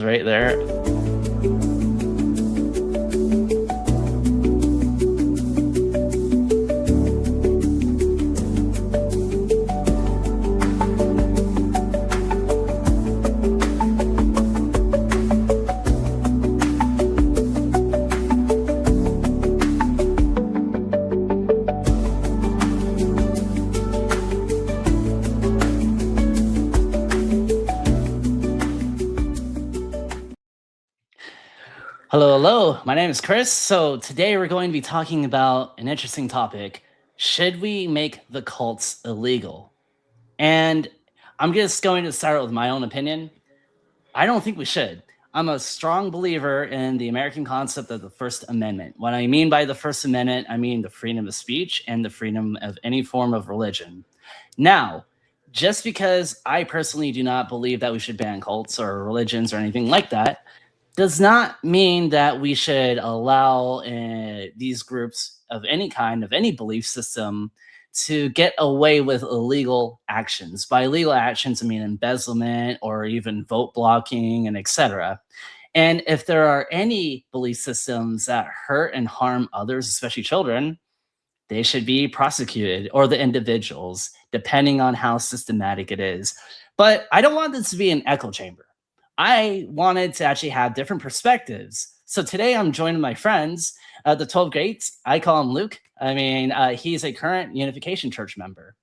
right there. Hello, hello. My name is Chris. So today we're going to be talking about an interesting topic. Should we make the cults illegal? And I'm just going to start with my own opinion. I don't think we should. I'm a strong believer in the American concept of the First Amendment. What I mean by the First Amendment, I mean the freedom of speech and the freedom of any form of religion. Now, just because I personally do not believe that we should ban cults or religions or anything like that, does not mean that we should allow these groups of any kind, of any belief system, to get away with illegal actions. By illegal actions, I mean embezzlement or even vote blocking and etc. And if there are any belief systems that hurt and harm others, especially children, they should be prosecuted, or the individuals, depending on how systematic it is. But I don't want this to be an echo chamber. I wanted to actually have different perspectives. So today I'm joining my friends, the 12 Greats. I call him Luke. I mean, he's a current Unification Church member.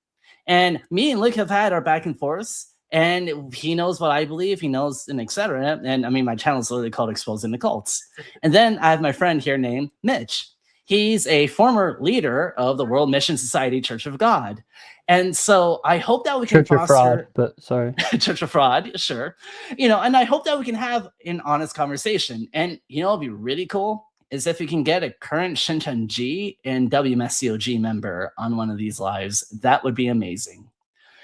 And me and Luke have had our back and forth, and he knows what I believe, he knows, and etc. And I mean, my channel is literally called Exposing the Cults. And then I have my friend here named Mitch. He's a former leader of the World Mission Society Church of God. And so I hope that we can Church of foster Fraud, but sorry. Church of Fraud, sure. And I hope that we can have an honest conversation. And it'd be really cool is if we can get a current Shincheonji and WMSCOG member on one of these lives. That would be amazing.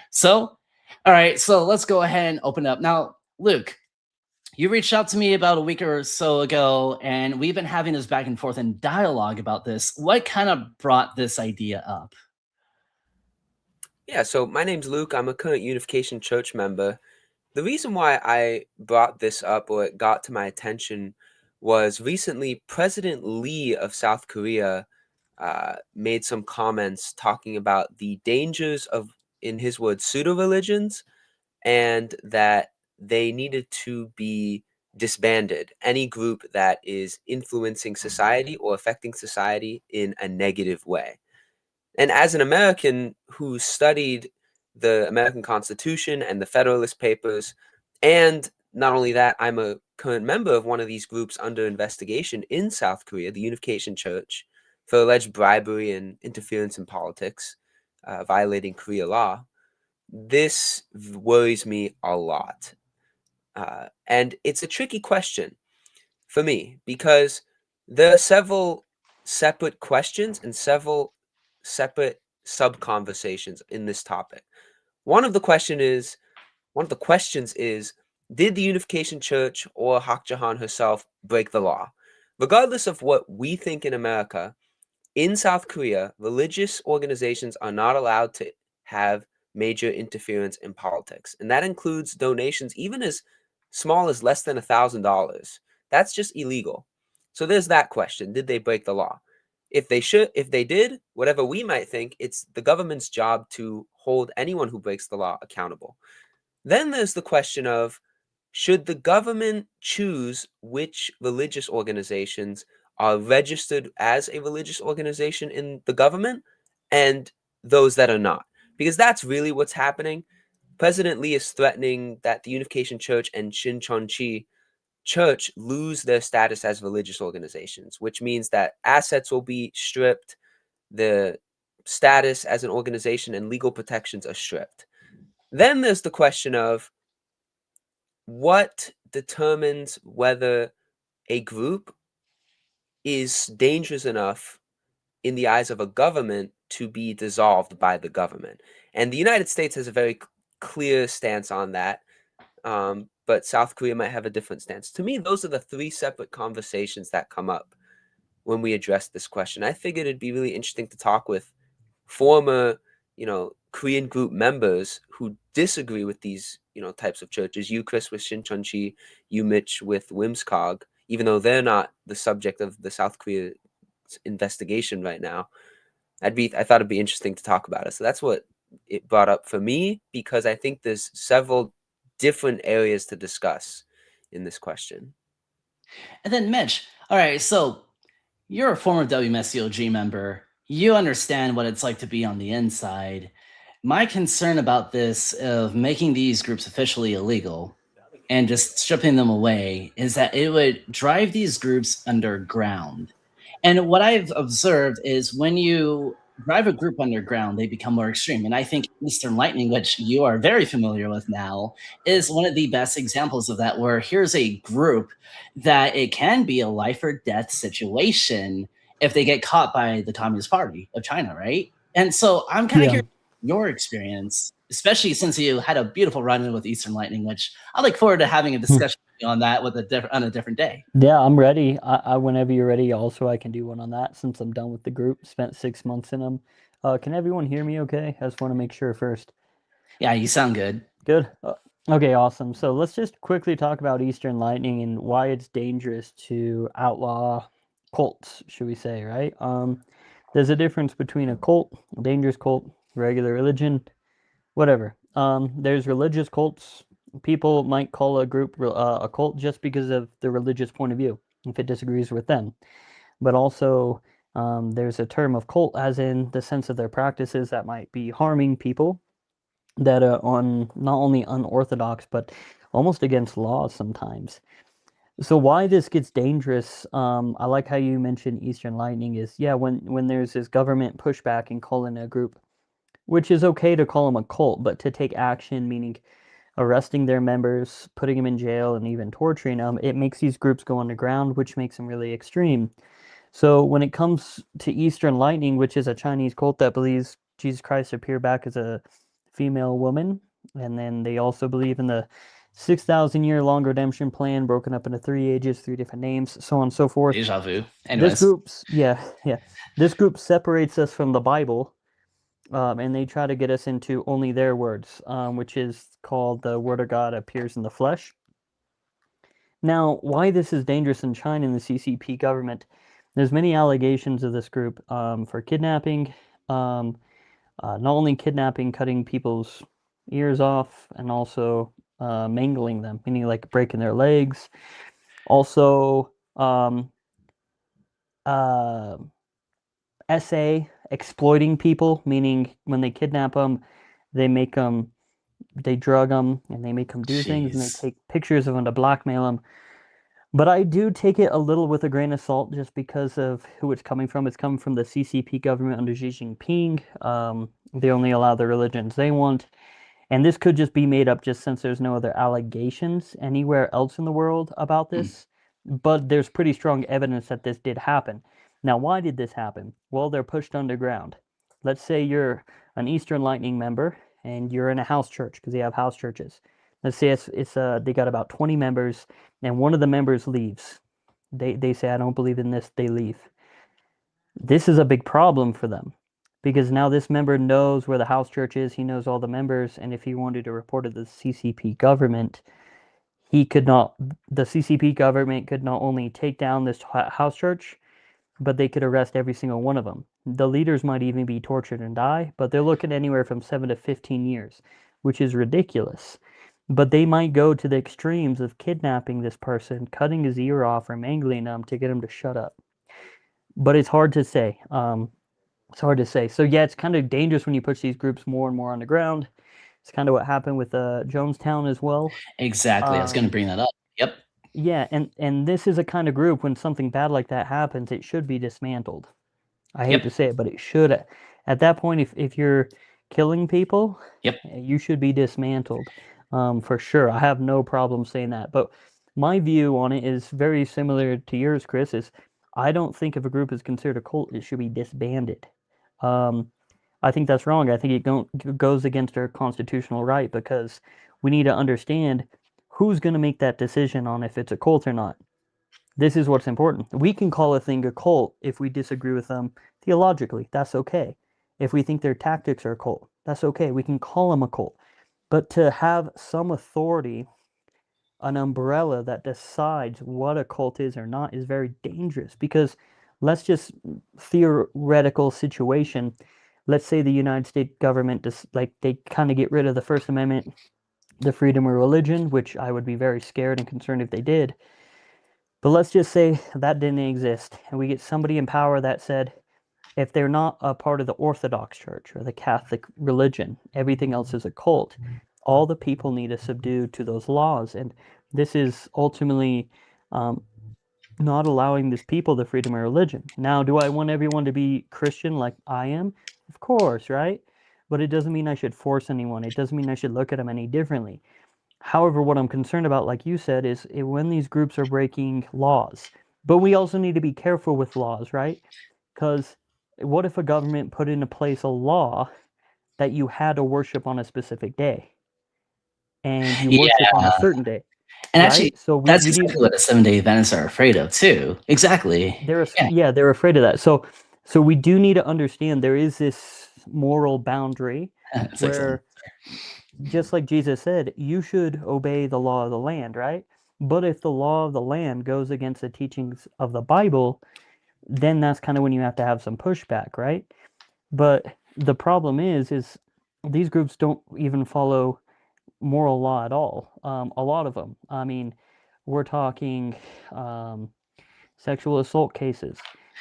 So, all right, so let's go ahead and open up. Now, Luke, you reached out to me about a week or so ago, and we've been having this back and forth and dialogue about this. What kind of brought this idea up? Yeah, so my name's Luke. I'm a current Unification Church member. The reason why I brought this up, or it got to my attention, was recently President Lee of South Korea made some comments talking about the dangers of, in his words, pseudo-religions, and that they needed to be disbanded. Any group that is influencing society or affecting society in a negative way. And as an American who studied the American Constitution and the Federalist Papers, and not only that, I'm a current member of one of these groups under investigation in South Korea, the Unification Church, for alleged bribery and interference in politics, violating Korea law. This worries me a lot. And it's a tricky question for me because there are several separate questions and several separate sub conversations in this topic. One of the questions is, did the Unification Church or Hak Jahan herself break the law? Regardless of what we think in America, in South Korea, religious organizations are not allowed to have major interference in politics. And that includes donations even as small as less than $1,000. That's just illegal. So there's that question. Did they break the law? If they did, whatever we might think, it's the government's job to hold anyone who breaks the law accountable. Then there's the question of, should the government choose which religious organizations are registered as a religious organization in the government and those that are not? Because that's really what's happening. President Lee is threatening that the Unification Church and Shincheonji Church lose their status as religious organizations, which means that assets will be stripped, the status as an organization and legal protections are stripped. Then there's the question of what determines whether a group is dangerous enough in the eyes of a government to be dissolved by the government. And the United States has a very clear stance on that. But South Korea might have a different stance. To me, those are the three separate conversations that come up when we address this question. I figured it'd be really interesting to talk with former Korean group members who disagree with these, types of churches. You, Chris, with Shincheonji, you, Mitch, with Wimskog, even though they're not the subject of the South Korea investigation right now. I thought it'd be interesting to talk about it. So that's what it brought up for me, because I think there's several different areas to discuss in this question. And then Mitch, all right, so you're a former WMSCOG member. You understand what it's like to be on the inside. My concern about this of making these groups officially illegal and just stripping them away is that it would drive these groups underground. And what I've observed is when you drive a group underground, they become more extreme. And I think Eastern Lightning, which you are very familiar with now, is one of the best examples of that, where here's a group that it can be a life or death situation if they get caught by the Communist Party of China, right? And so I'm kind of Yeah. curious your experience, especially since you had a beautiful run-in with Eastern Lightning, which I look forward to having a discussion on that with on a different day. Yeah, I'm ready. Whenever you're ready, also I can do one on that since I'm done with the group. Spent 6 months in them. Can everyone hear me okay? I just want to make sure first. Yeah, you sound good. Good. Okay, awesome. So let's just quickly talk about Eastern Lightning and why it's dangerous to outlaw cults, should we say, right? There's a difference between a cult, a dangerous cult, regular religion, whatever. There's religious cults. People might call a group a cult just because of the religious point of view, if it disagrees with them. But also, there's a term of cult, as in the sense of their practices that might be harming people, that are on not only unorthodox but almost against laws sometimes. So why this gets dangerous, I like how you mentioned Eastern Lightning is, yeah, when there's this government pushback and calling a group, which is okay to call them a cult, but to take action, meaning arresting their members, putting them in jail, and even torturing them, it makes these groups go underground, which makes them really extreme. So when it comes to Eastern Lightning, which is a Chinese cult that believes Jesus Christ appeared back as a female woman, and then they also believe in the 6,000 year long redemption plan, broken up into 3 ages, 3 different names, so on and so forth. Deja vu. This Anyways, group's yeah. This group separates us from the Bible, and they try to get us into only their words, which is called the Word of God appears in the flesh. Now, why this is dangerous in China and the CCP government, there's many allegations of this group for kidnapping, um, not only kidnapping, cutting people's ears off, and also mangling them, meaning like breaking their legs. Also, uh, SA, exploiting people, meaning when they kidnap them, they make them, they drug them, and they make them do things, and they jeez. take pictures of them to blackmail them. But I do take it a little with a grain of salt just because of who it's coming from. It's coming from the CCP government under Xi Jinping. They only allow the religions they want. And this could just be made up just since there's no other allegations anywhere else in the world about Hmm. this. But there's pretty strong evidence that this did happen. Now, why did this happen? Well, they're pushed underground. Let's say you're an Eastern Lightning member and you're in a house church because they have house churches. Let's say they got about 20 members and one of the members leaves. They say, I don't believe in this, they leave. This is a big problem for them because now this member knows where the house church is, he knows all the members, and if he wanted to report to the CCP government, he could not, the CCP government could not only take down this house church, but they could arrest every single one of them. The leaders might even be tortured and die, but they're looking anywhere from 7 to 15 years, which is ridiculous. But they might go to the extremes of kidnapping this person, cutting his ear off, or mangling him to get him to shut up. But it's hard to say. It's hard to say. So yeah, it's kind of dangerous when you push these groups more and more on the ground. It's kind of what happened with Jonestown as well. Exactly. I was going to Um, bring that up. Yep. yeah, and this is a kind of group when something bad like that happens, it should be dismantled. I hate Yep. to say it, but it should. At that point, if you're killing people, Yep. you should be dismantled, for sure. I have no problem saying that. But my view on it is very similar to yours, Chris. Is I don't think if a group is considered a cult, it should be disbanded. Um, I think that's wrong. I think goes against our constitutional right because we need to understand who's going to make that decision on if it's a cult or not. This is what's important. We can call a thing a cult if we disagree with them theologically. That's okay. If we think their tactics are a cult, that's okay. We can call them a cult. But to have some authority, an umbrella that decides what a cult is or not, is very dangerous, because let's just theoretical situation. Let's say the United States government just like they kind of get rid of the First Amendment, the freedom of religion, which I would be very scared and concerned if they did. But let's just say that didn't exist, and we get somebody in power that said, if they're not a part of the Orthodox Church or the Catholic religion, everything else is a cult. All the people need to subdue to those laws, and this is ultimately um, not allowing these people the freedom of religion. Now, do I want everyone to be Christian like I am? Of course, right? But it doesn't mean I should force anyone. It doesn't mean I should look at them any differently. However, what I'm concerned about, like you said, is when these groups are breaking laws. But we also need to be careful with laws, right? Because what if a government put into place a law that you had to worship on a specific day and you Yeah, worship on a certain day, and actually, right? So that's we need exactly what the Seven-Day Adventists are afraid of too. Exactly. Yeah, they're afraid of that. So we do need to understand there is this moral boundary it's excellent. where, just like Jesus said, you should obey the law of the land, right? But if the law of the land goes against the teachings of the Bible, then that's kind of when you have to have some pushback, right? But the problem is these groups don't even follow moral law at all. A lot of them. I mean, we're talking um, sexual assault cases.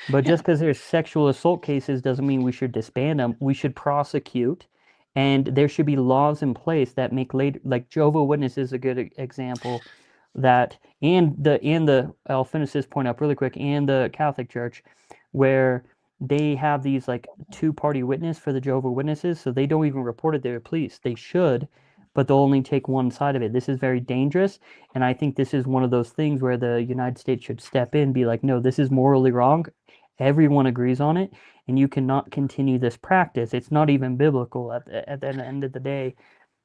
But Yeah. just because there's sexual assault cases doesn't mean we should disband them. We should prosecute, and there should be laws in place that make later, like Jehovah Witness is a good example. That and the I'll finish this point up really quick. And the Catholic Church, where they have these like two-party witness for the Jehovah Witnesses, so they don't even report it to the police. They should, but they'll only take one side of it. This is very dangerous, and I think this is one of those things where the United States should step in, be like, no, this is morally wrong. Everyone agrees on it, and you cannot continue this practice. It's not even biblical at the end of the day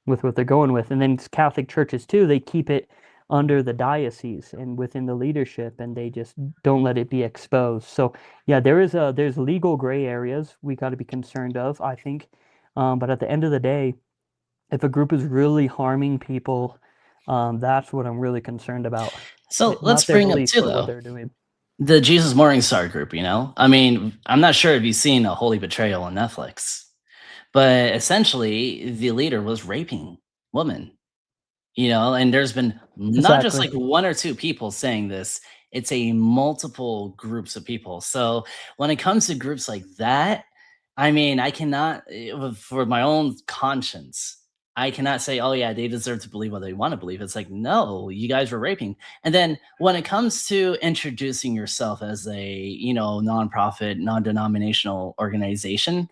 with what they're going with. And then Catholic churches too, they keep it under the diocese and within the leadership, and they just don't let it be exposed. So yeah, there's legal gray areas we got to be concerned of, I think. But at the end of the day, if a group is really harming people, that's what I'm really concerned about. So let's Not their bring up belief, too, but what though, they're doing. the Jesus Morning Star group. I mean, I'm not sure if you've seen A Holy Betrayal on Netflix, but essentially, the leader was raping women. And there's been not just Exactly. like one or two people saying this, it's a multiple groups of people. So when it comes to groups like that, I mean, I cannot, for my own conscience, I cannot say, oh yeah, they deserve to believe what they want to believe. It's like, no, you guys were raping. And then when it comes to introducing yourself as a, nonprofit, non-denominational organization,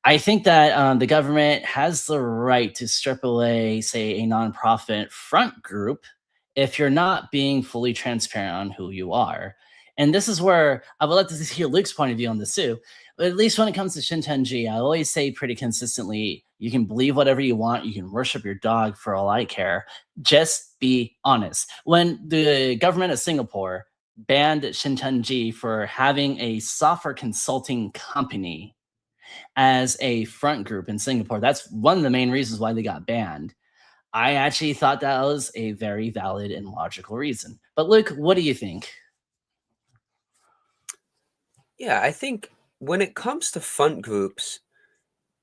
I think that the government has the right to strip away, say, a nonprofit front group if you're not being fully transparent on who you are. And this is where I would like to hear Luke's point of view on this too. But at least when it comes to Shintenji, I always say pretty consistently, you can believe whatever you want. You can worship your dog for all I care. Just be honest. When the government of Singapore banned Shintenji for having a software consulting company as a front group in Singapore. That's one of the main reasons why they got banned. I actually thought that was a very valid and logical reason. But Luke, what do you think? Yeah, I think when it comes to front groups,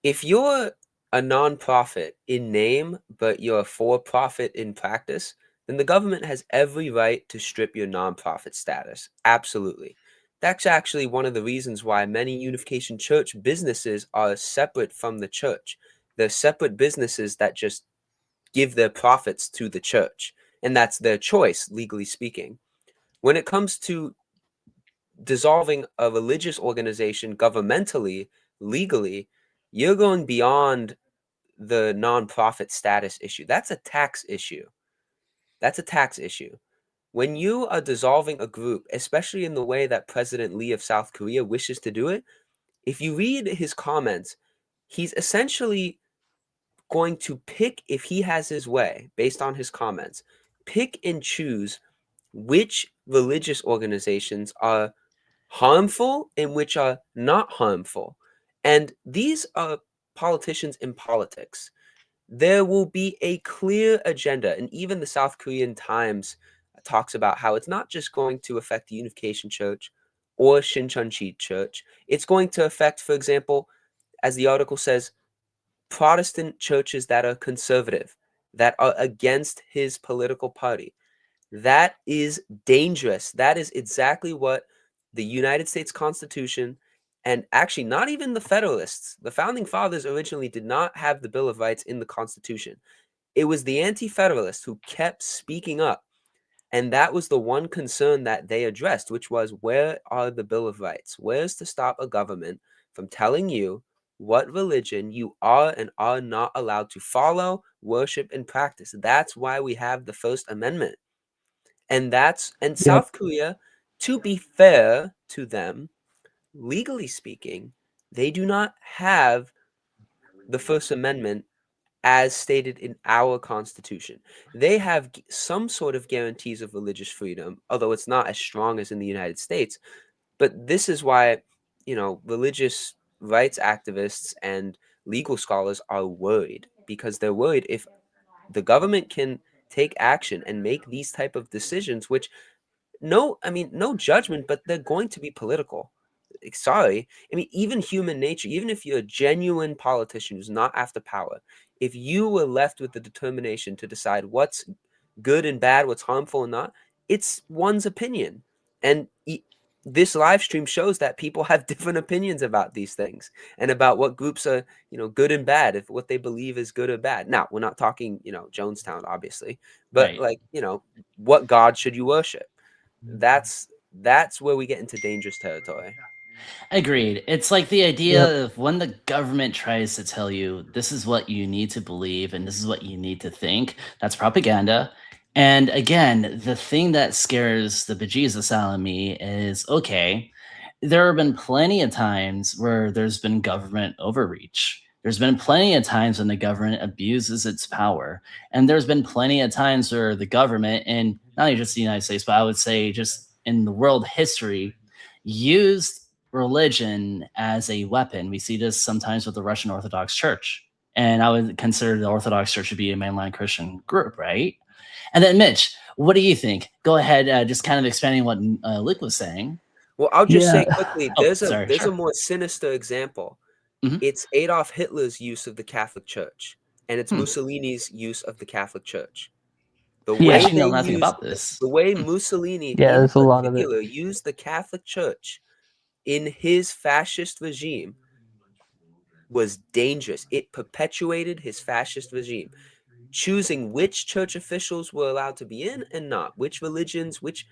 if you're a nonprofit in name, but you're a for profit in practice, then the government has every right to strip your nonprofit status. Absolutely. That's actually one of the reasons why many Unification Church businesses are separate from the church. They're separate businesses that just give their profits to the church, and that's their choice, legally speaking. When it comes to dissolving a religious organization governmentally, legally, you're going beyond the nonprofit status issue. That's a tax issue. That's a tax issue. When you are dissolving a group, especially in the way that President Lee of South Korea wishes to do it, if you read his comments, he's essentially going to pick, if he has his way, based on his comments, pick and choose which religious organizations are harmful and which are not harmful. And these are politicians in politics. There will be a clear agenda, and even the South Korean Times talks about how it's not just going to affect the Unification Church or Shincheonji Church. It's going to affect, for example, as the article says, Protestant churches that are conservative, that are against his political party. That is dangerous. That is exactly what the United States Constitution, and actually not even the Federalists, the founding fathers originally did not have the Bill of Rights in the Constitution. It was the Anti-Federalists who kept speaking up, and that was the one concern that they addressed, which was, where are the Bill of Rights? Where's to stop a government from telling you what religion you are and are not allowed to follow, worship, and practice? That's why we have the First Amendment. And Yep. South Korea, to be fair to them, legally speaking, they do not have the First Amendment as stated in our Constitution. They have some sort of guarantees of religious freedom, although it's not as strong as in the United States. But this is why, religious rights activists and legal scholars are worried, because they're worried if the government can take action and make these type of decisions, which no judgment, but they're going to be political. Sorry. I mean, even human nature, even if you're a genuine politician who's not after power, if you were left with the determination to decide what's good and bad, what's harmful and not, it's one's opinion. And this live stream shows that people have different opinions about these things and about what groups are, good and bad, if what they believe is good or bad. Now, we're not talking, Jonestown, obviously, but Right. like, what God should you worship? That's where we get into dangerous territory. Agreed. It's like the Yep. idea of when the government tries to tell you this is what you need to believe and this is what you need to think, that's propaganda. And again, the thing that scares the bejesus out of me is okay, there have been plenty of times where there's been government overreach. There's been plenty of times when the government abuses its power. And there's been plenty of times where the government, and not only just the United States, but I would say just in the world history, used religion as a weapon. We see this sometimes with the Russian Orthodox Church. And I would consider the Orthodox Church to be a mainline Christian group, right? And then, Mitch, what do you think? Go ahead, just kind of expanding what Luke was saying. Well, I'll just Yeah. say quickly, Oh, there's a sorry, there's a sure. more sinister example. Hmm. It's Adolf Hitler's use of the Catholic Church, and it's Hmm. Mussolini's use of the Catholic Church. The I way Yeah. actually they know nothing used about this. the way Hmm. Mussolini Yeah, in there's a lot of it. particular used the Catholic Church in his fascist regime was dangerous. It perpetuated his fascist regime, choosing which church officials were allowed to be in and not, which religions, which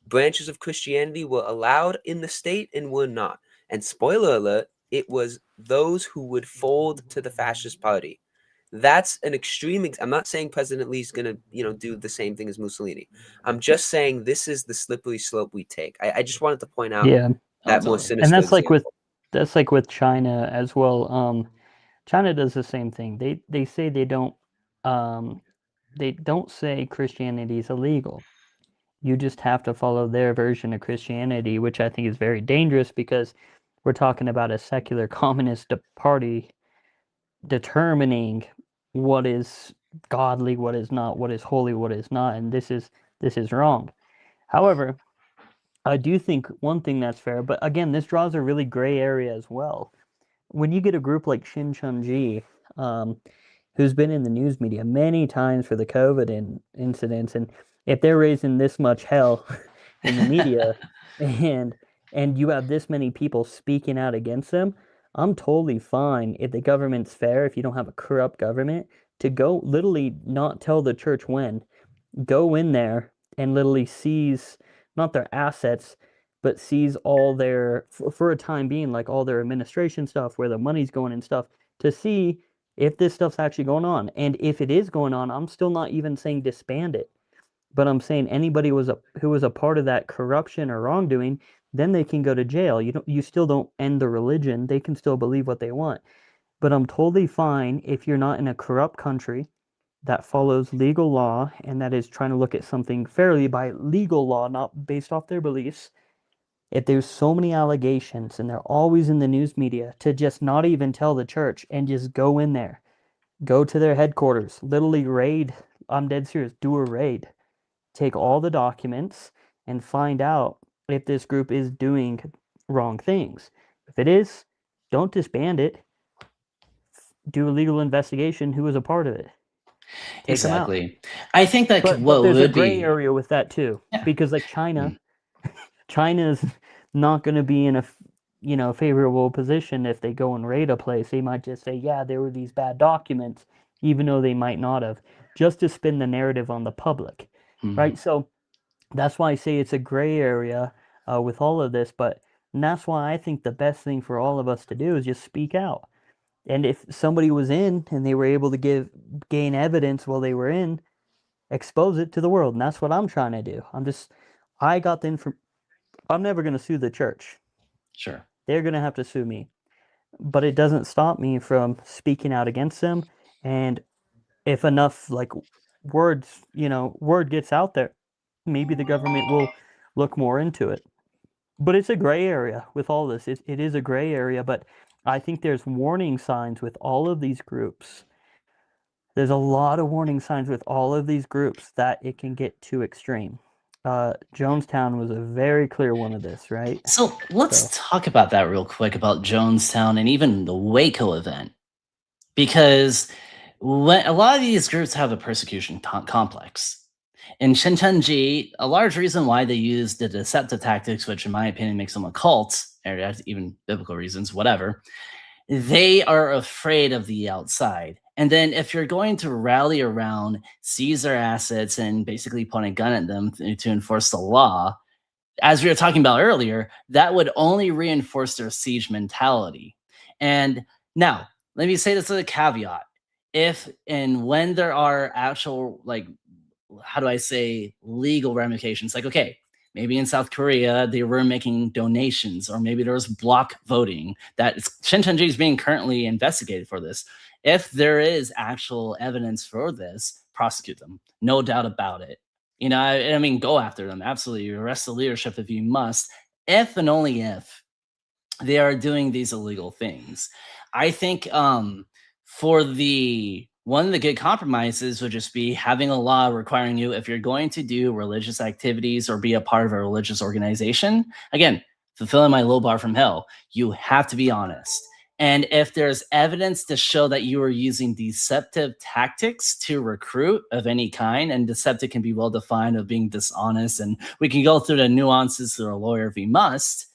branches of Christianity were allowed in the state and were not. And spoiler alert, it was those who would fold to the fascist party. That's an extreme. I'm not saying President Lee's going to, do the same thing as Mussolini. I'm just saying this is the slippery slope we take. I just wanted to point out Yeah. Oh, that more totally. And sinister example. that's like with China as well. China does the same thing. They say um they don't say Christianity is illegal. You just have to follow their version of Christianity, which I think is very dangerous because we're talking about a secular communist party determining what is godly, what is not, what is holy, what is not, and this is wrong. However, I do think one thing that's fair, but again, this draws a really gray area as well. When you get a group like Shincheonji, um, who's been in the news media many times for the COVID incidents, and if they're raising this much hell in the media, and you have this many people speaking out against them, I'm totally fine if the government's fair, if you don't have a corrupt government, to go literally not tell the church when, go in there and literally seize not their assets, but seize all their for a time being, like all their administration stuff, where the money's going and stuff, to see if this stuff's actually going on. And if it is going on, I'm still not even saying disband it, but I'm saying anybody who was a part of that corruption or wrongdoing, then they can go to jail. You still don't end the religion. They can still believe what they want. But I'm totally fine if you're not in a corrupt country that follows legal law and that is trying to look at something fairly by legal law, not based off their beliefs. if there's so many allegations and they're always in the news media, to just not even tell the church and just go in there, go to their headquarters, literally raid. I'm dead serious. Do a raid. Take all the documents and find out if this group is doing wrong things. If it is, don't disband it. Do a legal investigation. Who was a part of it? Take them out. Exactly. I think that But what there's a would gray be, area with that too, yeah. because like China's not going to be in a favorable position if they go and raid a place. They might just say, yeah, there were these bad documents, even though they might not have, just to spin the narrative on the public, Mhm. right? So that's why I say it's a gray area with all of this. And that's why I think the best thing for all of us to do is just speak out. And if somebody was in and they were able to gain evidence while they were in, expose it to the world. And that's what I'm trying to do. I got the information. I'm never going to sue the church. Sure. They're going to have to sue me. But it doesn't stop me from speaking out against them. And if enough word gets out there, maybe the government will look more into it. But it's a gray area with all this. It is a gray area, but I think there's warning signs with all of these groups. There's a lot of warning signs with all of these groups that it can get too extreme. Jonestown was a very clear one of this, right? So let's talk about that real quick about Jonestown and even the Waco event. Because when a lot of these groups have a persecution complex. In Shincheonji, a large reason why they use the deceptive tactics, which in my opinion makes them a cult, or even biblical reasons, whatever, they are afraid of the outside. And then if you're going to rally around, seize their assets, and basically point a gun at them to enforce the law, as we were talking about earlier, that would only reinforce their siege mentality. And now, let me say this as a caveat. If and when there are actual, like, how do I say, legal ramifications, like, okay, maybe in South Korea, they were making donations, or maybe there was block voting that Shincheonji is being currently investigated for this. If there is actual evidence for this, prosecute them. No doubt about it. I mean, go after them. Absolutely. Arrest the leadership if you must, if and only if they are doing these illegal things. I think for the one of the good compromises would just be having a law requiring you, if you're going to do religious activities or be a part of a religious organization, again, fulfilling my low bar from hell, you have to be honest. And if there's evidence to show that you are using deceptive tactics to recruit of any kind, and deceptive can be well defined of being dishonest, and we can go through the nuances through a lawyer if we must,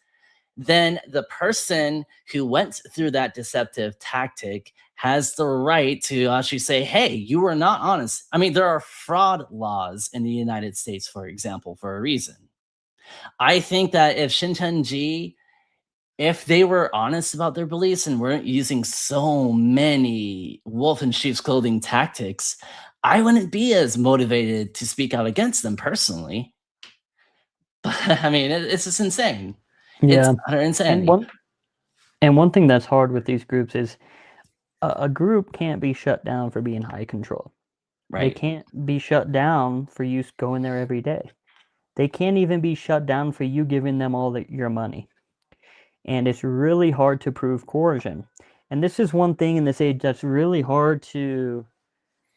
then the person who went through that deceptive tactic has the right to actually say, hey, you were not honest. I mean, there are fraud laws in the United States, for example, for a reason. I think that if Shincheonji, if they were honest about their beliefs and weren't using so many wolf in sheep's clothing tactics, I wouldn't be as motivated to speak out against them personally. But I mean, it's just insane. It's Yeah. utter And insanity. one thing that's hard with these groups is a group can't be shut down for being high control. They Right. can't be shut down for you going there every day. They can't even be shut down for you giving them all your money. And it's really hard to prove coercion. And this is one thing in this age that's really hard to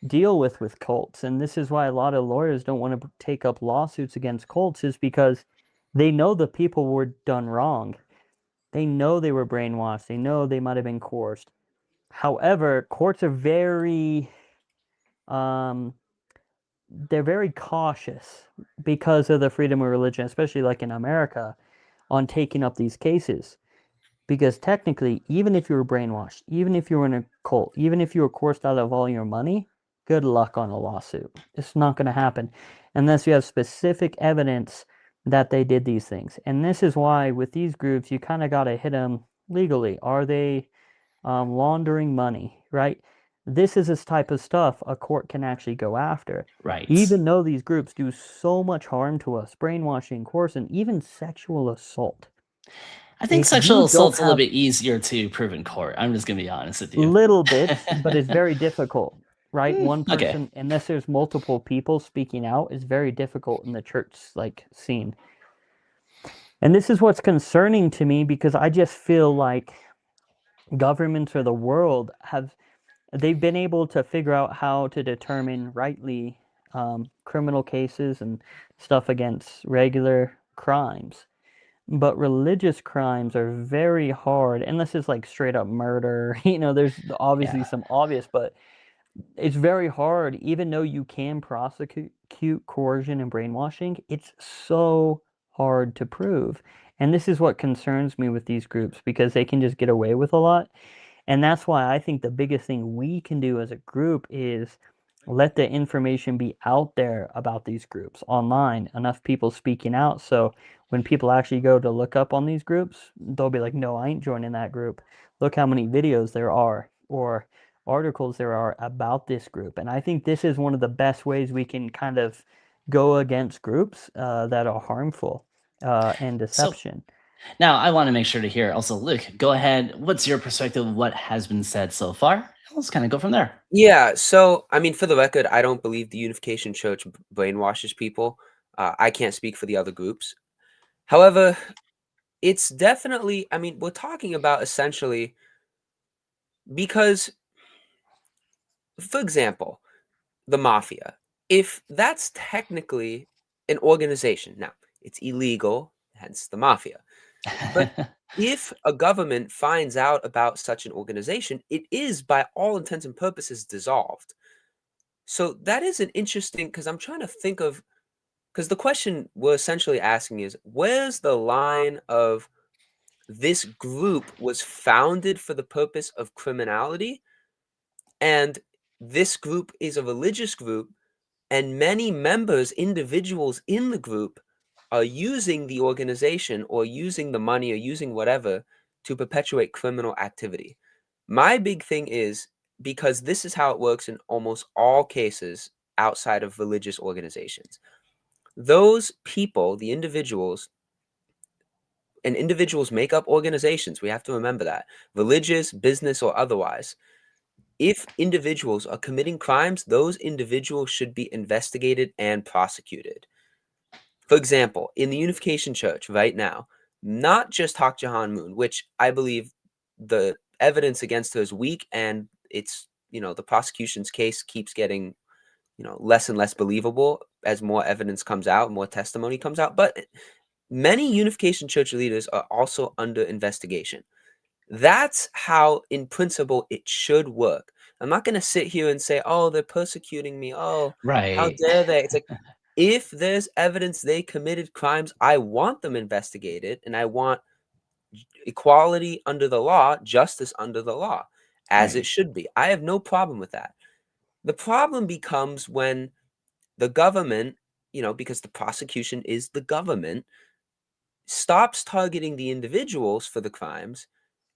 deal with cults. And this is why a lot of lawyers don't want to take up lawsuits against cults, is because they know the people were done wrong. They know they were brainwashed. They know they might have been coerced. However, courts are um, they're very cautious because of the freedom of religion, especially like in America, on taking up these cases. Because technically, even if you were brainwashed, even if you were in a cult, even if you were coerced out of all your money, good luck on a lawsuit. It's not going to happen unless you have specific evidence that they did these things. And this is why with these groups, you kind of got to hit them legally. Are they laundering money, right? This is this type of stuff a court can actually go after. Right. Even though these groups do so much harm to us, brainwashing, coercion, even sexual assault. I think If you sexual don't assault's a little have bit easier to prove in court. I'm just gonna be honest with you. little bits, but it's very difficult, right? One Okay. person, unless there's multiple people speaking out, is very difficult in the church like scene. And this is what's concerning to me because I just feel like governments or the world have they've been able to figure out how to determine rightly criminal cases and stuff against regular crimes. But religious crimes are very hard, unless it's like straight up murder. There's obviously Yeah. some obvious, but it's very hard, even though you can prosecute coercion and brainwashing, it's so hard to prove. And this is what concerns me with these groups because they can just get away with a lot. And that's why I think the biggest thing we can do as a group is let the information be out there about these groups online, enough people speaking out. So when people actually go to look up on these groups, they'll be like, no, I ain't joining that group. Look how many videos there are or articles there are about this group. And I think this is one of the best ways we can kind of go against groups that are harmful and So deception. now I want to make sure to hear also, Luke, go ahead. What's your perspective of what has been said so far? Let's kind of go from there. Yeah, so I mean, for the record, I don't believe the Unification Church brainwashes people. I can't speak for the other groups. However, it's definitely, I mean, we're talking about essentially because, for example, the mafia, if that's technically an organization, now it's illegal, hence the mafia. But if a government finds out about such an organization, it is by all intents and purposes dissolved. So that is an interesting because I'm trying to think of because the question we're essentially asking is where's the line of this group was founded for the purpose of criminality and this group is a religious group and many members, individuals in the group are using the organization or using the money or using whatever to perpetuate criminal activity. My big thing is because this is how it works in almost all cases outside of religious organizations. Those people, the individuals, and individuals make up organizations. We have to remember that, religious, business, or otherwise. If individuals are committing crimes, those individuals should be investigated and prosecuted. For example, in the Unification Church right now, not just Hak Jahan Moon, which I believe the evidence against her is weak and it's, the prosecution's case keeps getting, less and less believable as more evidence comes out, more testimony comes out. But many Unification Church leaders are also under investigation. That's how, in principle, it should work. I'm not going to sit here and say, oh, they're persecuting me. Oh, how Right. dare they? It's like, if there's evidence they committed crimes, I want them investigated and I want equality under the law, justice under the law, as it Right. should be. I have no problem with that. The problem becomes when the government, because the prosecution is the government, stops targeting the individuals for the crimes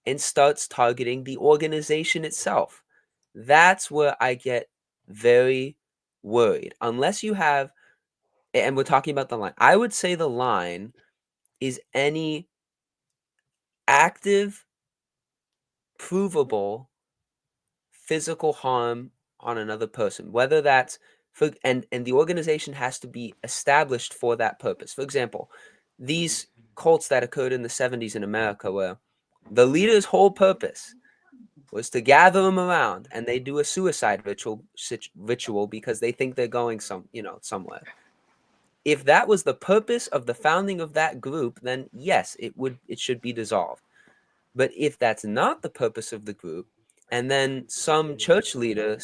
and starts targeting the organization itself. That's where I get very worried. Unless you have, and we're talking about the line, I would say the line is any active, provable physical harm on another person, whether that's for, and the organization has to be established for that purpose. For example, these cults that occurred in the 70s in America, where the leader's whole purpose was to gather them around and they do a suicide ritual because they think they're going somewhere. If that was the purpose of the founding of that group, then yes, it should be dissolved. But if that's not the purpose of the group, and then some church leader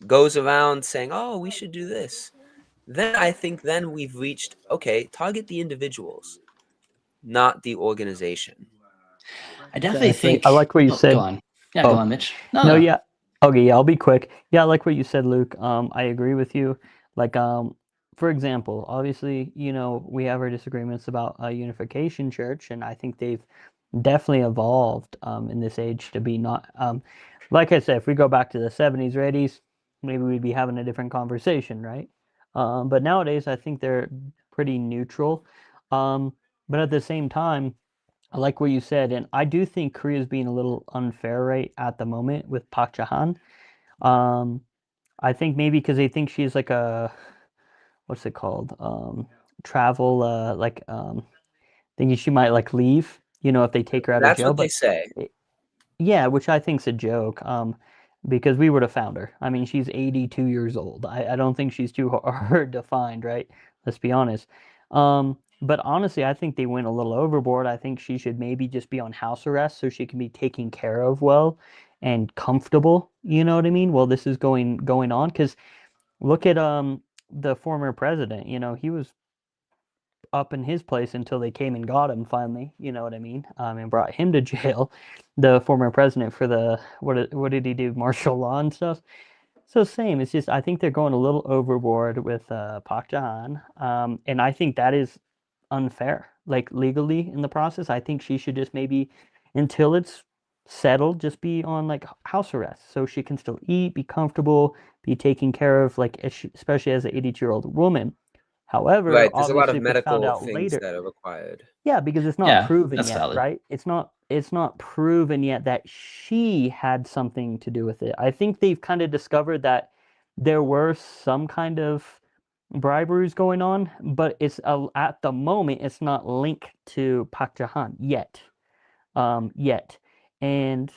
goes around saying, "Oh, we should do this," then I think then we've reached, okay, target the individuals, not the organization. I definitely Exactly. I think. like what you Oh, go said. on. Yeah, go Oh, on, Mitch. No, no, no. yeah. Okay, yeah, I'll be quick. Yeah, I like what you said, Luke. I agree with you. Like, for example, obviously, we have our disagreements about unification church, and I think they've definitely evolved in this age to be not like I said, if we go back to the 70s or 80s, maybe we'd be having a different conversation, right? But nowadays I think they're pretty neutral. Um, but at the same time, I like what you said, and I do think Korea's being a little unfair right at the moment with Park Jahan. Um, I think maybe because they think she's like a what's it called? Travel like thinking she might like leave, if they take her out of That's jail. what they But say. yeah, which I think's a joke. Because we would have found her. I mean, she's 82 years old. I don't think she's too hard to find, right? Let's be honest. But honestly, I think they went a little overboard. I think she should maybe just be on house arrest so she can be taken care of well and comfortable. You know what I mean? Well, this is going on. Because look at the former president. He was up in his place until they came and got him finally, you know what I mean? And brought him to jail, the former president for the what did he do? Martial law and stuff. So same. It's just I think they're going a little overboard with Park Jahan, and I think that is unfair. Like legally in the process, I think she should just maybe until it's settled, just be on like house arrest, so she can still eat, be comfortable, be taken care of, like especially as an 82-year-old woman. However, Right. There's a lot obviously, of if it's found medical out things later, that are required. yeah, because it's not Yeah, proven that's yet, valid. right? It's not proven yet that she had something to do with it. I think they've kind of discovered that there were some kind of briberies going on, but it's at the moment it's not linked to Park Jahan yet. And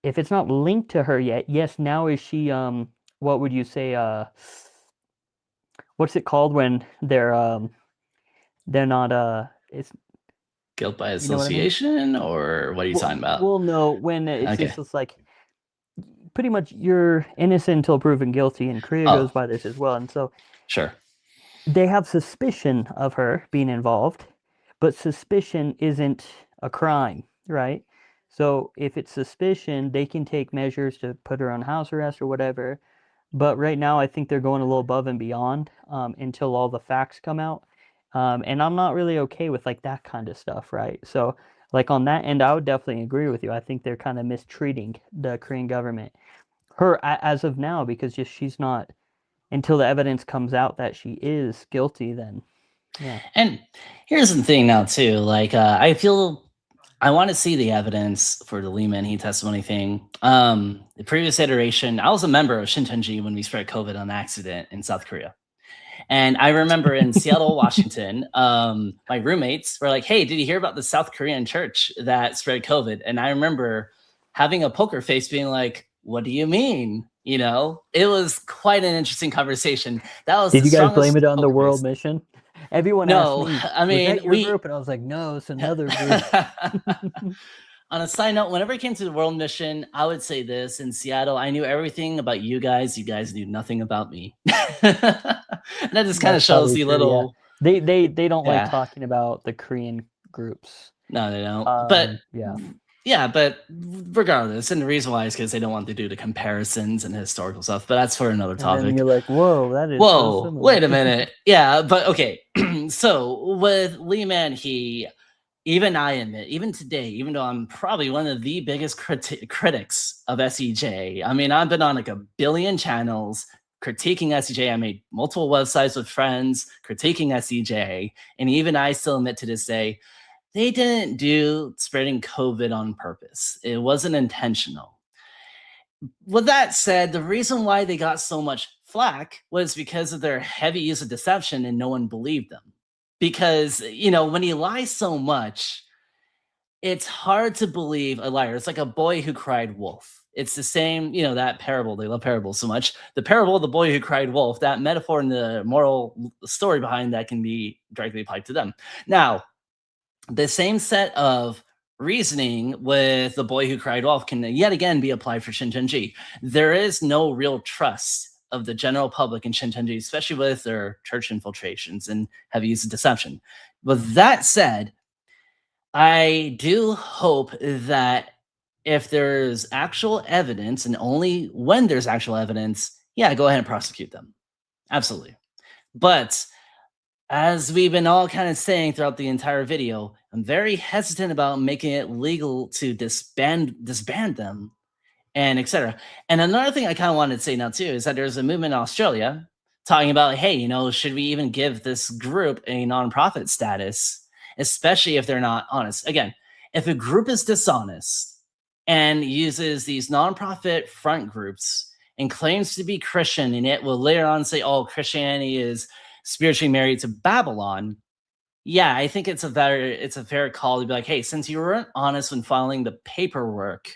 if it's not linked to her yet, yes, now is she what would you say what's it called when they're not it's Guilt by you know what I mean? association, or what are you talking about? Well, no, when it's Okay, just like pretty much you're innocent until proven guilty, and Korea goes oh, by this as well. And so sure. they have suspicion of her being involved, but suspicion isn't a crime, right? So if it's suspicion, they can take measures to put her on house arrest or whatever. But right now, I think they're going a little above and beyond until all the facts come out. And I'm not really okay with like that kind of stuff, right? So, like on that end, I would definitely agree with you. I think they're kind of mistreating the Korean government, her as of now, because just she's not until the evidence comes out that she is guilty. Then, yeah, And here's the thing now too. Like, I feel I want to see the evidence for the Lee Man-hee testimony thing. The previous iteration, I was a member of Shincheonji when we spread COVID on accident in South Korea. And I remember in Seattle, Washington, my roommates were like, "Hey, did you hear about the South Korean church that spread COVID?" And I remember having a poker face, being like, "What do you mean?" It was quite an interesting conversation. That was did the you guys blame strongest it on the poker world face. mission? Everyone asked No, me, I "Was mean, that your group?" And I was like, "No, it's another group." On a side note, whenever it came to the world mission, I would say this: in Seattle, I knew everything about you guys. You guys knew nothing about me. And that just kind of That's shows probably the true. Yeah, little, they don't like yeah, talking about the Korean groups. no, they don't. But Yeah. yeah, but regardless, and the reason why is because they don't want to do the comparisons and historical stuff. But that's for another And then topic. you're like, whoa, that is so Whoa, similar. wait a minute. Yeah, but okay. So with Lee Man-hee, even I admit, even today, even though I'm probably one of the biggest critics of SEJ, I mean, I've been on like a billion channels critiquing SEJ. I made multiple websites with friends critiquing SEJ. And even I still admit to this day, they didn't do spreading COVID on purpose. It wasn't intentional. With that said, the reason why they got so much flack was because of their heavy use of deception and no one believed them. Because, when you lie so much, it's hard to believe a liar. It's like a boy who cried wolf. It's the same, that parable. They love parables so much. The parable of the boy who cried wolf, that metaphor and the moral story behind that can be directly applied to them. Now, the same set of reasoning with the boy who cried wolf can yet again be applied for Shincheonji. There is no real trust of the general public in Shincheonji, especially with their church infiltrations and heavy use of deception. With that said, I do hope that if there's actual evidence, and only when there's actual evidence, yeah, go ahead and prosecute them. Absolutely. But as we've been all kind of saying throughout the entire video, I'm very hesitant about making it legal to disband them and etc. And another thing I kind of wanted to say now too is that there's a movement in Australia talking about, hey, should we even give this group a nonprofit status, especially if they're not honest? Again, if a group is dishonest and uses these nonprofit front groups and claims to be Christian, and it will later on say, oh, Christianity is spiritually married to Babylon, Yeah, I think it's a fair call to be like, hey, since you weren't honest when filing the paperwork,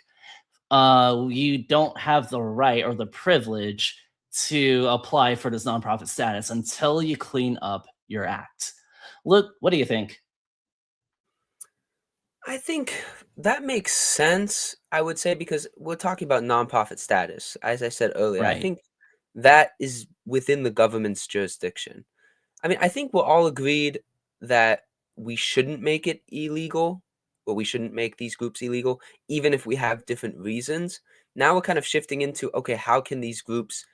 you don't have the right or the privilege to apply for this nonprofit status until you clean up your act. Look, what do you think? I think that makes sense, I would say, because we're talking about nonprofit status. As I said earlier, I Right. think that is within the government's jurisdiction. I mean, I think we're all agreed that we shouldn't make it illegal, or we shouldn't make these groups illegal, even if we have different reasons. Now we're kind of shifting into, okay, how can these groups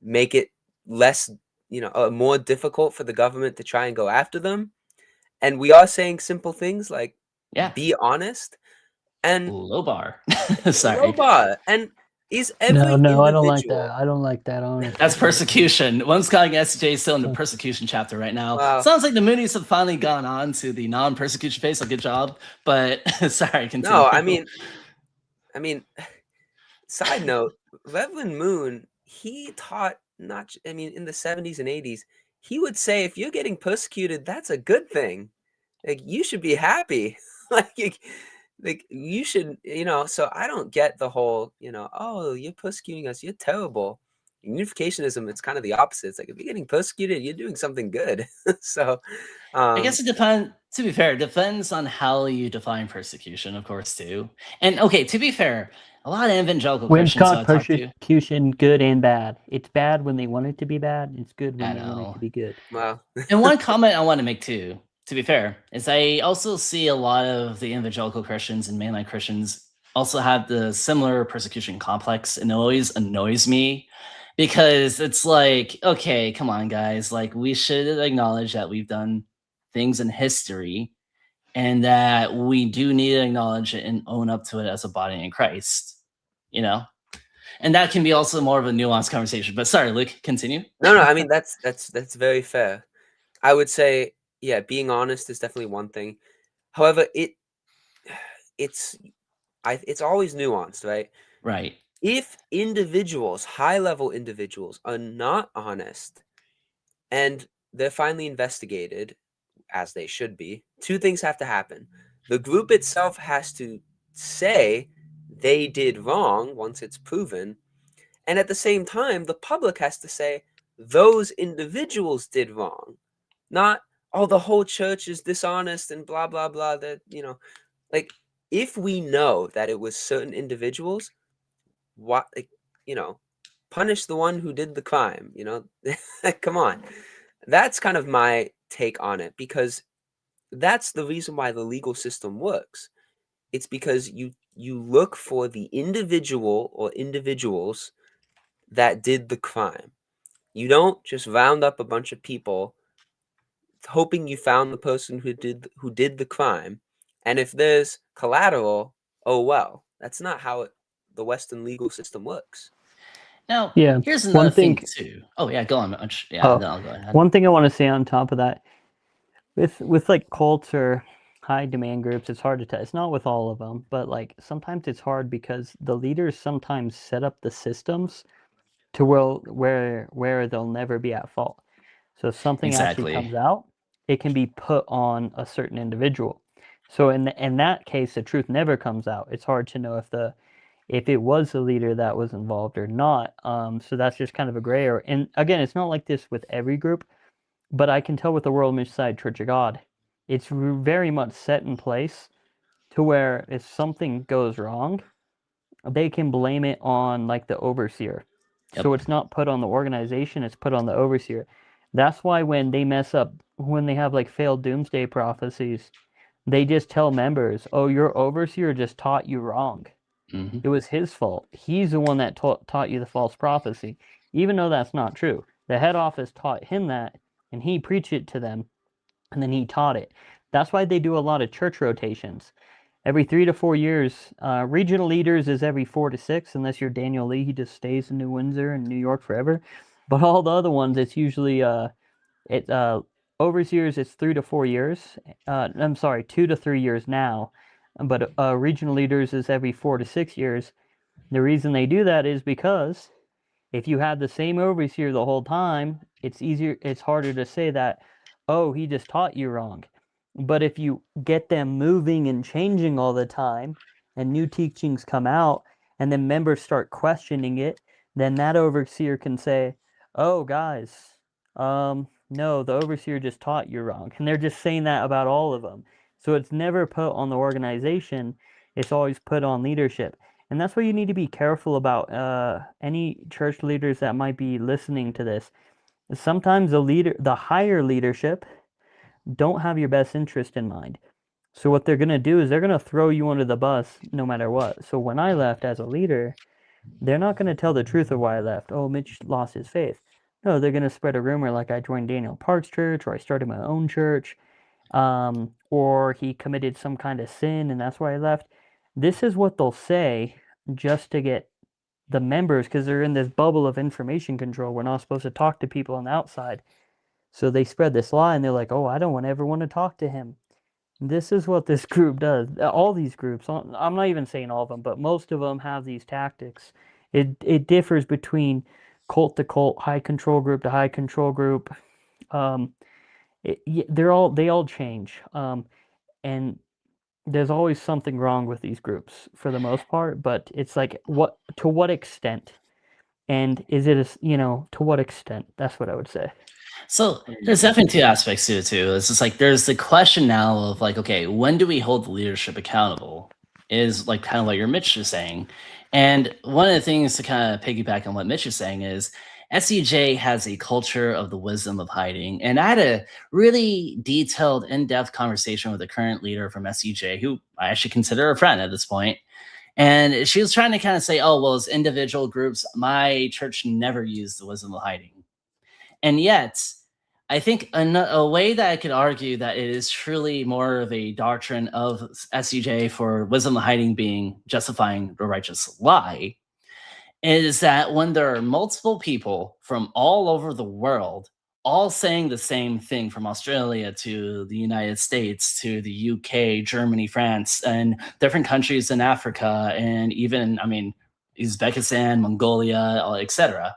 make it less, more difficult for the government to try and go after them? And we are saying simple things like Yeah. be honest and Low bar. low Sorry. bar. And is No, every no, I don't like that. individual, I don't like that, honestly. That's persecution. One's calling SJ still in the persecution chapter right now. well, Sounds like the Moonies have finally gone on to the non-persecution phase. So good job. But sorry, no, continue. I mean, side note, Reverend Moon, he taught I mean, in the 70s and 80s, he would say, if you're getting persecuted, that's a good thing. Like, you should be happy. like, you- like, you should, so I don't get the whole, oh, you're persecuting us, you're terrible. Unificationism, it's kind of the opposite. It's like, if you're getting persecuted, you're doing something good. so, I guess um, it depends. To be fair, it depends on how you define persecution, of course, too. And okay, to be fair, a lot of evangelical When Christians who God I talk to, persecution, good and bad. It's bad when they want it to be bad. It's good when I they want it know. to be good. well, And one comment I want to make too, to be fair, is I also see a lot of the evangelical Christians and mainline Christians also have the similar persecution complex, and it always annoys me because it's like, okay, come on, guys, like we should acknowledge that we've done things in history and that we do need to acknowledge it and own up to it as a body in Christ, you know? And that can be also more of a nuanced conversation. But sorry, Luke, continue. no, I mean, that's very fair. I would say, yeah, being honest is definitely one thing. However, it's it's always nuanced, right? Right. If individuals, high level individuals, are not honest and they're finally investigated, as they should be, two things have to happen. The group itself has to say they did wrong once it's proven, and at the same time, the public has to say those individuals did wrong, not, oh, the whole church is dishonest and blah, blah, blah. That, like, if we know that it was certain individuals, what, like, punish the one who did the crime, come on. That's kind of my take on it, because that's the reason why the legal system works. It's because you look for the individual or individuals that did the crime. You don't just round up a bunch of people hoping you found the person who did the crime, and if there's collateral, oh well. That's not how the Western legal system works. Now, Yeah. here's another One thing thing. too. Oh yeah, go on. Yeah, Oh, then I'll go ahead. one thing I want to say on top of that, with like cults or high demand groups, it's hard to tell. It's not with all of them, but like sometimes it's hard because the leaders sometimes set up the systems to where they'll never be at fault. So if something actually Exactly. comes out, it can be put on a certain individual. So in that case, the truth never comes out. It's hard to know if it was the leader that was involved or not. So that's just kind of a gray area. And again, it's not like this with every group, but I can tell with the World Mission Society Church of God, it's very much set in place to where if something goes wrong, they can blame it on like the overseer. So Yep. it's not put on the organization, it's put on the overseer. That's why when they mess up, when they have like failed doomsday prophecies, they just tell members, oh, your overseer just taught you wrong. Hmm. It was his fault. He's the one that taught you the false prophecy, even though that's not true. The head office taught him that, and he preached it to them, and then he taught it. That's why they do a lot of church rotations. Every 3 to 4 years, regional leaders is every 4 to 6, unless you're Daniel Lee, he just stays in New Windsor and New York forever. But all the other ones, it's usually it overseers. It's 3 to 4 years. I'm sorry, 2 to 3 years now. But regional leaders is every 4 to 6 years. The reason they do that is because if you have the same overseer the whole time, it's easier. It's harder to say that, oh, he just taught you wrong. But if you get them moving and changing all the time, and new teachings come out, and then members start questioning it, then that overseer can say, "Oh, guys, no, the overseer just taught you wrong," and they're just saying that about all of them. So it's never put on the organization; it's always put on leadership, and that's why you need to be careful about any church leaders that might be listening to this. Sometimes the higher leadership, don't have your best interest in mind. So what they're going to do is they're going to throw you under the bus no matter what. So when I left as a leader, they're not going to tell the truth of why I left. Oh, Mitch lost his faith. No, they're going to spread a rumor like I joined Daniel Park's church, or I started my own church, or he committed some kind of sin and that's why I left. This is what they'll say just to get the members, because they're in this bubble of information control. We're not supposed to talk to people on the outside. So they spread this lie and they're like, oh, I don't ever want to talk to him. This is what this group does. All these groups, I'm not even saying all of them, but most of them have these tactics. It differs between cult to cult, high control group to high control group. Um, they all change, and there's always something wrong with these groups for the most part. But it's like, what to what extent, and is it to what extent? That's what I would say. So there's definitely two aspects to it too. It's just like there's the question now of like, okay, when do we hold the leadership accountable? Is like kind of what your Mitch is saying. And one of the things to kind of piggyback on what Mitch is saying is SEJ has a culture of the wisdom of hiding. And I had a really detailed, in-depth conversation with the current leader from SEJ, who I actually consider a friend at this point. And she was trying to kind of say, oh, well, as individual groups, my church never used the wisdom of hiding. And yet, I think a way that I could argue that it is truly more of a doctrine of SEJ for wisdom of hiding being justifying the righteous lie is that when there are multiple people from all over the world all saying the same thing, from Australia to the United States to the UK, Germany, France, and different countries in Africa, and even, I mean, Uzbekistan, Mongolia, etc.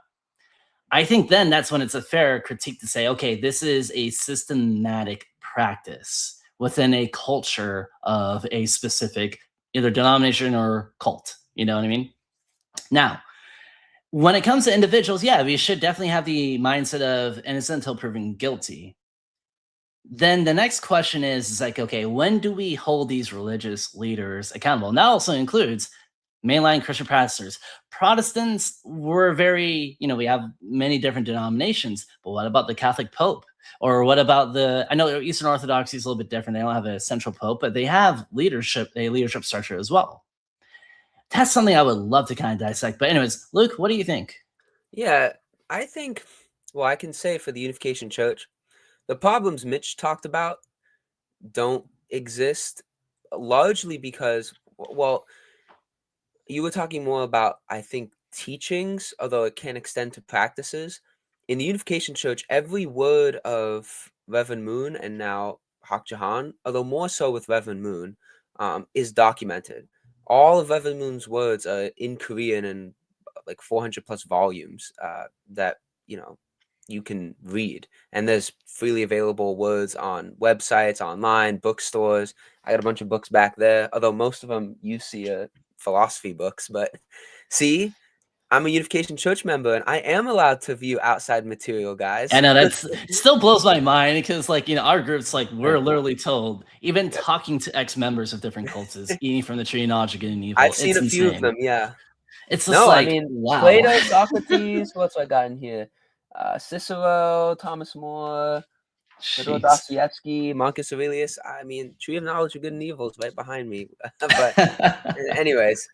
I think then that's when it's a fair critique to say, okay, this is a systematic practice within a culture of a specific either denomination or cult. You know what I mean? Now, when it comes to individuals, yeah, we should definitely have the mindset of innocent until proven guilty. Then the next question is like, okay, when do we hold these religious leaders accountable? And that also includes mainline Christian pastors. Protestants were very, we have many different denominations, but what about the Catholic Pope? Or what about I know Eastern Orthodoxy is a little bit different. They don't have a central Pope, but they have a leadership structure as well. That's something I would love to kind of dissect. But anyways, Luke, what do you think? Yeah, I think, well, I can say for the Unification Church, the problems Mitch talked about don't exist largely because, well, you were talking more about, I think, teachings, although it can extend to practices. In the Unification Church, every word of Reverend Moon and now Hak Jahan, although more so with Reverend Moon, is documented. All of Reverend Moon's words are in Korean and like 400 plus volumes that, you can read. And there's freely available words on websites, online, bookstores. I got a bunch of books back there, although most of them you see are philosophy books. But see, I'm a Unification Church member and I am allowed to view outside material, guys. I know that's still blows my mind because, like, our groups, like, we're Yeah. literally told, even Yeah. talking to ex-members of different cults is eating from the tree of knowledge of good and evil. I've seen It's a few of insane. them, yeah. It's just No, I like, mean, wow. Plato, Socrates, what's I got in here? Cicero, Thomas More, Fyodor Jeez. Dostoevsky, Marcus Aurelius. I mean, Tree of Knowledge of Good and Evil is right behind me. But anyways,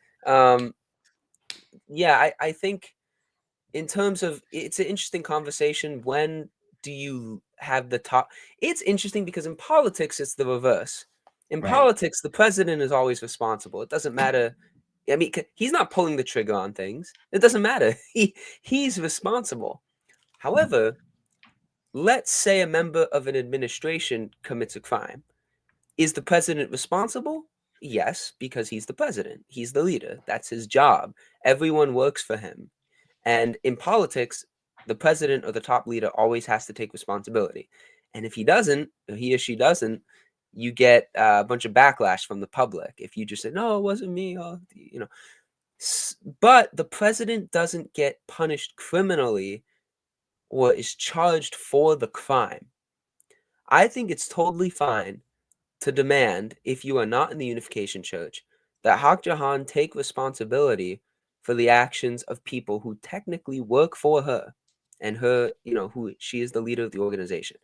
yeah, I think in terms of, it's an interesting conversation. When do you have the top? It's interesting because in politics, it's the reverse. In Right. politics, the president is always responsible. It doesn't matter. I mean, he's not pulling the trigger on things. It doesn't matter. He's responsible. However, let's say a member of an administration commits a crime. Is the president responsible? Yes, because he's the president. He's the leader. That's his job. Everyone works for him. And in politics, the president or the top leader always has to take responsibility. And if he doesn't, or he or she doesn't, you get a bunch of backlash from the public if you just say, no, it wasn't me. Oh, you know, but the president doesn't get punished criminally or is charged for the crime. I think it's totally fine to demand, if you are not in the Unification Church, that Hak Jahan take responsibility for the actions of people who technically work for her and her, you know, who she is the leader of the organization.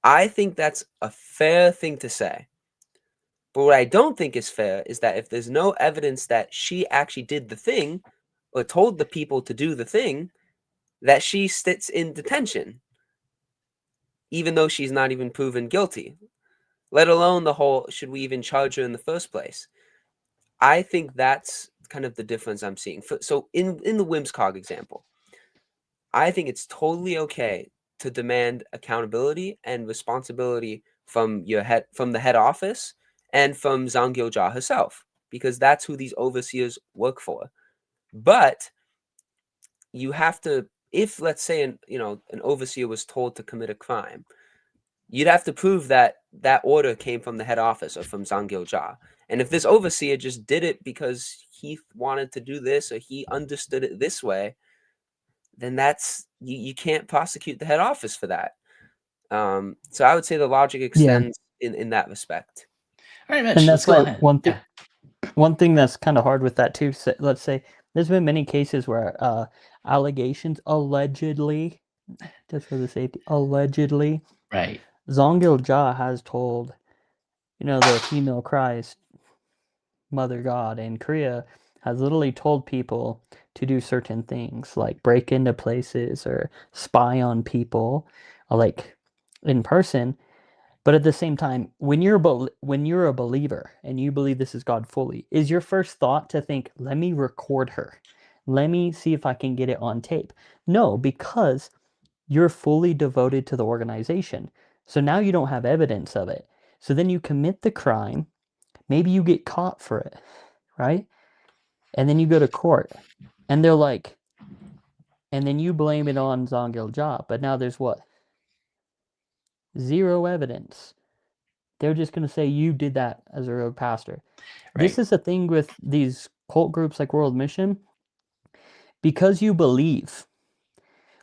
I think that's a fair thing to say. But what I don't think is fair is that if there's no evidence that she actually did the thing or told the people to do the thing, that she sits in detention, even though she's not even proven guilty, let alone the whole, should we even charge her in the first place? I think that's kind of the difference I'm seeing. So in the Whimsicog example, I think it's totally okay to demand accountability and responsibility from the head office and from Zhang Gyojia herself, because that's who these overseers work for. But you have to, if let's say an overseer was told to commit a crime, you'd have to prove that that order came from the head office or from Zhang Gyojia. And if this overseer just did it because he wanted to do this or he understood it this way, then that's you can't prosecute the head office for that. So I would say the logic extends in that respect. All right, And Mitch, let's that's go why ahead. one thing that's kind of hard with that too. Let's say there's been many cases where allegations allegedly, just for the safety, allegedly, Right. Zhang Gyojia has told, the female Christ, Mother God in Korea, has literally told people to do certain things, like break into places or spy on people, like in person. But at the same time, when you're a believer and you believe this is God fully, is your first thought to think, let me record her, let me see if I can get it on tape? No, because you're fully devoted to the organization. So now you don't have evidence of it. So then you commit the crime. Maybe you get caught for it, right? And then you go to court, and they're like, and then you blame it on Zhang Gyojia. But now there's what? Zero evidence. They're just going to say you did that as a rogue pastor. This Right. is the thing with these cult groups like World Mission. Because you believe,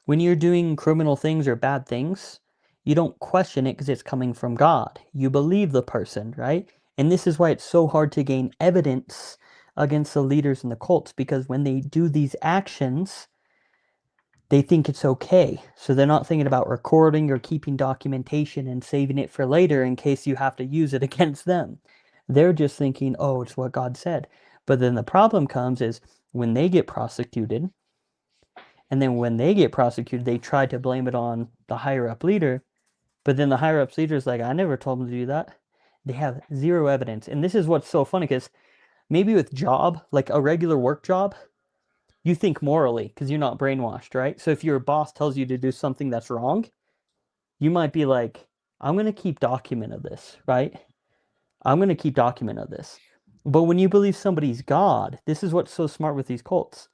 when you're doing criminal things or bad things, you don't question it because it's coming from God. You believe the person, right? And this is why it's so hard to gain evidence against the leaders in the cults, because when they do these actions, they think it's okay. So they're not thinking about recording or keeping documentation and saving it for later in case you have to use it against them. They're just thinking, oh, it's what God said. But then the problem comes is when they get prosecuted, and then when they get prosecuted, they try to blame it on the higher up leader. But then the higher up leader is like, I never told them to do that. They have zero evidence. And this is what's so funny, because maybe with job, like a regular work job, you think morally because you're not brainwashed, right? So if your boss tells you to do something that's wrong, you might be like, I'm going to keep document of this, right? I'm going to keep document of this. But when you believe somebody's God, this is what's so smart with these cults.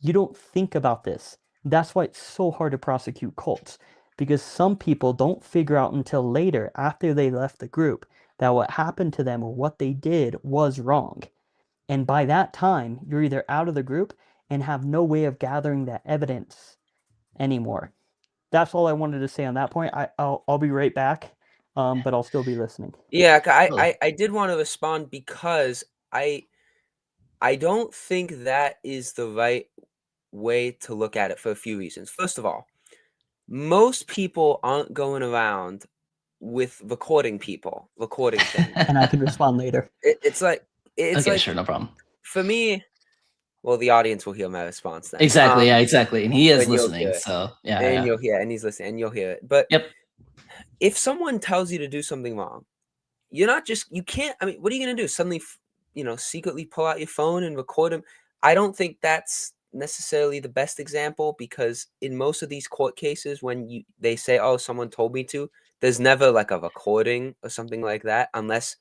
You don't think about this. That's why it's so hard to prosecute cults, because some people don't figure out until later, after they left the group, that what happened to them or what they did was wrong. And by that time, you're either out of the group and have no way of gathering that evidence anymore. That's all I wanted to say on that point. I'll be right back, but I'll still be listening. Yeah, Oh, I did want to respond because I don't think that is the right way to look at it for a few reasons. First of all, most people aren't going around with recording things. And I can respond later. It's like okay, sure, no problem. for me. Well, the audience will hear my response then. Exactly. Yeah, exactly. And he is And you'll listening. hear it, So yeah, and yeah. you'll hear, and he's listening, and you'll hear it. But Yep. if someone tells you to do something wrong, you can't. I mean, what are you gonna do? Suddenly, secretly pull out your phone and record them? I don't think that's necessarily the best example, because in most of these court cases, when they say, "Oh, someone told me to," there's never like a recording or something like that, unless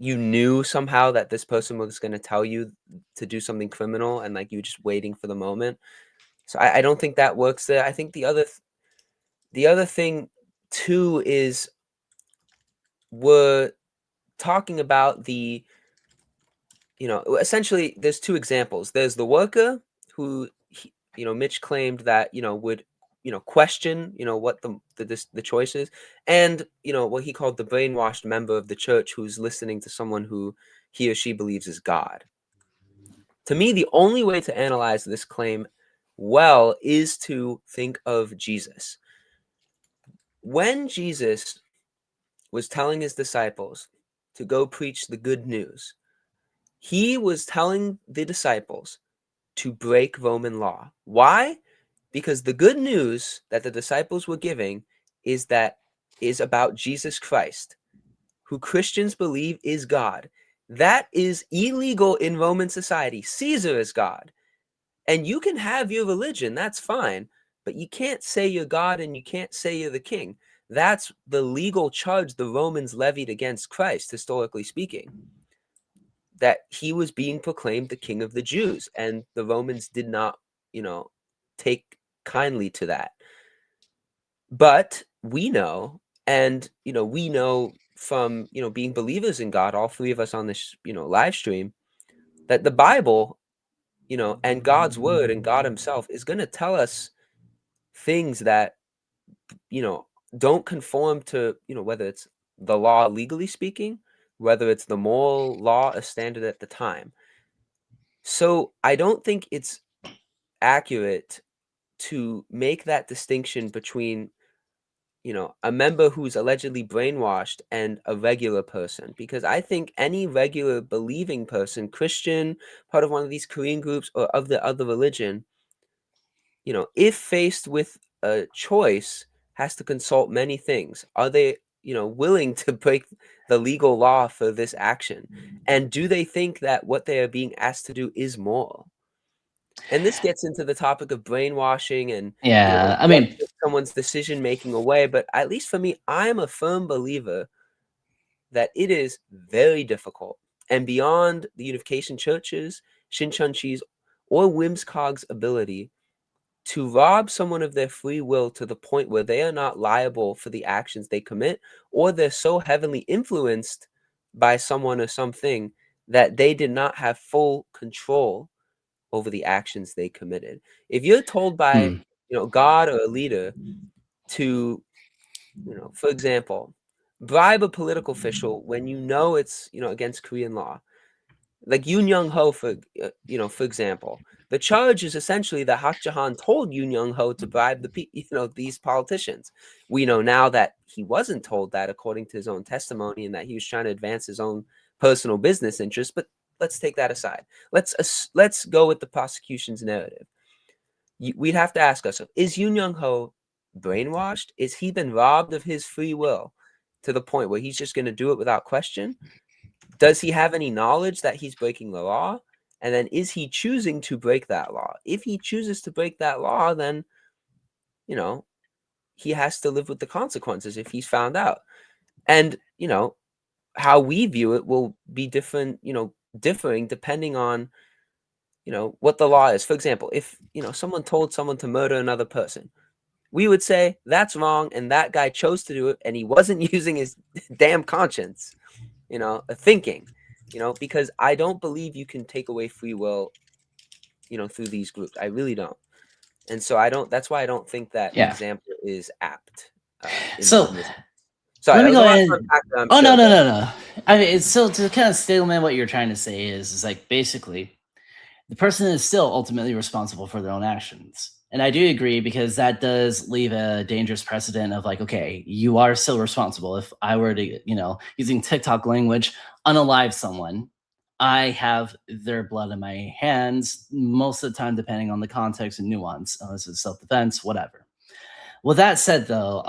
you knew somehow that this person was going to tell you to do something criminal, and like you were just waiting for the moment. So I don't think that works there. I think the other thing too is were talking about essentially there's two examples. There's the worker who, Mitch claimed that, would, question, what the choice is, and, what he called the brainwashed member of the church who's listening to someone who he or she believes is God. To me, the only way to analyze this claim well is to think of Jesus. When Jesus was telling his disciples to go preach the good news, he was telling the disciples to break Roman law. Why? Because the good news that the disciples were giving is about Jesus Christ, who Christians believe is God. That is illegal in Roman society. Caesar is God. And you can have your religion, that's fine, but you can't say you're God and you can't say you're the king. That's the legal charge the Romans levied against Christ, historically speaking, that he was being proclaimed the king of the Jews, and the Romans did not, take kindly to that. But we know, and we know from being believers in God, all three of us on this live stream, that the Bible, and God's word and God himself is going to tell us things that don't conform to whether it's the law legally speaking, whether it's the moral law, a standard at the time. So I don't think it's accurate to make that distinction between a member who's allegedly brainwashed and a regular person, because I think any regular believing person, Christian, part of one of these Korean groups or of the other religion, if faced with a choice, has to consult many things. Are they, willing to break the legal law for this action? And do they think that what they are being asked to do is moral? And this gets into the topic of brainwashing and, Yeah, I what mean, gives someone's decision making away. But at least for me, I'm a firm believer that it is very difficult and beyond the unification churches, Shincheonji's, or Whimsicog's ability to rob someone of their free will to the point where they are not liable for the actions they commit, or they're so heavily influenced by someone or something that they did not have full control over the actions they committed. If you're told by, hmm, God or a leader to, for example, bribe a political official when it's, against Korean law, like Yoon Young Ho, for example, the charge is essentially that Hak Jahan told Yoon Young Ho to bribe these politicians. We know now that he wasn't told that, according to his own testimony, and that he was trying to advance his own personal business interests. But let's take that aside. Let's go with the prosecution's narrative. We'd have to ask ourselves: is Yoon Young Ho brainwashed? Is he been robbed of his free will to the point where he's just going to do it without question? Does he have any knowledge that he's breaking the law? And then is he choosing to break that law? If he chooses to break that law, then, he has to live with the consequences if he's found out. And, how we view it will be differing depending on, what the law is. For example, if, someone told someone to murder another person, we would say that's wrong and that guy chose to do it and he wasn't using his damn conscience, thinking, because I don't believe you can take away free will, through these groups. I really don't. And so that's why I don't think that yeah. example is apt. So Sorry, let that me was go a lot to ahead. unpack there, I'm Oh no, sure, no, but no, no. I mean, it's still to kind of statement what you're trying to say is like basically the person is still ultimately responsible for their own actions. And I do agree because that does leave a dangerous precedent of like, okay, you are still responsible. If I were to, using TikTok language, unalive someone, I have their blood in my hands most of the time, depending on the context and nuance, unless it's self defense, whatever. With that said, though,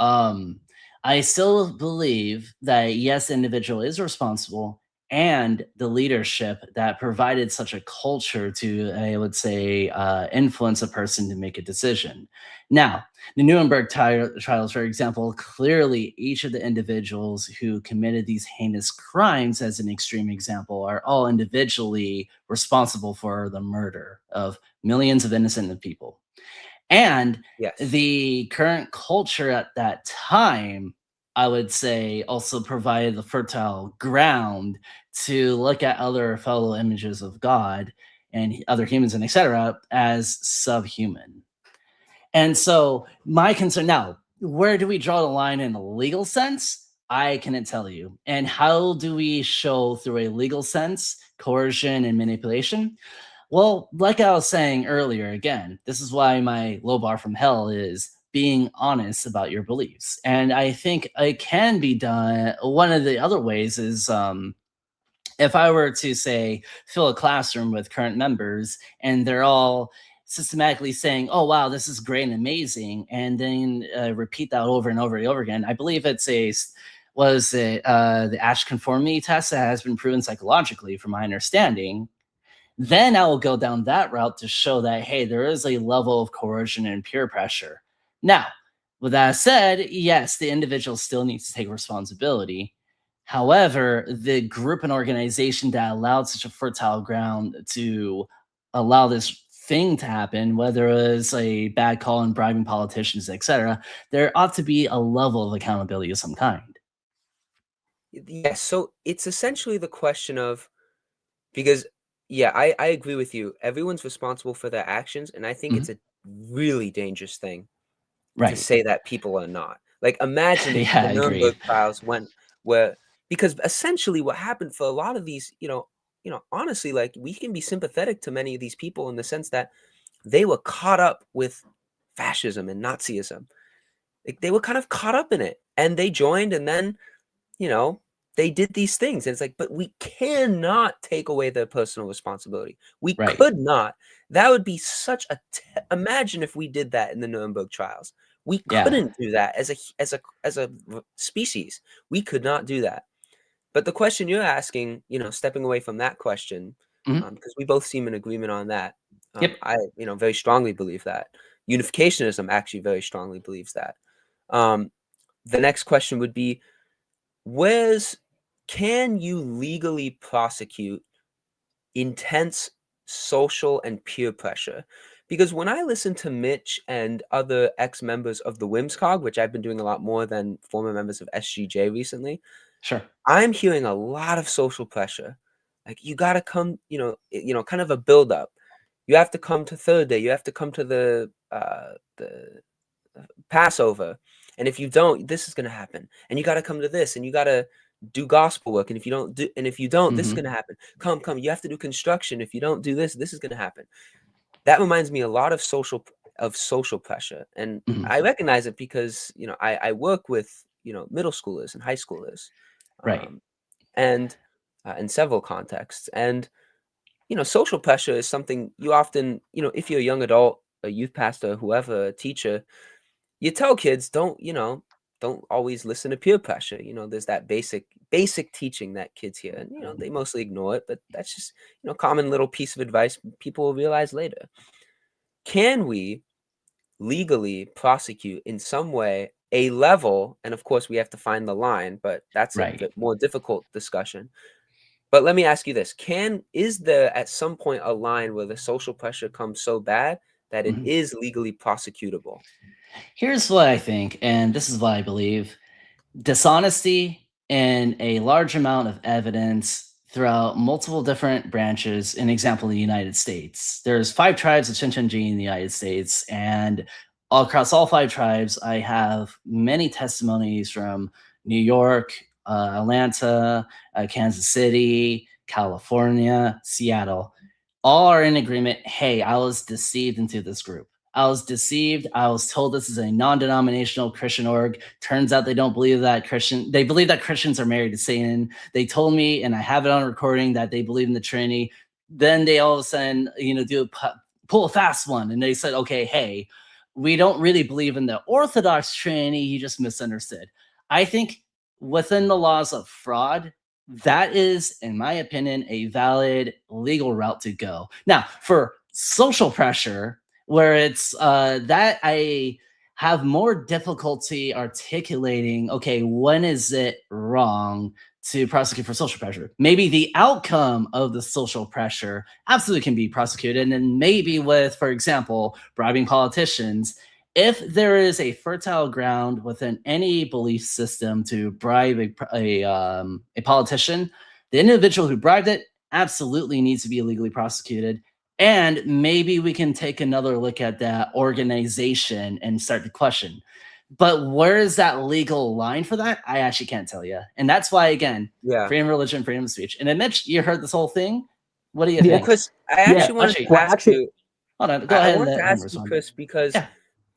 I still believe that yes, the individual is responsible, and the leadership that provided such a culture to, I would say, influence a person to make a decision. Now, the Nuremberg trials, for example, clearly each of the individuals who committed these heinous crimes, as an extreme example, are all individually responsible for the murder of millions of innocent people. And yes. the current culture at that time, I would say, also provided the fertile ground to look at other fellow images of God and other humans and etc. as subhuman. And so my concern now, where do we draw the line in a legal sense? I cannot tell you. And how do we show through a legal sense coercion and manipulation? Well, like I was saying earlier, again, this is why my low bar from hell is being honest about your beliefs. And I think it can be done. One of the other ways is if I were to say fill a classroom with current members and they're all systematically saying, "Oh wow, this is great and amazing," and then repeat that over and over and over again, I believe it's was it the Ash conformity test that has been proven psychologically, from my understanding. Then I will go down that route to show that, hey, there is a level of coercion and peer pressure. Now, with that said, yes, the individual still needs to take responsibility. However, the group and organization that allowed such a fertile ground to allow this thing to happen, whether it was a bad call in bribing politicians, etc., there ought to be a level of accountability of some kind. Yes, so it's essentially the question of, because yeah, I agree with you. Everyone's responsible for their actions, and I think Mhm. it's a really dangerous thing to Right. say that people are not. Like, imagine if Yeah, the I agree. Nuremberg trials went where, because essentially what happened for a lot of these, honestly, like, we can be sympathetic to many of these people in the sense that they were caught up with fascism and Nazism. Like, they were kind of caught up in it, and they joined, and then, you know, they did these things. And it's like, but we cannot take away their personal responsibility. We Right. could not. That would be such a imagine if we did that in the Nuremberg trials. We Yeah. couldn't do that as a species. We could not do that. But the question you're asking, stepping away from that question, Mhm. because we both seem in agreement on that. Yep. I, very strongly believe that. Unificationism actually very strongly believes that. Um, the next question would be, where's can you legally prosecute intense social and peer pressure? Because when I listen to Mitch and other ex-members of the WIMSCOG, which I've been doing a lot more than former members of SGJ recently, Sure. I'm hearing a lot of social pressure. Like, you got to come, kind of a build up. You have to come to third day. You have to come to the Passover. And if you don't, this is going to happen. And you got to come to this, and you got to do gospel work. And if you don't do, and if you don't, this is going Mhm. to happen. Come. You have to do construction. If you don't do this, this is going to happen. That reminds me a lot of social pressure. And Mhm. I recognize it because, I work with, middle schoolers and high schoolers, Right. um, and in several contexts. And, social pressure is something you often, if you're a young adult, a youth pastor, whoever, a teacher, you tell kids don't always listen to peer pressure. There's that basic teaching that kids hear, and they mostly ignore it, but that's just common little piece of advice people will realize later. Can we legally prosecute in some way a level, and of course we have to find the line, but that's a Right. bit more difficult discussion. But let me ask you this: is there at some point a line where the social pressure comes so bad that it Mhm. is legally prosecutable? Here's what I think, and this is what I believe. Dishonesty and a large amount of evidence throughout multiple different branches. An example, in the United States, there's 5 tribes of Chinchonji in the United States, and all across all 5 tribes, I have many testimonies from New York, Atlanta, Kansas City, California, Seattle. All are in agreement. Hey, I was deceived into this group. I was deceived. I was told this is a non-denominational Christian org. Turns out they don't believe that they believe that Christians are married to Satan. They told me, and I have it on recording, that they believe in the Trinity. Then they all of a sudden, pull a fast one, and they said, okay, hey, we don't really believe in the Orthodox Trinity. You just misunderstood. I think within the laws of fraud, that is, in my opinion, a valid legal route to go. Now, for social pressure, where it's that I have more difficulty articulating, okay, when is it wrong to prosecute for social pressure? Maybe the outcome of the social pressure absolutely can be prosecuted. And then maybe with, for example, bribing politicians, if there is a fertile ground within any belief system to bribe a politician, the individual who bribed it absolutely needs to be legally prosecuted. And maybe we can take another look at that organization and start to question. But where is that legal line for that? I actually can't tell you. And that's why, again, Yeah. freedom of religion, freedom of speech. And Mitch, you heard this whole thing. What do you Yeah. Well, think? Chris, I Yeah. actually wanted Actually, to Well, ask actually, you. hold on. Go I ahead and wanted to let him ask you, respond. Chris, because Yeah.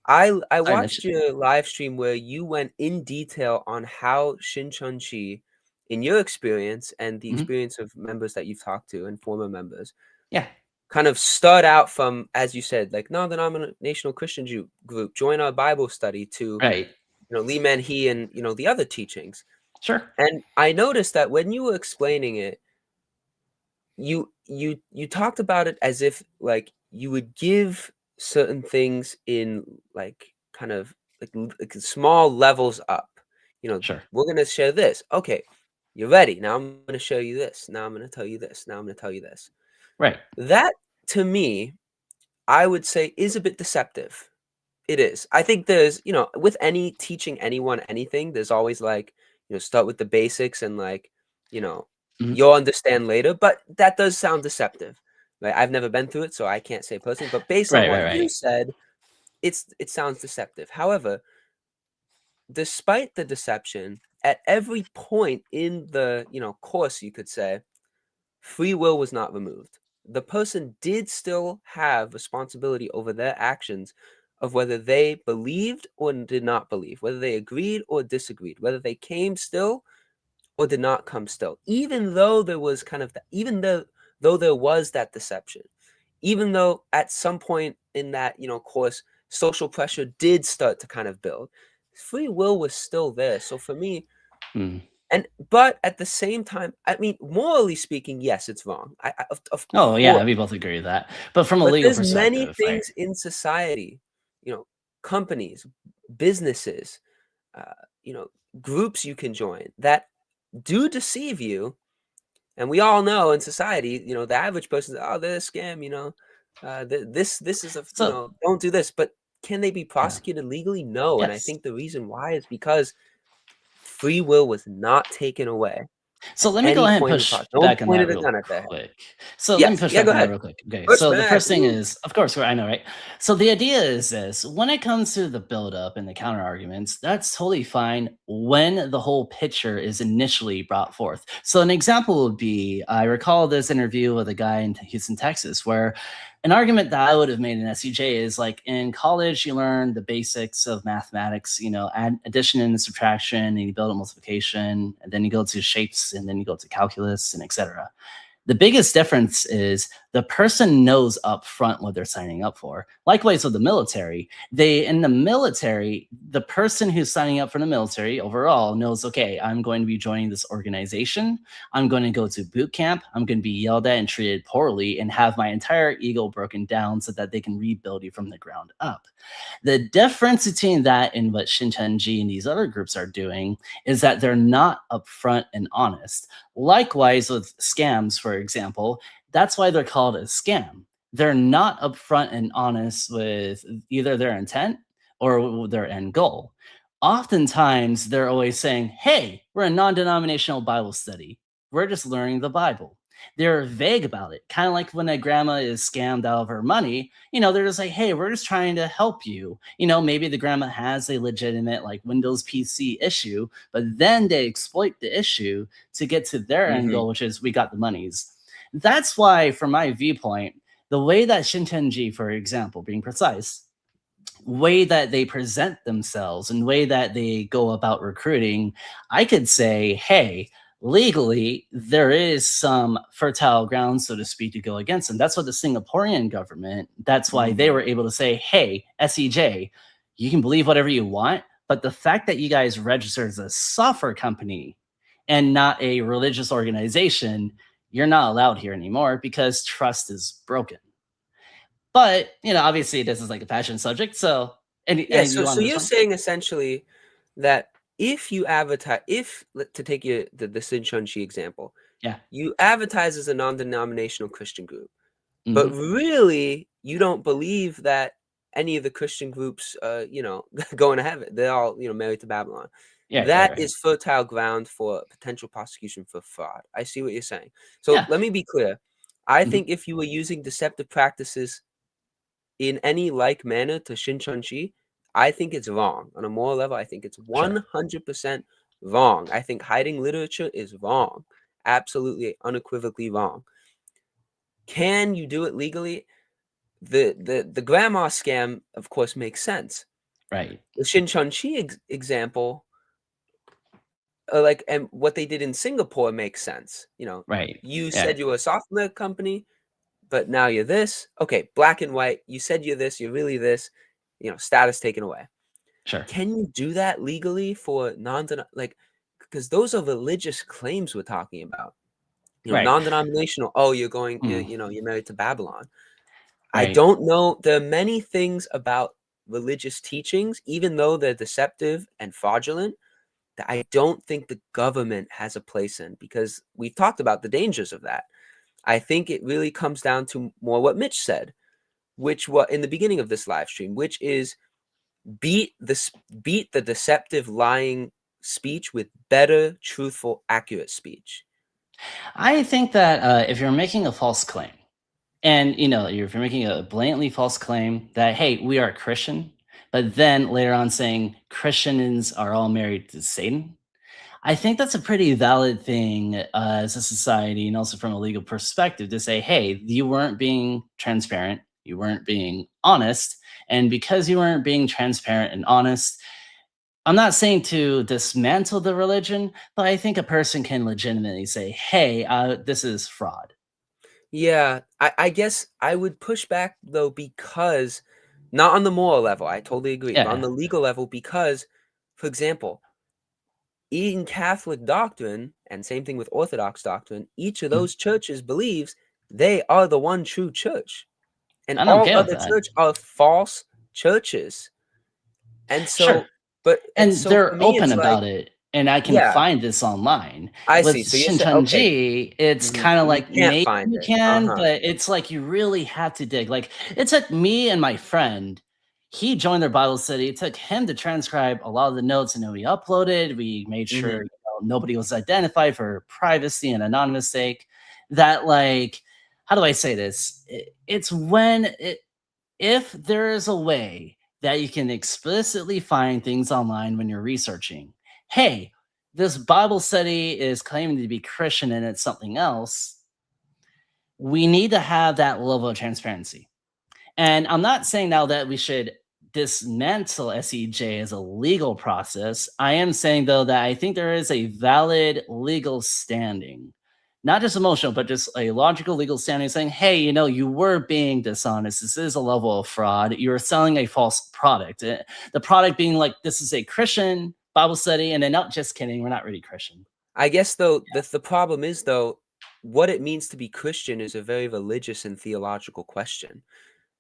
I Sorry, Mitch. watched your live stream where you went in detail on how Shincheonji, in your experience and the Mhm. experience of members that you've talked to and former members, Yeah. kind of start out from, as you said, like non-denominational Christian group, join our Bible study, to Right. Lee Man-hee and the other teachings. Sure. And I noticed that when you were explaining it, you talked about it as if like you would give certain things in like kind of like small levels up. Sure. We're gonna share this. Okay, you're ready. Now I'm gonna show you this. Now I'm gonna tell you this. Now I'm gonna tell you this. Right. That, to me, I would say is a bit deceptive. It is. I think there's, with any teaching anyone anything, there's always like, start with the basics and like, you know, Mhm. you'll understand later. But that does sound deceptive. Like, I've never been through it, so I can't say personally. But based on Right. Right. what you Right. said, it sounds deceptive. However, despite the deception, at every point in the, course, you could say, free will was not removed. The person did still have responsibility over their actions, of whether they believed or did not believe, whether they agreed or disagreed, whether they came still or did not come still. Even though there was kind of though there was that deception, even though at some point in that course, social pressure did start to kind of build, free will was still there. So for me, Hmm. but at the same time, I mean, morally speaking, yes, it's wrong. Of Oh, yeah. course. We both agree with that. But from a But legal there's many perspective, right? things in society, companies, businesses, uh, you know, groups you can join that do deceive you. And we all know in society, the average person, oh, they're a scam, this is So, don't do this. But can they be yeah. prosecuted legally? No. And I Yes. think the reason why is because free will was not taken away So at let me go any ahead and point in the push process. No one back on that pointed a real gun at their head. quick. So let me Yes. push Yeah, back go on that ahead. real quick. Okay. Push So the back. first thing Woo. is, of course, I know, right? So the idea is this: when it comes to the buildup and the counter arguments, that's totally fine when the whole picture is initially brought forth. So an example would be, I recall this interview with a guy in Houston, Texas, where an argument that I would have made in SEJ is like, in college, you learn the basics of mathematics, addition and subtraction, and you build a multiplication, and then you go to shapes, and then you go to calculus, and etc. The biggest difference is the person knows up front what they're signing up for. Likewise with the military, in the military, the person who's signing up for the military overall knows, okay, I'm going to be joining this organization. I'm going to go to boot camp. I'm going to be yelled at and treated poorly and have my entire ego broken down so that they can rebuild you from the ground up. The difference between that and what Shincheonji and these other groups are doing is that they're not upfront and honest. Likewise with scams, for example, that's why they're called a scam. They're not upfront and honest with either their intent or their end goal. Oftentimes, they're always saying, hey, we're a non denominational Bible study. We're just learning the Bible. They're vague about it, kind of like when a grandma is scammed out of her money. They're just like, hey, we're just trying to help you. Maybe the grandma has a legitimate like Windows PC issue, but then they exploit the issue to get to their end Mm-hmm. goal, which is we got the monies. That's why, from my viewpoint, the way that Shintenji, for example, being precise, way that they present themselves and way that they go about recruiting, I could say, hey, legally, there is some fertile ground, so to speak, to go against them. That's what the Singaporean government, that's why they were able to say, hey, SEJ, you can believe whatever you want, but the fact that you guys registered as a software company and not a religious organization, you're not allowed here anymore because trust is broken. But, obviously this is like a passion subject. So, Yeah. and you want So to you're respond? saying essentially that if you advertise, to take the Sinchonchi example, Yeah. you advertise as a non-denominational Christian group, but Mhm. really you don't believe that any of the Christian groups, going to heaven. They're all, married to Babylon. Yeah, right, That right. is fertile ground for potential prosecution for fraud. I see what you're saying. So Yeah. let me be clear. I Mhm. think if you were using deceptive practices in any like manner to Shincheonji, I think it's wrong. On a moral level, I think it's Sure. 100% wrong. I think hiding literature is wrong. Absolutely, unequivocally wrong. Can you do it legally? The grandma scam, of course, makes sense. Right. The Shincheonji example, and what they did in Singapore makes sense. Right. You Yeah. said you were a software company, but now you're this. Okay, black and white. You said you're this, you're really this. Status taken away. Sure. Can you do that legally for because those are religious claims we're talking about. Right. Non-denominational. Oh, you're going, Mm. you're married to Babylon. I Right. don't know. There are many things about religious teachings, even though they're deceptive and fraudulent, that I don't think the government has a place in, because we've talked about the dangers of that. I think it really comes down to more what Mitch said, which was in the beginning of this live stream, which is beat the deceptive, lying speech with better, truthful, accurate speech. I think that if you're making a false claim, and if you're making a blatantly false claim that, hey, we are Christian, but then later on saying Christians are all married to Satan, I think that's a pretty valid thing as a society, and also from a legal perspective, to say, hey, you weren't being transparent, you weren't being honest, and because you weren't being transparent and honest, I'm not saying to dismantle the religion, but I think a person can legitimately say, hey, this is fraud. Yeah, I guess I would push back though, because not on the moral level, I totally agree, but on Yeah. the legal level, because, for example, in Catholic doctrine, and same thing with Orthodox doctrine, each of Mhm. those churches believes they are the one true church, and I'm all okay with other that. church are false churches. And Sure. so, And for they're me, open it's like, about it, and I can yeah, find this online. I With see. So you're saying, okay, Shincheonji, it's kinda you like can't maybe find you it. can, Uh-huh. but it's like you really have to dig. Like, it took me and my friend, he joined their Bible study, it took him to transcribe a lot of the notes, and then we uploaded, we made sure, Mhm. nobody was identified for privacy and anonymous sake. That, like, how do I say this? It's when if there is a way that you can explicitly find things online when you're researching, hey, this Bible study is claiming to be Christian and it's something else, we need to have that level of transparency. And I'm not saying now that we should dismantle SEJ as a legal process. I am saying, though, that I think there is a valid legal standing, not just emotional, but just a logical legal standing saying, hey, you were being dishonest. This is a level of fraud. You're selling a false product. The product being like, this is a Christian Bible study. And then, not just kidding, we're not really Christian. I guess, though, the problem is, though, what it means to be Christian is a very religious and theological question.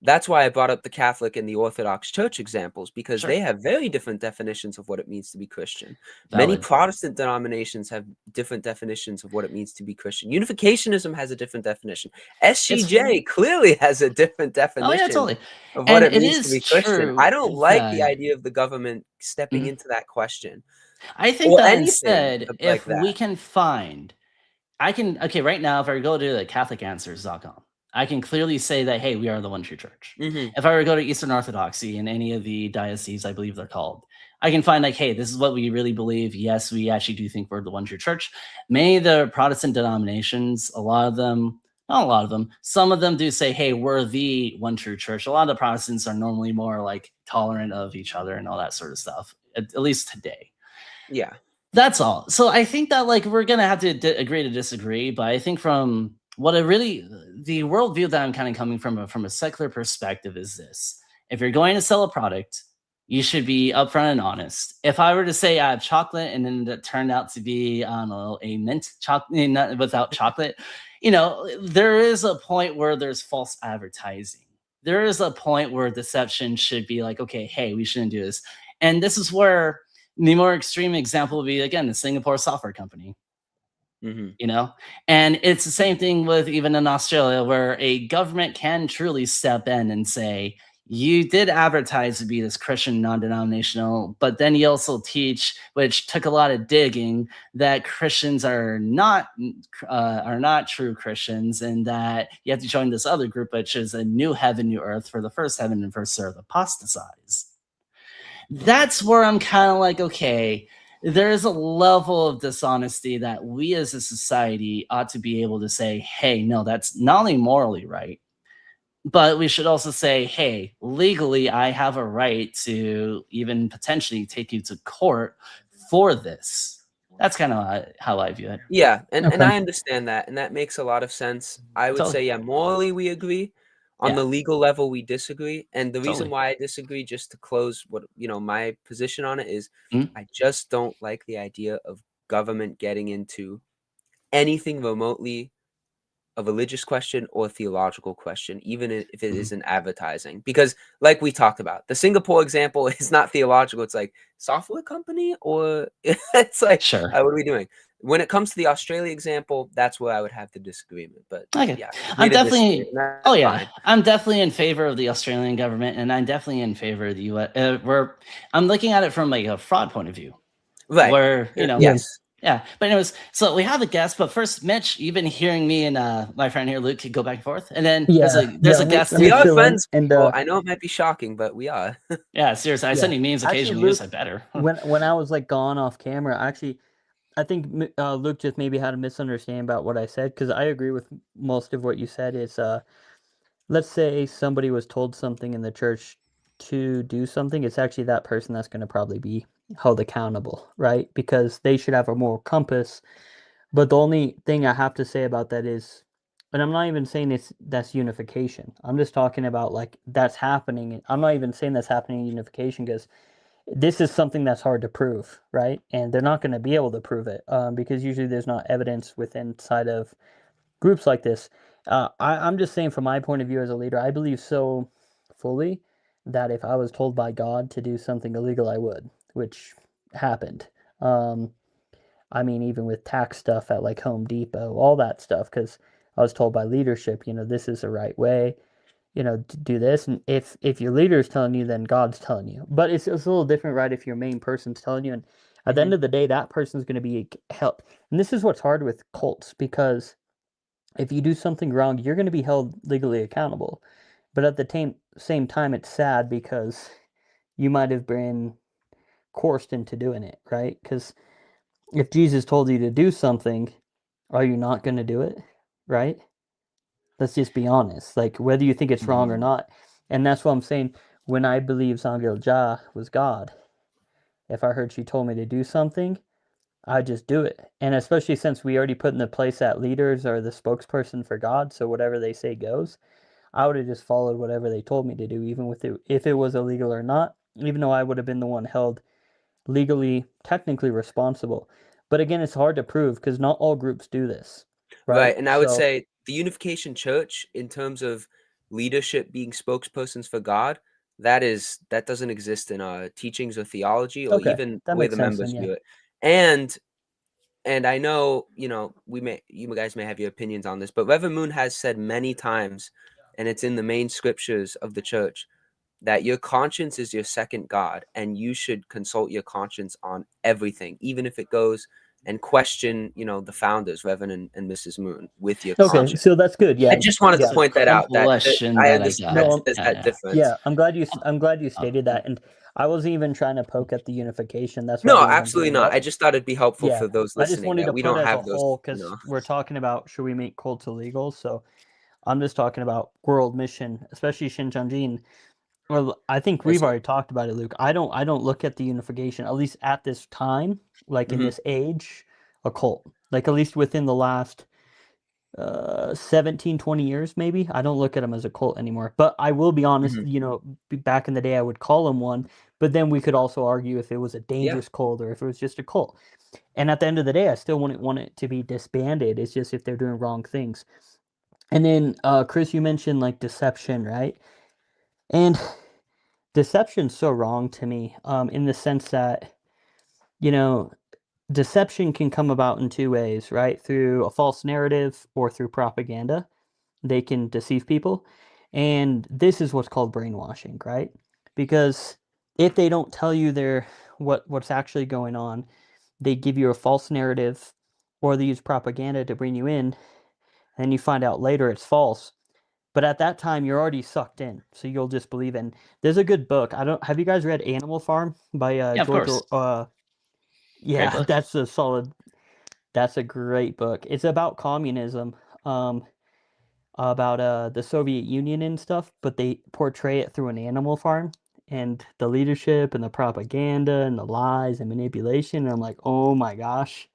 That's why I brought up the Catholic and the Orthodox Church examples, because Sure. they have very different definitions of what it means to be Christian. Many Valid. Protestant denominations have different definitions of what it means to be Christian. Unificationism has a different definition. It's, SGJ clearly has a different oh, yeah, definition totally. of what And it it means to is be Christian. I true don't like the that. idea of the government stepping Mhm. into that question I think or that anything instead, like if that. we can find, okay, right now, if I go to the CatholicAnswers.com, I can clearly say that, hey, we are the one true church. Mhm. If I were to go to Eastern Orthodoxy in any of the dioceses, I believe they're called, I can find, like, hey, this is what we really believe. Yes, we actually do think we're the one true church. Many of the Protestant denominations, a lot of them, not a lot of them, some of them do say, hey, we're the one true church. A lot of the Protestants are normally more like tolerant of each other and all that sort of stuff, at least today. Yeah. That's all. So I think that, like, we're gonna have to agree to disagree, but I think from what I really, the worldview that I'm kind of coming from a secular perspective is this: if you're going to sell a product, you should be upfront and honest. If I were to say I have chocolate and then it turned out to be, I don't know, a mint chocolate not without chocolate, there is a point where there's false advertising. There is a point where deception should be like, okay, hey, we shouldn't do this. And this is where the more extreme example would be, again, the Singapore software company, Mhm. you know? And it's the same thing with even in Australia, where a government can truly step in and say, you did advertise to be this Christian non-denominational, but then you also teach, which took a lot of digging, that Christians are not true Christians, and that you have to join this other group, which is a new heaven, new earth, for the first heaven and first earth apostatize. That's where I'm kind of like, okay, there is a level of dishonesty that we as a society ought to be able to say, hey, no, that's not only morally right, but we should also say, hey, legally, I have a right to even potentially take you to court for this. That's kind of how I view it. Yeah, and Okay. I understand that, and that makes a lot of sense. I would Totally. say, yeah, morally we agree. On Yeah. the legal level, we disagree. And the reason Totally. why I disagree, just to close what my position on it is, Mhm. I just don't like the idea of government getting into anything remotely a religious question or theological question, even if it Mhm. isn't advertising. Because, like we talked about, the Singapore example is not theological. It's like software company, or it's like, Sure. what are we doing? When it comes to the Australia example, that's where I would have the disagreement. But Okay. yeah, I'm agree to disagree, definitely. and that's Oh yeah, fine. I'm definitely in favor of the Australian government, and I'm definitely in favor of the U.S. Where I'm looking at it from like a fraud point of view, Right. where Yeah. Yes. yeah. But anyways, so we have a guest, but first, Mitch, you've been hearing me and my friend here, Luke, go back and forth, and then there's Yeah. a guest We're We too. are chilling, friends, and people. I know it might be shocking, but we are. Yeah, seriously, I send yeah. you memes Actually, occasionally. You Luke, said better. when I was like gone off camera, actually, I think Luke just maybe had a misunderstanding about what I said, because I agree with most of what you said. Is let's say somebody was told something in the church to do something, it's actually that person that's going to probably be held accountable, right? Because they should have a moral compass. But the only thing I have to say about that is, and I'm not even saying that's unification. I'm just talking about like that's happening. I'm not even saying that's happening in unification, because this is something that's hard to prove, right? And they're not going to be able to prove it, because usually there's not evidence within inside of groups like this. I'm just saying, from my point of view as a leader, I believe so fully that if I was told by God to do something illegal, I would, which happened. Um, I mean, even with tax stuff at like Home Depot, all that stuff, because I was told by leadership, this is the right way, to do this. And if your leader is telling you, then God's telling you. But it's a little different, right? If your main person's telling you, and at the Hmm. end of the day, that person's going to be help. And this is what's hard with cults, because if you do something wrong, you're going to be held legally accountable. But at the same time, it's sad because you might have been coerced into doing it, right? Because if Jesus told you to do something, are you not going to do it, right? Let's just be honest. Like, whether you think it's wrong or Mhm. not. And that's what I'm saying. When I believe Sangil Ja was God, if I heard she told me to do something, I just do it. And especially since we already put in the place that leaders are the spokesperson for God, so whatever they say goes, I would have just followed whatever they told me to do, even with it, if it was illegal or not, even though I would have been the one held legally, technically responsible. But again, it's hard to prove because not all groups do this, right? Right. And I would So, say the Unification Church, in terms of leadership being spokespersons for God, that doesn't exist in our teachings or theology, or okay, even that the way makes the sense then, members yeah. view it. And I know, you guys may have your opinions on this, but Reverend Moon has said many times, and it's in the main scriptures of the church, that your conscience is your second God, and you should consult your conscience on everything, even if it goes and question, the founders, Reverend and Mrs. Moon, with your Okay, conscience. so that's good, I yeah. just wanted to That's Yeah. a point that out. That question I that I understand got. No, there's Yeah, that yeah. difference. yeah, I'm glad you Oh, stated that, and I wasn't even trying to poke at the unification. That's why I No, didn't even bring absolutely it not. up. I just thought it'd be helpful Yeah, for those I just listening wanted that to we put don't as a have those. whole, because we're talking about should we make cults illegal. So I'm just talking about world mission, especially Xinjiang. Well, I think we've already talked about it, Luke. I don't look at the unification, at least at this time, like in Hmm. this age, a cult. Like at least within the last 17, 20 years, maybe. I don't look at them as a cult anymore. But I will be honest, Hmm. back in the day, I would call them one. But then we could also argue if it was a Yeah. dangerous cult or if it was just a cult. And at the end of the day, I still wouldn't want it to be disbanded. It's just if they're doing wrong things. And then, Chris, you mentioned like deception, right? And deception's so wrong to me, in the sense that, you know, deception can come about in two ways, right? Through a false narrative or through propaganda. They can deceive people. And this is what's called brainwashing, right? Because if they don't tell you what's actually going on, they give you a false narrative, or they use propaganda to bring you in, and you find out later it's false. But at that time, you're already sucked in, so you'll just believe in. There's a good book. I don't have you guys read Animal Farm by Yeah, of George course. Great yeah, book. that's a great book. It's about communism, about the Soviet Union and stuff, but they portray it through an animal farm and the leadership and the propaganda and the lies and manipulation. And I'm like, oh my gosh,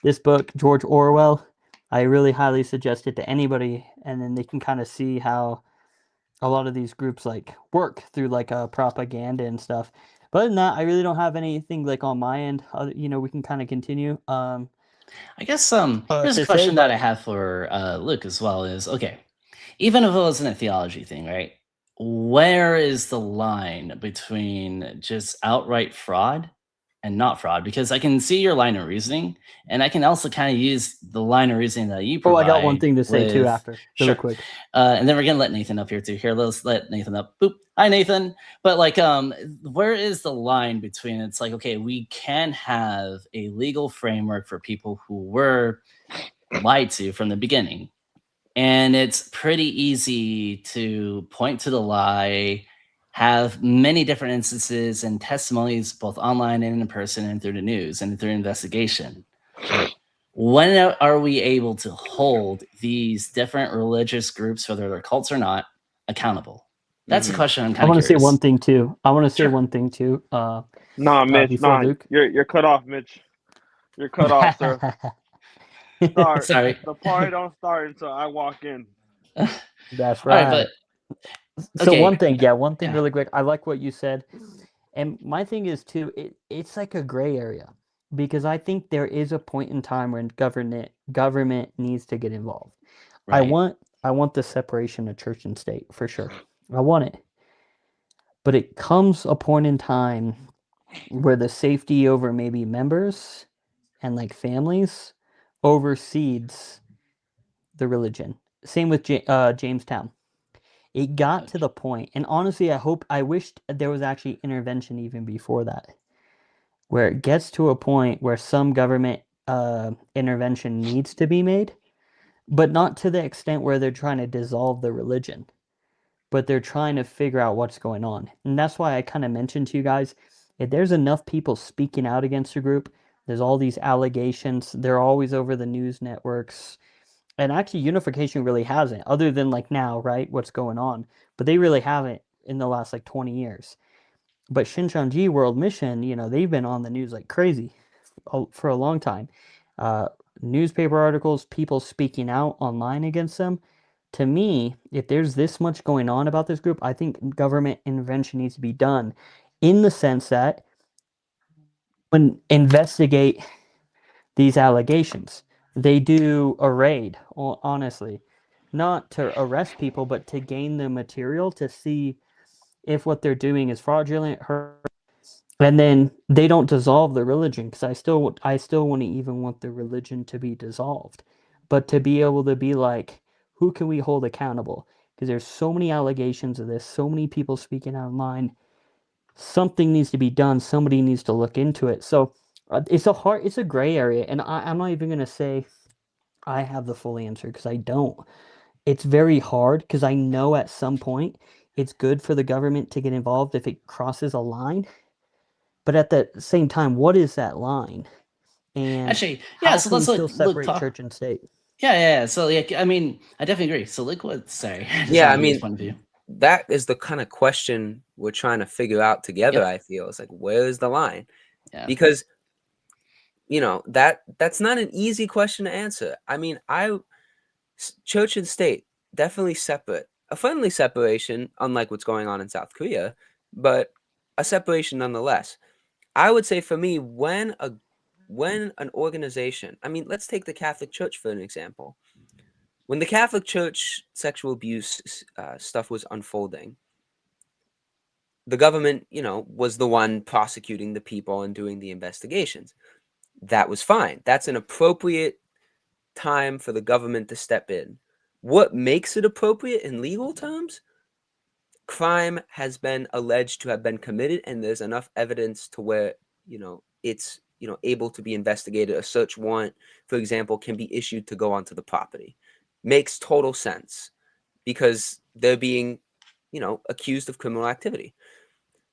this book, George Orwell, I really highly suggest it to anybody, and then they can kind of see how a lot of these groups like work through like propaganda and stuff. But other than that, I really don't have anything like on my end. We can kind of continue. I guess here's a To say, question that I but have for Luke as well is okay, even if it wasn't a theology thing, right? Where is the line between just outright fraud and not fraud? Because I can see your line of reasoning, and I can also kind of use the line of reasoning that you oh, I got one provide thing to say too with after, really sure. quick. And then we're gonna let Nathan up here too. Here, let's let Nathan up. Boop. Hi, Nathan. But like, where is the line between it's like, okay, we can have a legal framework for people who were lied to from the beginning, and it's pretty easy to point to the lie, have many different instances and testimonies, both online and in person, and through the news and through investigation. When are we able to hold these different religious groups, whether they're cults or not, accountable? That's a question I'm I kind of want to say one curious. thing too. Sure. Nah, Mitch, Before nah, Luke. you're cut off, Mitch. You're cut off, sir. Start. Sorry. The party don't start until I walk in. That's All right, but right. So okay. one thing Yeah. really quick. I like what you said. And my thing is too, it's like a gray area because I think there is a point in time when government needs to get involved. I Right. want I want the separation of church and state for sure. I want it. But it comes a point in time where the safety over maybe members and like families oversees the religion. Same with Jamestown. It got to the point, and honestly, I wished there was actually intervention even before that, where it gets to a point where some government intervention needs to be made, but not to the extent where they're trying to dissolve the religion, but they're trying to figure out what's going on. And that's why I kind of mentioned to you guys, if there's enough people speaking out against a group, there's all these allegations, they're always over the news networks. And actually, unification really hasn't, other than like now, right? What's going on? But they really haven't in the last like 20 years. But Shincheonji World Mission, they've been on the news like crazy for a long time. Uh, Newspaper articles, people speaking out online against them. To me, if there's this much going on about this group, I think government intervention needs to be done in the sense that when investigate these allegations, they do a raid, honestly, not to arrest people, but to gain the material to see if what they're doing is fraudulent, and then they don't dissolve the religion because I still wouldn't even want the religion to be dissolved, but to be able to be like, who can we hold accountable? Because there's so many allegations of this, so many people speaking online. Something needs to be done. Somebody needs to look into it. So it's a gray area, and I'm not even gonna say I have the full answer because I don't. It's very hard because I know at some point it's good for the government to get involved if it crosses a line. But at the same time, what is that line? And Actually, yeah. how So can we let's still let Luke separate talk. church and state? Yeah. So like, I mean, I definitely agree. So Luke, what? Sorry, I just Yeah, want I to get his mean, point of view. that is the kind of question we're trying to figure out together. Yep. I feel it's like, where is the line? Yeah. Because that's not an easy question to answer. I mean, church and state definitely separate, a friendly separation, unlike what's going on in South Korea, but a separation nonetheless. I would say for me, when an organization, I mean, let's take the Catholic Church for an example. When the Catholic Church sexual abuse stuff was unfolding, the government, was the one prosecuting the people and doing the investigations. That was fine. That's an appropriate time for the government to step in. What makes it appropriate in legal terms? Crime has been alleged to have been committed, and there's enough evidence to where, it's, able to be investigated. A search warrant, for example, can be issued to go onto the property. Makes total sense because they're being, accused of criminal activity.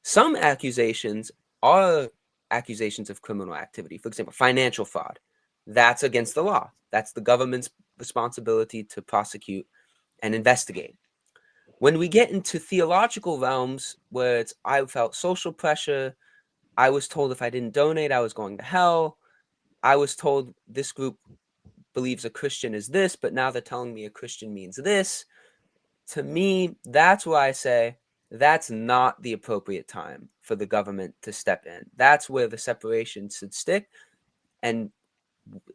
Some accusations are accusations of criminal activity. For example, financial fraud. That's against the law. That's the government's responsibility to prosecute and investigate. When we get into theological realms where I felt social pressure, I was told if I didn't donate, I was going to hell. I was told this group believes a Christian is this, but now they're telling me a Christian means this. To me, that's where I say that's not the appropriate time for the government to step in. That's where the separation should stick. And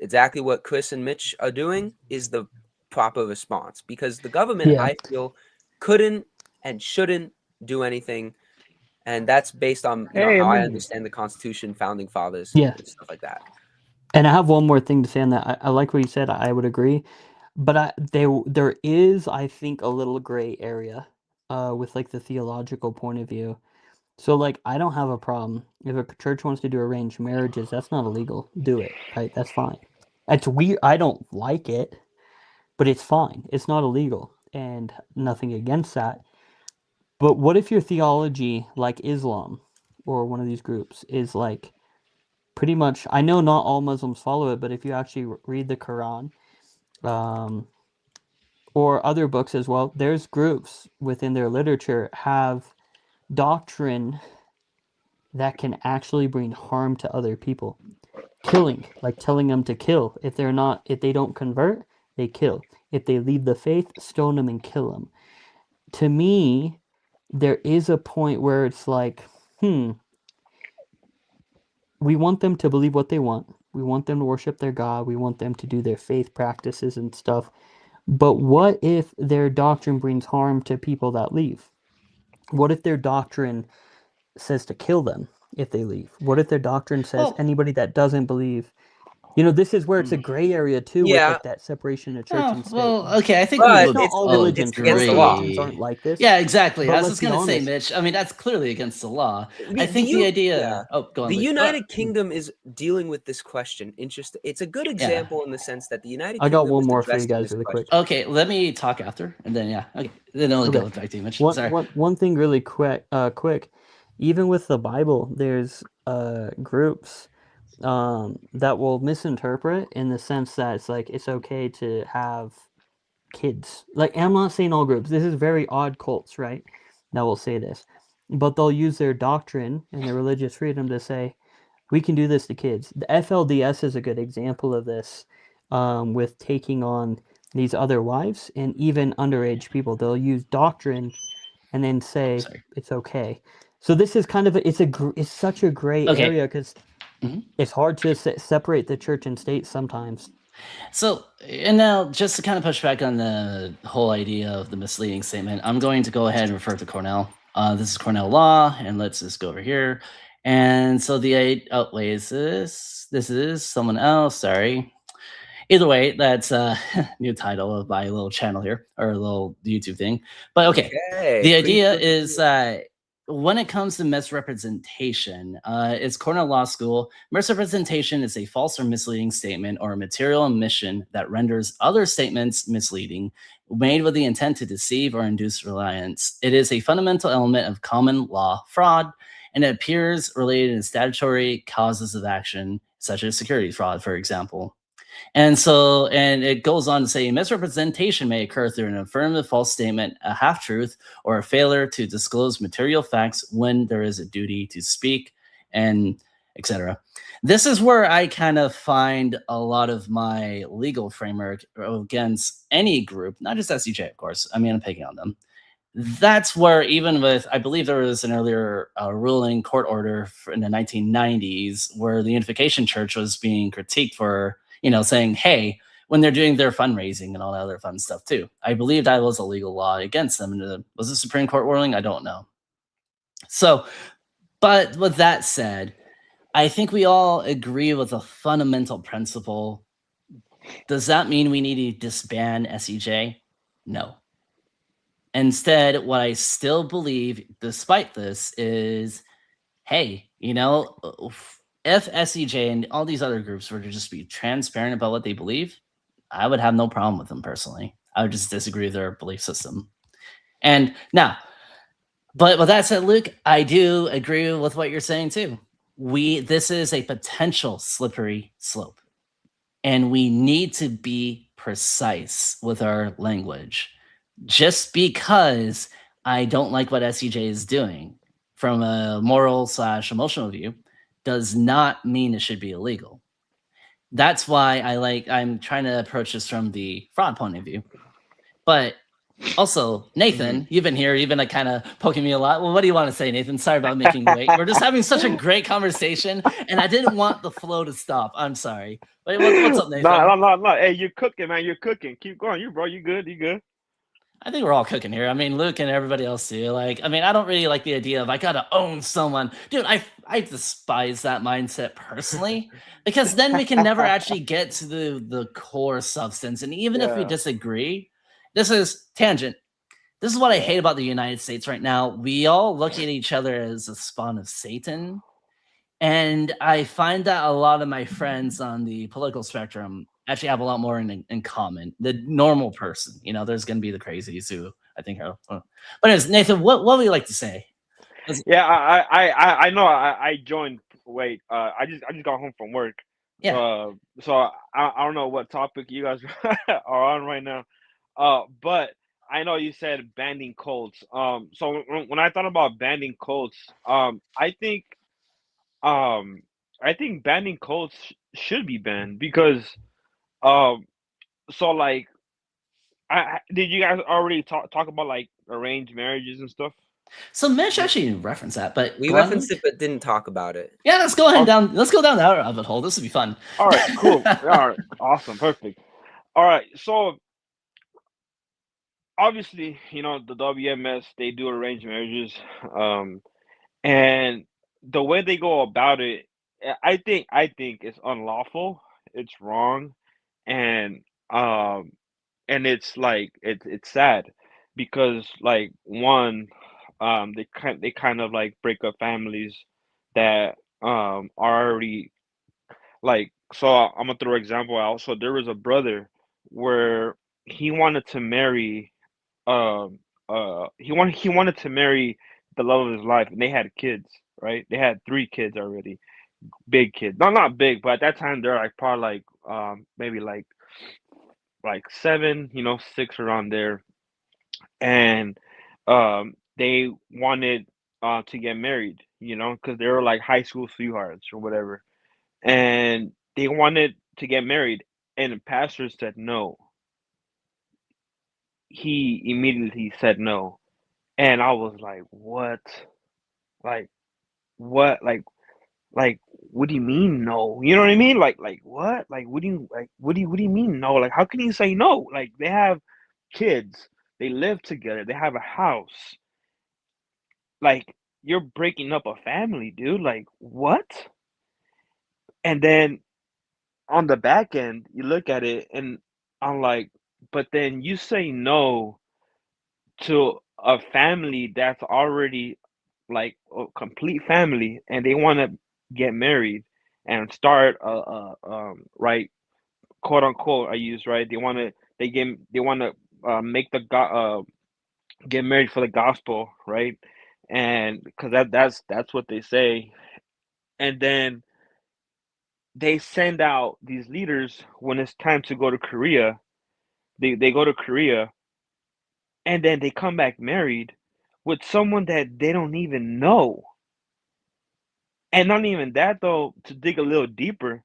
exactly what Chris and Mitch are doing is the proper response, because the government, Yeah. I feel, couldn't and shouldn't do anything. And that's based on how I understand the Constitution, founding fathers, Yeah. and stuff like that. And I have one more thing to say on that. I like what you said. I would agree, but there is, I think, a little gray area with like the theological point of view. So like I don't have a problem if a church wants to do arranged marriages. That's not illegal. Do it, right? That's fine. It's weird. I don't like it, but it's fine. It's not illegal, and nothing against that. But what if your theology, like Islam or one of these groups, is like pretty much, I know not all Muslims follow it, but if you actually read the Quran, or other books as well, there's groups within their literature have doctrine that can actually bring harm to other people. Killing, like telling them to kill. If they don't convert, they kill. If they leave the faith, stone them and kill them. To me, there is a point where it's like, we want them to believe what they want. We want them to worship their God. We want them to do their faith practices and stuff. But what if their doctrine brings harm to people that leave? What if their doctrine says to kill them if they leave? What if their doctrine says anybody that doesn't believe? This is where it's a gray area too, with Yeah. like that separation of church and state. Well, okay, I think But we It's would not it's all still- religions. it's against the Most law. religions aren't like this. Yeah, exactly. But I was let's just be gonna say, honest. Mitch. I mean, that's clearly against the law. I The think the U- idea. yeah. Oh, go on. The Luke. United Kingdom is dealing with this question. It's a good example in the sense that the United I got Kingdom one is more for you addressing guys this really quick. question. Okay, let me talk after, and then okay, then I'll go back to you, Mitch. Sorry. One thing really quick. Even with the Bible, there's groups that will misinterpret in the sense that it's like it's okay to have kids. Like, I'm not saying all groups. This is very odd cults, right? That will say this, but they'll use their doctrine and their religious freedom to say we can do this to kids. The FLDS is a good example of this, with taking on these other wives and even underage people. They'll use doctrine and then say it's okay. So this is kind of it's such a gray area because it's hard to separate the church and state sometimes. So, and now just to kind of push back on the whole idea of the misleading statement, I'm going to go ahead and refer to Cornell. This is Cornell law, and let's just go over here. And so wait, is this? This is someone else. Sorry. Either way, that's a new title of my little channel here, or a little YouTube thing. But okay, the idea is when it comes to misrepresentation, it's Cornell Law School. Misrepresentation is a false or misleading statement or a material omission that renders other statements misleading, made with the intent to deceive or induce reliance. It is a fundamental element of common law fraud, and it appears related in statutory causes of action, such as securities fraud, for example. And it goes on to say misrepresentation may occur through an affirmative false statement, a half-truth, or a failure to disclose material facts when there is a duty to speak, and etc. This is where I kind of find a lot of my legal framework against any group, not just SEJ, of course. I mean, I'm picking on them. That's where even with, I believe there was an earlier ruling court order in the 1990s where the Unification Church was being critiqued for saying, hey, when they're doing their fundraising and all that other fun stuff too. I believe that was a legal law against them. Was the Supreme Court ruling? I don't know. So, but with that said, I think we all agree with a fundamental principle. Does that mean we need to disband SEJ? No. Instead, what I still believe, despite this, is hey, if SEJ and all these other groups were to just be transparent about what they believe, I would have no problem with them personally. I would just disagree with their belief system. And now, but with that said, Luke, I do agree with what you're saying too. This is a potential slippery slope, and we need to be precise with our language. Just because I don't like what SEJ is doing from a moral/emotional view does not mean it should be illegal. That's why I'm trying to approach this from the fraud point of view. But also, Nathan, you've been here, you've been kind of poking me a lot. Well, what do you want to say, Nathan? Sorry about making you wait. We're just having such a great conversation, and I didn't want the flow to stop. I'm sorry. Wait, what's up, Nathan? No. Hey, you're cooking, man. You're cooking. Keep going. You good. You good. I think we're all cooking here. I mean, Luke and everybody else too. I don't really like the idea of I gotta own someone. Dude, I despise that mindset personally because then we can never actually get to the core substance. And even if we Yeah. disagree, this is tangent. This is what I hate about the United States right now. We all look at each other as a spawn of Satan. And I find that a lot of my friends on the political spectrum actually have a lot more in common. The normal person, there's going to be the crazies who I think are. But anyways, Nathan, what would you like to say? Yeah, I know. I joined. Wait, I just got home from work. Yeah. So I don't know what topic you guys are on right now. But I know you said banning cults. So when I thought about banning cults, um, I think banning cults should be banned because um, so like, did you guys already talk about like arranged marriages and stuff? So Mitch actually referenced that, but We go on, referenced Luke. it but didn't talk about it. Yeah, let's go ahead Okay. down. Let's go down that rabbit hole. This will be fun. All right, cool. All right, awesome, perfect. All right, so obviously, the WMS, they do arranged marriages, and the way they go about it, I think it's unlawful. It's wrong, and um, and it's like it's sad because like one, they kind of like break up families that are already like, so I'm gonna throw an example out. So there was a brother where he wanted to marry um he wanted to marry the love of his life, and they had kids, right? They had 3 kids already, big kids. No, not big, but at that time they're like probably like maybe like 7, 6 around there, and they wanted to get married, because they were like high school sweethearts or whatever, and they wanted to get married, and the pastor said no. He immediately said no, and I was like, "What? Like what? Like what do you mean no? You know what I mean? Like what? Like what do you mean no? Like how can you say no? Like they have kids, they live together, they have a house. Like you're breaking up a family, dude. Like what?" And then on the back end, you look at it, and I'm like, but then you say no to a family that's already like a complete family, and they want to get married and start right, quote unquote, I use, right, they want to make get married for the gospel, right, and because that's what they say, and then they send out these leaders when it's time to go to Korea. They go to Korea, and then they come back married with someone that they don't even know. And not even that though, to dig a little deeper,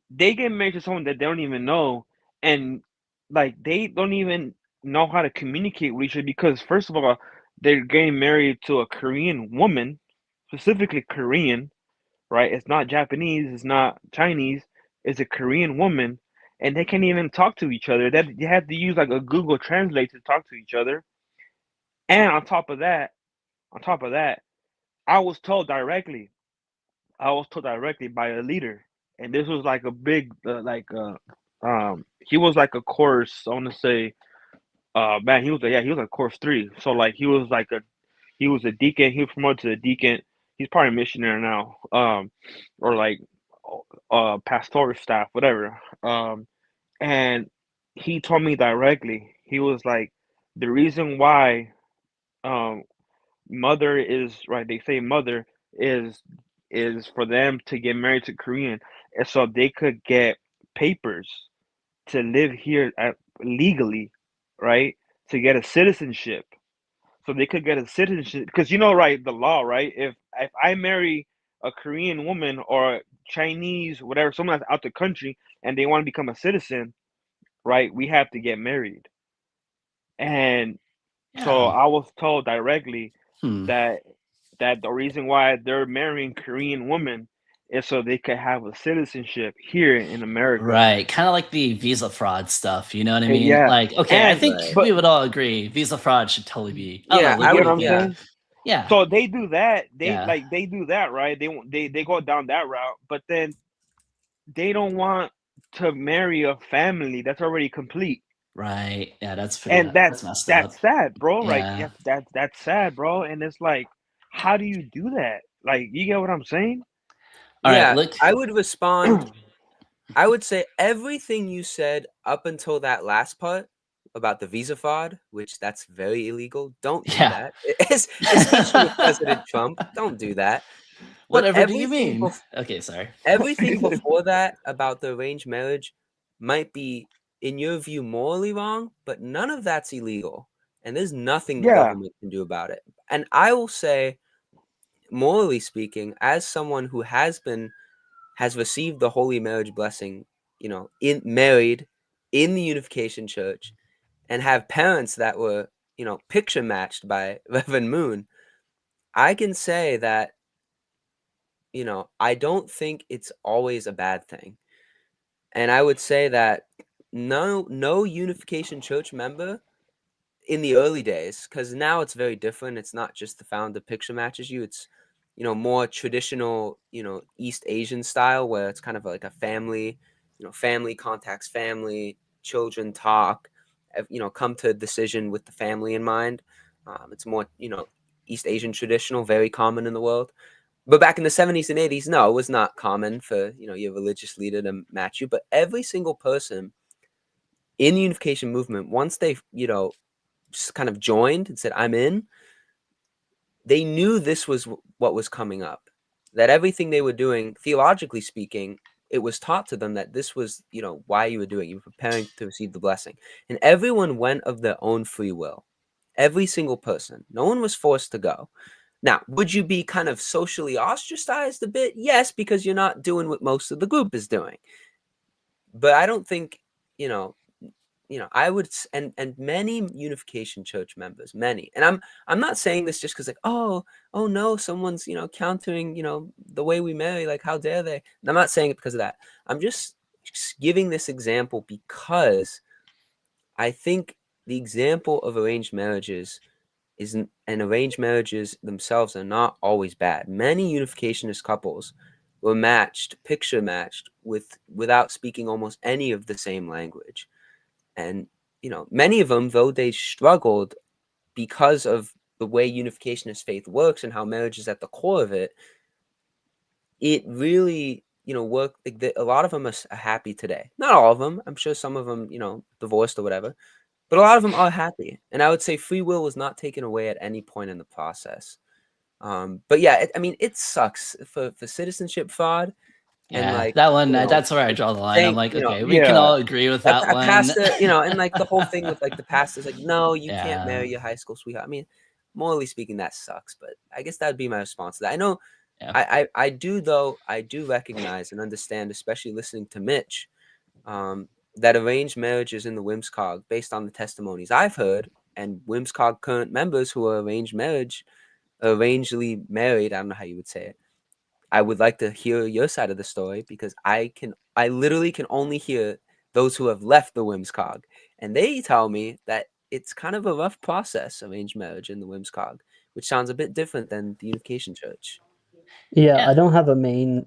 they get married to someone that they don't even know, and like they don't even know how to communicate with each other because first of all, they're getting married to a Korean woman, specifically Korean, right? It's not Japanese, it's not Chinese, it's a Korean woman, and they can't even talk to each other. That they have to use like a Google Translate to talk to each other. And on top of that, I was told directly, by a leader, and this was like a big, he was like a course. I want to say Man, he was like course 3. So like he was a deacon. He was promoted to a deacon. He's probably a missionary now, or like pastoral staff, whatever. And he told me directly. He was like, the reason why um mother is right. They say mother is is for them to get married to Korean, and so they could get papers to live here legally, right? To get a citizenship, so they could get a citizenship because right, the law, right? If I marry a Korean woman or Chinese, whatever, someone that's out the country and they want to become a citizen, right? We have to get married, and so Yeah. I was told directly Hmm. that the reason why they're marrying Korean women is so they could have a citizenship here in America. Right. Kind of like the visa fraud stuff. You know what I mean? Yeah, Like, okay, I and think Right. but we would all agree visa fraud should totally be Yeah, I you get would. what I'm illegal. Yeah, saying? Yeah. So they do that. Yeah. They do that, right? They go down that route, but then they don't want to marry a family that's already complete, Right. Yeah. That's pretty. and That's messed up. that's sad, bro. Like Yeah. that's sad, bro. And it's like, how do you do that? Like, you get what I'm saying? All right. yeah. Look. I would respond. I would say everything you said up until that last part about the visa fraud, which that's very illegal. Don't do Yeah. that. Especially with President Trump. Don't do that. But Whatever do you everything mean? Okay. Sorry. everything before that about the arranged marriage might be, in your view, morally wrong, but none of that's illegal. And there's nothing the Yeah, government can do about it. And I will say, morally speaking, as someone who has received the holy marriage blessing, in married in the Unification Church, and have parents that were, picture matched by Reverend Moon, I can say that, I don't think it's always a bad thing. And I would say that no Unification Church member in the early days, because now it's very different. It's not just the founder picture matches you. It's more traditional, East Asian style, where it's kind of like a family, family contacts family, children talk, come to a decision with the family in mind. It's more, East Asian traditional, very common in the world. But back in the 70s and 80s, no, it was not common for your religious leader to match you. But every single person in the unification movement, once they just kind of joined and said, I'm in, they knew this was what was coming up. That everything they were doing, theologically speaking, it was taught to them that this was, why you were doing. You were preparing to receive the blessing. And everyone went of their own free will. Every single person. No one was forced to go. Now, would you be kind of socially ostracized a bit? Yes, because you're not doing what most of the group is doing. But I don't think, you know, I would, and many Unification Church members, many, and I'm not saying this just because like, oh no, someone's countering the way we marry, like how dare they? And I'm not saying it because of that. I'm just giving this example because I think the example of arranged marriages isn't, and arranged marriages themselves are not always bad. Many unificationist couples were picture matched without speaking almost any of the same language. And many of them, though they struggled because of the way unificationist faith works and how marriage is at the core of it, it really worked. Like, a lot of them are happy today. Not all of them. I'm sure some of them divorced or whatever, but a lot of them are happy. And I would say free will was not taken away at any point in the process. But yeah, I mean, it sucks for citizenship fraud. And Yeah. like, That one. That's where I draw the line. I'm saying, like, okay, we can yeah, all agree with that a one. pastor, and like the whole thing with like the pastor's like, no, you can't Yeah. marry your high school sweetheart. I mean, morally speaking, that sucks. But I guess that would be my response to that. I know, Yeah. I do though. I do recognize and understand, especially listening to Mitch, that arranged marriages in the WIMSCOG, based on the testimonies I've heard, and WIMSCOG current members who are arrangedly married. I don't know how you would say it. I would like to hear your side of the story because I literally can only hear those who have left the WIMSCOG, and they tell me that it's kind of a rough process, arranged marriage in the WIMSCOG, which sounds a bit different than the Unification Church. Yeah, Yeah. I don't have a main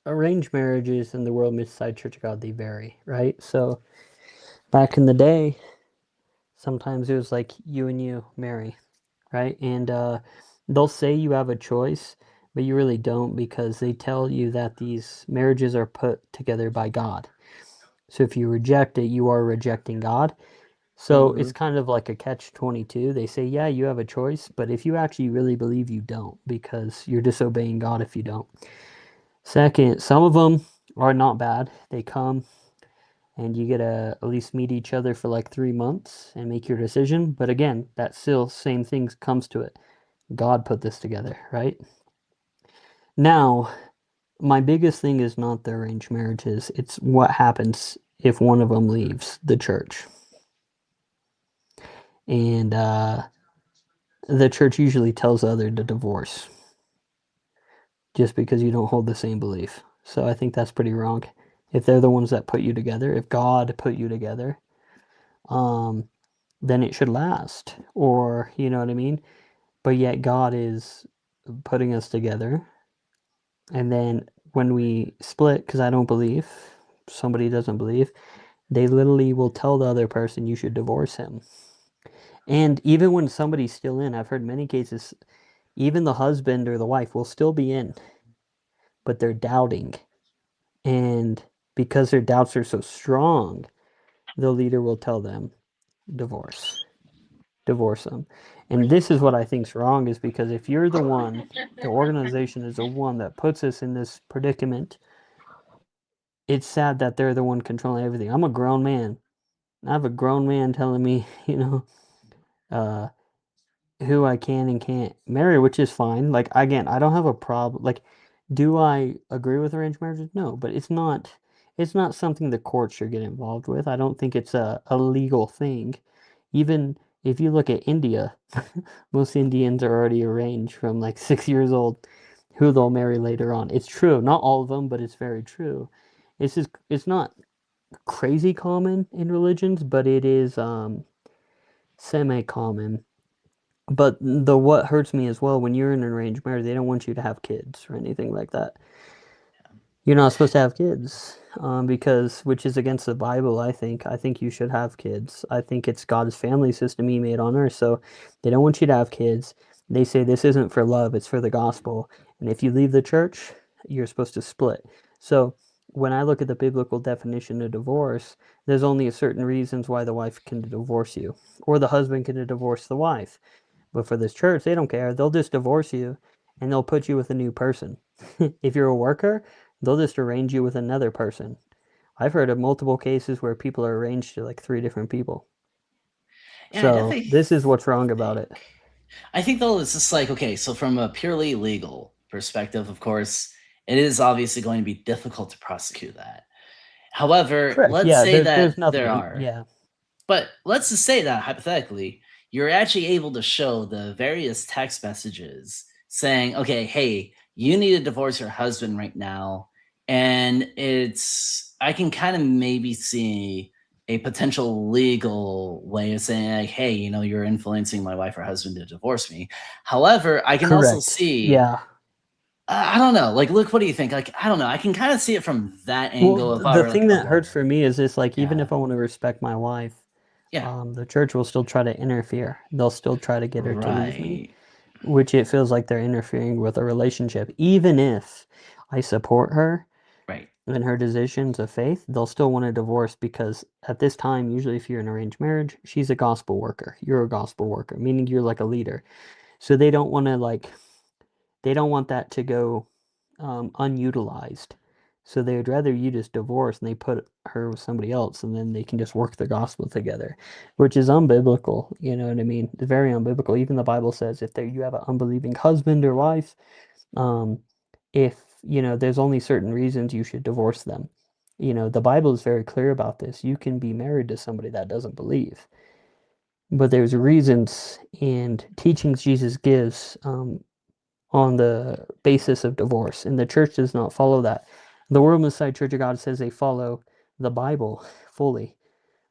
arranged marriages in the World Mid-Side Church of God, they vary, right? So back in the day, Sometimes it was like you and you marry, right? And they'll say you have a choice, but you really don't because they tell you that these marriages are put together by God. So if you reject it, you are rejecting God. So Mm-hmm. it's kind of like a catch-22. They say, yeah, you have a choice, but if you actually really believe, you don't because you're disobeying God if you don't. Second, some of them are not bad. They come and you get to at least meet each other for like 3 months and make your decision. But again, that still same thing comes to it. God put this together, right? Now, my biggest thing is not the arranged marriages. It's what happens if one of them leaves the church. And the church usually tells the other to divorce just because you don't hold the same belief. So I think that's pretty wrong. If they're the ones that put you together, if God put you together, um, then it should last. Or, you know what I mean? But yet God is putting us together. And then when we split, because I don't believe, somebody doesn't believe, they literally will tell the other person you should divorce him. And even when somebody's still in, I've heard many cases, even the husband or the wife will still be in, but they're doubting. And because their doubts are so strong, the leader will tell them, divorce, divorce them. And this is what I think's wrong is because if you're the one, the organization is the one that puts us in this predicament, it's sad that they're the one controlling everything. I'm a grown man. I have a grown man telling me, uh, who I can and can't marry, which is fine. Like again, I don't have a problem. Like, do I agree with arranged marriages? No, but it's not something the court should get involved with. I don't think it's a legal thing. Even if you look at India, most Indians are already arranged from like 6 years old, who they'll marry later on. It's true, not all of them, but it's very true. It's not crazy common in religions, but it is semi-common. But the what hurts me as well when you're in an arranged marriage, they don't want you to have kids or anything like that. You're not supposed to have kids, because which is against the Bible. I think. I think you should have kids. I think it's God's family system He made on earth. So they don't want you to have kids. They say this isn't for love; it's for the gospel. And if you leave the church, you're supposed to split. So when I look at the biblical definition of divorce, there's only a certain reasons why the wife can divorce you, or the husband can divorce the wife. But for this church, they don't care. They'll just divorce you and they'll put you with a new person. If you're a worker, they'll just arrange you with another person. I've heard of multiple cases where people are arranged to like 3 different people. Yeah, I So definitely this is what's wrong about it. think. I think though it's just like okay, so from a purely legal perspective, of course, it is obviously going to be difficult to prosecute that. However, Correct. let's Yeah, say there's that there nothing. are. Yeah. But let's just say that hypothetically, you're actually able to show the various text messages saying, okay, hey, you need to divorce your husband right now. And I can kind of maybe see a potential legal way of saying, like, hey, you're influencing my wife or husband to divorce me. However, I can also Correct. see, Yeah. I don't know, like, Luke, what do you think? Like, I don't know. I can kind of see it from that Well, angle if I the were like thing a that hurts for lawyer. me is this like even Yeah. if I want to respect my wife, Yeah. the church will still try to interfere. They'll still try to get her to leave me, Right. which it feels like they're interfering with a relationship. Even if I support her Right. in her decisions of faith, they'll still want a divorce because at this time, usually if you're in arranged marriage, she's a gospel worker. You're a gospel worker, meaning you're like a leader. So they don't want to they don't want that to go unutilized. So they would rather you just divorce and they put her with somebody else and then they can just work the gospel together, which is unbiblical. You know what I mean? It's very unbiblical. Even the Bible says if you have an unbelieving husband or wife, um, if there's only certain reasons you should divorce them. The Bible is very clear about this. You can be married to somebody that doesn't believe, but there's reasons and teachings Jesus gives on the basis of divorce, and the church does not follow that. The World Messiah Church of God says they follow the Bible fully,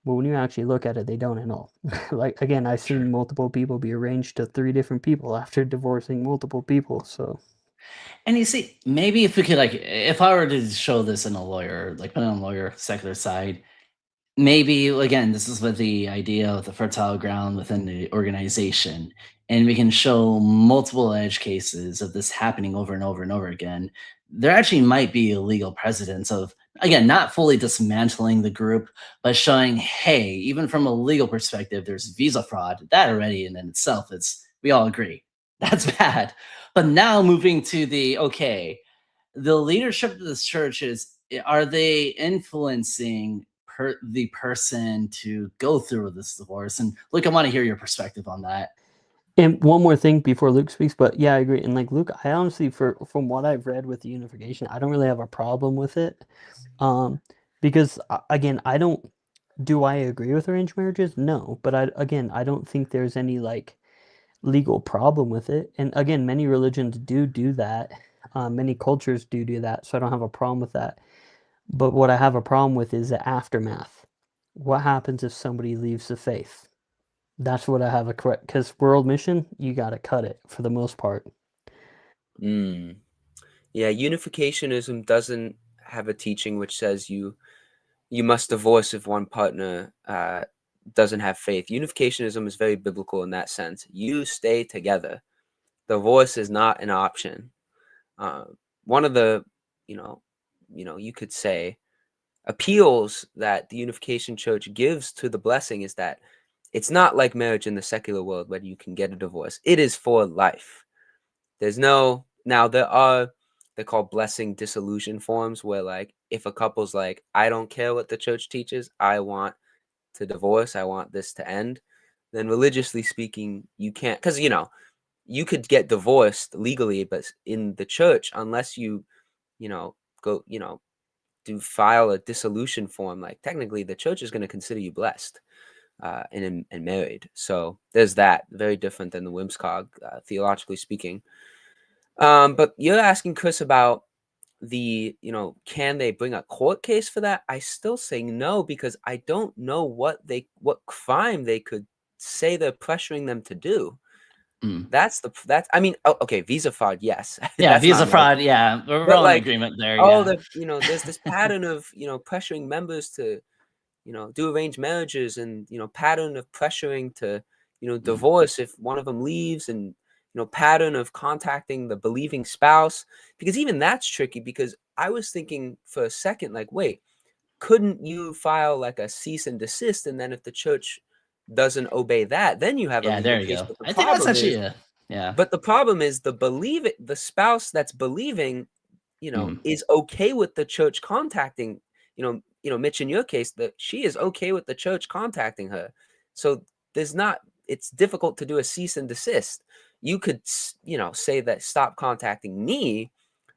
but when you actually look at it, they don't at all. Like again, I've Sure. seen multiple people be arranged to 3 different people after divorcing multiple people. So And you see, maybe if we could, like, if I were to show this in a lawyer, like put it on a lawyer secular side, maybe again, this is with the idea of the fertile ground within the organization, and we can show multiple edge cases of this happening over and over and over again. There actually might be illegal precedents of, again, not fully dismantling the group, but showing, hey, even from a legal perspective, there's visa fraud. That already in itself is, we all agree, that's bad. But now moving to the, okay, the leadership of this church is, are they influencing the person to go through with this divorce? And Luke, I want to hear your perspective on that. And one more thing before Luke speaks, but yeah, I agree. And like Luke, I honestly, from what I've read with the unification, I don't really have a problem with it. Because again, I don't. Do I agree with arranged marriages? No, but I don't think there's any like legal problem with it. And again, many religions do that. Many cultures do that, so I don't have a problem with that. But what I have a problem with is the aftermath. What happens if somebody leaves the faith? That's what I have a correct, because world mission, you got to cut it for the most part. Mm. Yeah, unificationism doesn't have a teaching which says you must divorce if one partner doesn't have faith. Unificationism is very biblical in that sense. You stay together. Divorce is not an option. One of the, you could say, appeals that the Unification Church gives to the blessing is that it's not like marriage in the secular world where you can get a divorce. It is for life. There's no, now they're called blessing dissolution forms where like if a couple's like, I don't care what the church teaches, I want to divorce, I want this to end, then religiously speaking, you can't, because you could get divorced legally, but in the church, unless you know, go, do file a dissolution form, like technically the church is going to consider you blessed and married. So there's that, very different than the Wimskog, theologically speaking. But you're asking Chris about can they bring a court case for that? I still say no, because I don't know what crime they could say they're pressuring them to do. Mm. I mean, okay, visa fraud, yes. Yeah, That's not visa American. fraud. Yeah, we're But all in like, agreement there. oh, Yeah. there's this pattern of, pressuring members to, do arranged marriages, and, pattern of pressuring to, Mm. divorce if one of them leaves, and, pattern of contacting the believing spouse, because even that's tricky, because I was thinking for a second, like, wait, couldn't you file like a cease and desist? And then if the church doesn't obey that, then you have a Yeah, legal there you case. go. But the I think that's problem actually is, a, yeah. the spouse that's believing, Mm. is okay with the church contacting, Mitch, in your case, that she is okay with the church contacting her. So it's difficult to do a cease and desist. You could, say that stop contacting me,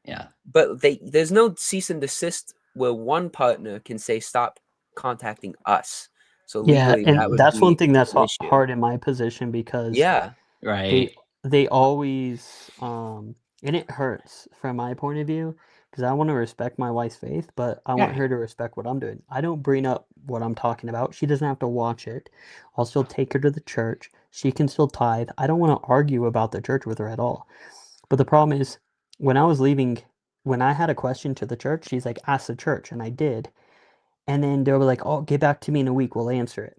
Yeah. but there's no cease and desist where one partner can say stop contacting us. So Yeah, legally, that and would that's one be thing that's an issue. hard in my position because Yeah, they Right. they always and it hurts from my point of view because I want to respect my wife's faith, but I want Right. her to respect what I'm doing. I don't bring up what I'm talking about. She doesn't have to watch it. I'll still take her to the church. She can still tithe. I don't want to argue about the church with her at all. But the problem is when I was leaving, when I had a question to the church, she's like, ask the church, and I did. And then they were like, "Oh, get back to me in a week. We'll answer it."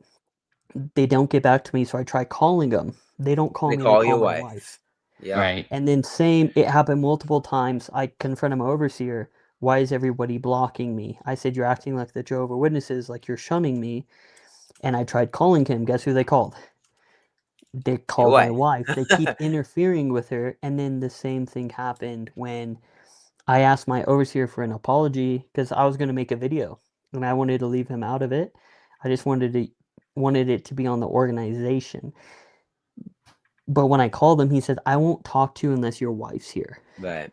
They don't get back to me, so I try calling them. They don't call they me. They call call your my wife. wife. Yep. Right. And then same, it happened multiple times. I confronted my overseer. Why is everybody blocking me? I said, you're acting like the Jehovah Witnesses, like you're shunning me. And I tried calling him. Guess who they called? They Your called my wife. wife. They keep interfering with her. And then the same thing happened when I asked my overseer for an apology because I was going to make a video and I wanted to leave him out of it. I just wanted it to be on the organization. But when I called him, he said, I won't talk to you unless your wife's here. Right.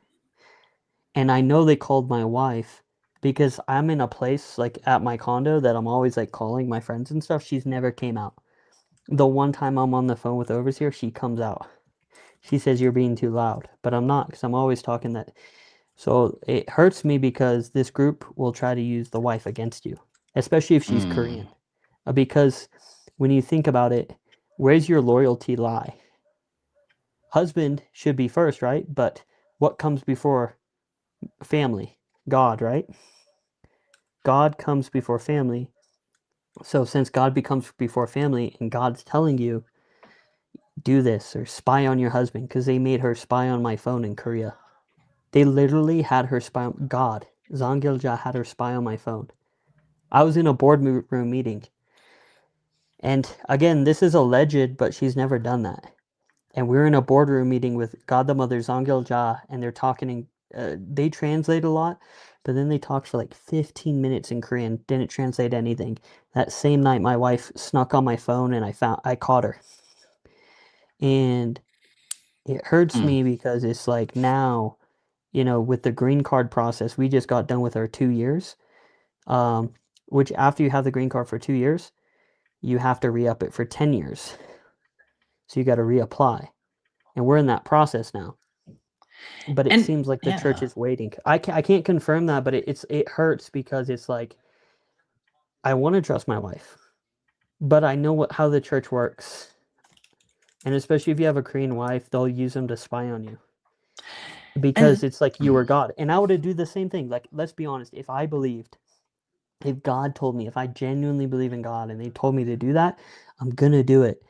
And I know they called my wife because I'm in a place like at my condo that I'm always like calling my friends and stuff. She's never came out. The one time I'm on the phone with overseer, she comes out. She says you're being too loud, but I'm not because I'm always talking that. So it hurts me because this group will try to use the wife against you, especially if she's Mm. Korean. Because when you think about it, where's your loyalty lie? Husband should be first, right? But what comes before family? God, right? God comes before family. So since God becomes before family and God's telling you, do this or spy on your husband, because they made her spy on my phone in Korea. They literally had her spy on God. Zhang Gilja had her spy on my phone. I was in a boardroom meeting. And again, this is alleged, but she's never done that. And we're in a boardroom meeting with God the Mother, Zhang Gilja, and they're talking. They translate a lot, but then they talked for like 15 minutes in Korean. Didn't translate anything. That same night, my wife snuck on my phone, and I caught her. And it hurts Hmm. me because it's like now, with the green card process, we just got done with our 2 years. Um, which after you have the green card for 2 years, you have to re-up it for 10 years. So you got to reapply. And we're in that process now. But it And seems like the church yeah. is waiting. I can't confirm that, but it hurts because it's like I want to trust my wife, but I know how the church works, and especially if you have a Korean wife, they'll use them to spy on you because And it's like you are God. And I would do the same thing. Like, let's be honest, if God told me, if I genuinely believe in God and they told me to do that, I'm gonna do it.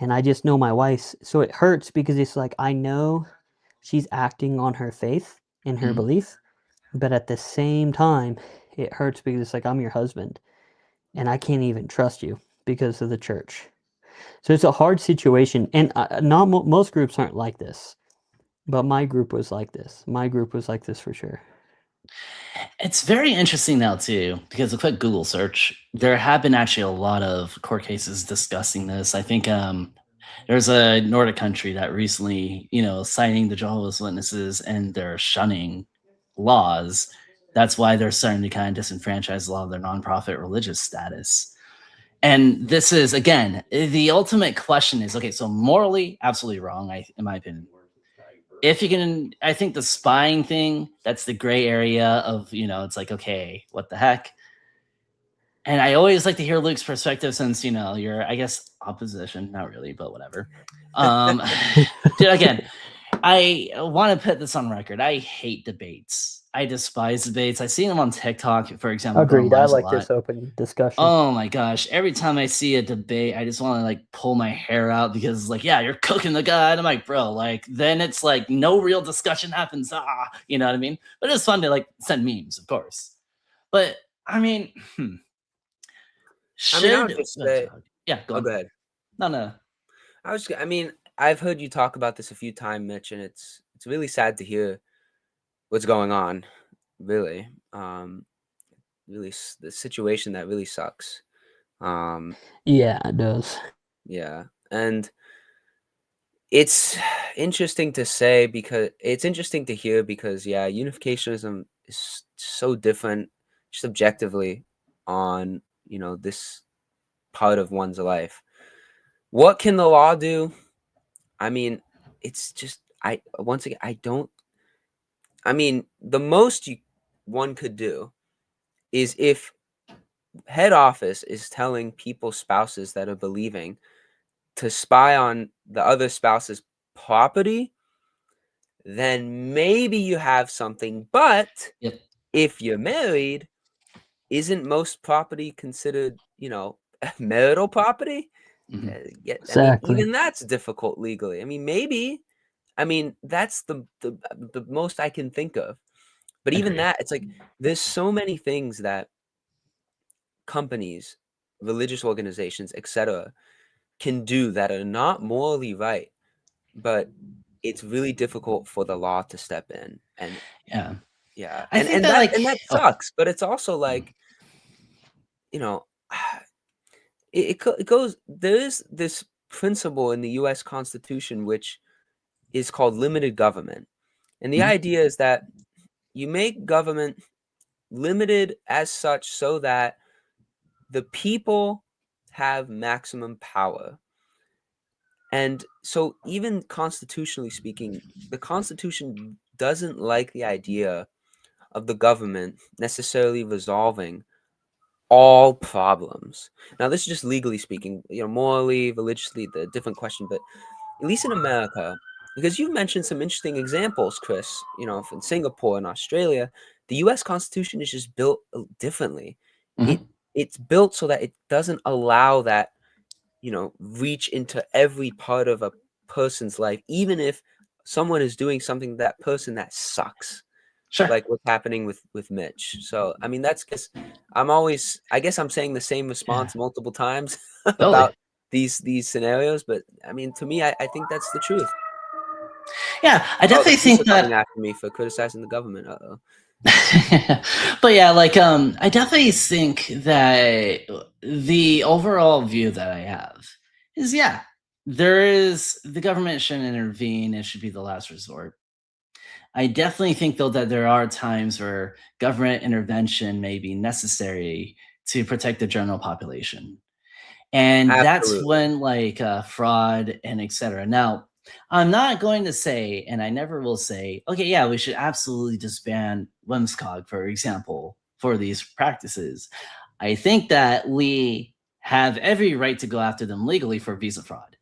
And I just know my wife's, so it hurts because it's like I know she's acting on her faith and her mhm. belief, but at the same time, it hurts because it's like I'm your husband and I can't even trust you because of the church. So it's a hard situation, and not most groups aren't like this, but my group was like this. My group was like this for sure. It's very interesting now too, because a quick Google search, there have been actually a lot of court cases discussing this. I think there's a Nordic country that recently, citing the Jehovah's Witnesses and their shunning laws. That's why they're starting to kind of disenfranchise a lot of their nonprofit religious status. And this is again the ultimate question is okay. So morally, absolutely wrong, in my opinion. If you can, I think the spying thing, that's the gray area of, it's like, okay, what the heck? And I always like to hear Luke's perspective since, you're, I guess, opposition. Not really, but whatever. Um, dude, again, I want to put this on record. I hate debates. I despise debates. I see them on TikTok, for example, going Agreed. I lives a like lot. this open discussion. Oh my gosh. Every time I see a debate, I just want to like pull my hair out because like, yeah, you're cooking the guy. And I'm like, bro, like then it's like no real discussion happens. You know what I mean? But it's fun to like send memes, of course. But I mean, I mean, I would should just say, yeah, go oh, on. go ahead. No. I mean, I've heard you talk about this a few times, Mitch, and it's really sad to hear what's going on. Really, really, the situation that really sucks. Yeah, it does. Yeah, and it's interesting to say because it's interesting to hear because yeah, unificationism is so different, just objectively, on this part of one's life. What can the law do? I mean, it's just once again I don't. I mean, the most one could do is if head office is telling people's spouses that are believing to spy on the other spouse's property, then maybe you have something. But Yep. if you're married, isn't most property considered, marital property? Hmm. Yeah, I mean, Exactly. even that's difficult legally. I mean, maybe. I mean, that's the most I can think of. But even Agree. that, it's like there's so many things that companies, religious organizations, etc., can do that are not morally right, but it's really difficult for the law to step in. And Yeah. yeah, I and think and that that like and that oh. sucks. But it's also Mhm. like, you know, it goes. There is this principle in the U.S. Constitution which is called limited government, and the Mhm. idea is that you make government limited as such so that the people have maximum power. And so, even constitutionally speaking, the Constitution doesn't like the idea of the government necessarily resolving all problems. Now, this is just legally speaking, morally, religiously, the different question, but at least in America, because you've mentioned some interesting examples, Chris, in Singapore and Australia, the US Constitution is just built differently. It Mhm. it's built so that it doesn't allow that, reach into every part of a person's life, even if someone is doing something to that person that sucks, Sure. like what's happening with Mitch. So, I mean, that's because I guess I'm saying the same response multiple times Totally. about these scenarios, but I mean, to me, I think that's the truth. Yeah, I Oh, the definitely police think are coming that. after me for criticizing the government. Uh-oh. But yeah, like I definitely think that the overall view that I have is the government shouldn't intervene, it should be the last resort. I definitely think though that there are times where government intervention may be necessary to protect the general population. And that's Absolutely. when like fraud and etc. Now, I'm not going to say, and I never will say, okay, yeah, we should absolutely disband WMSCOG, for example, for these practices. I think that we have every right to go after them legally for visa fraud.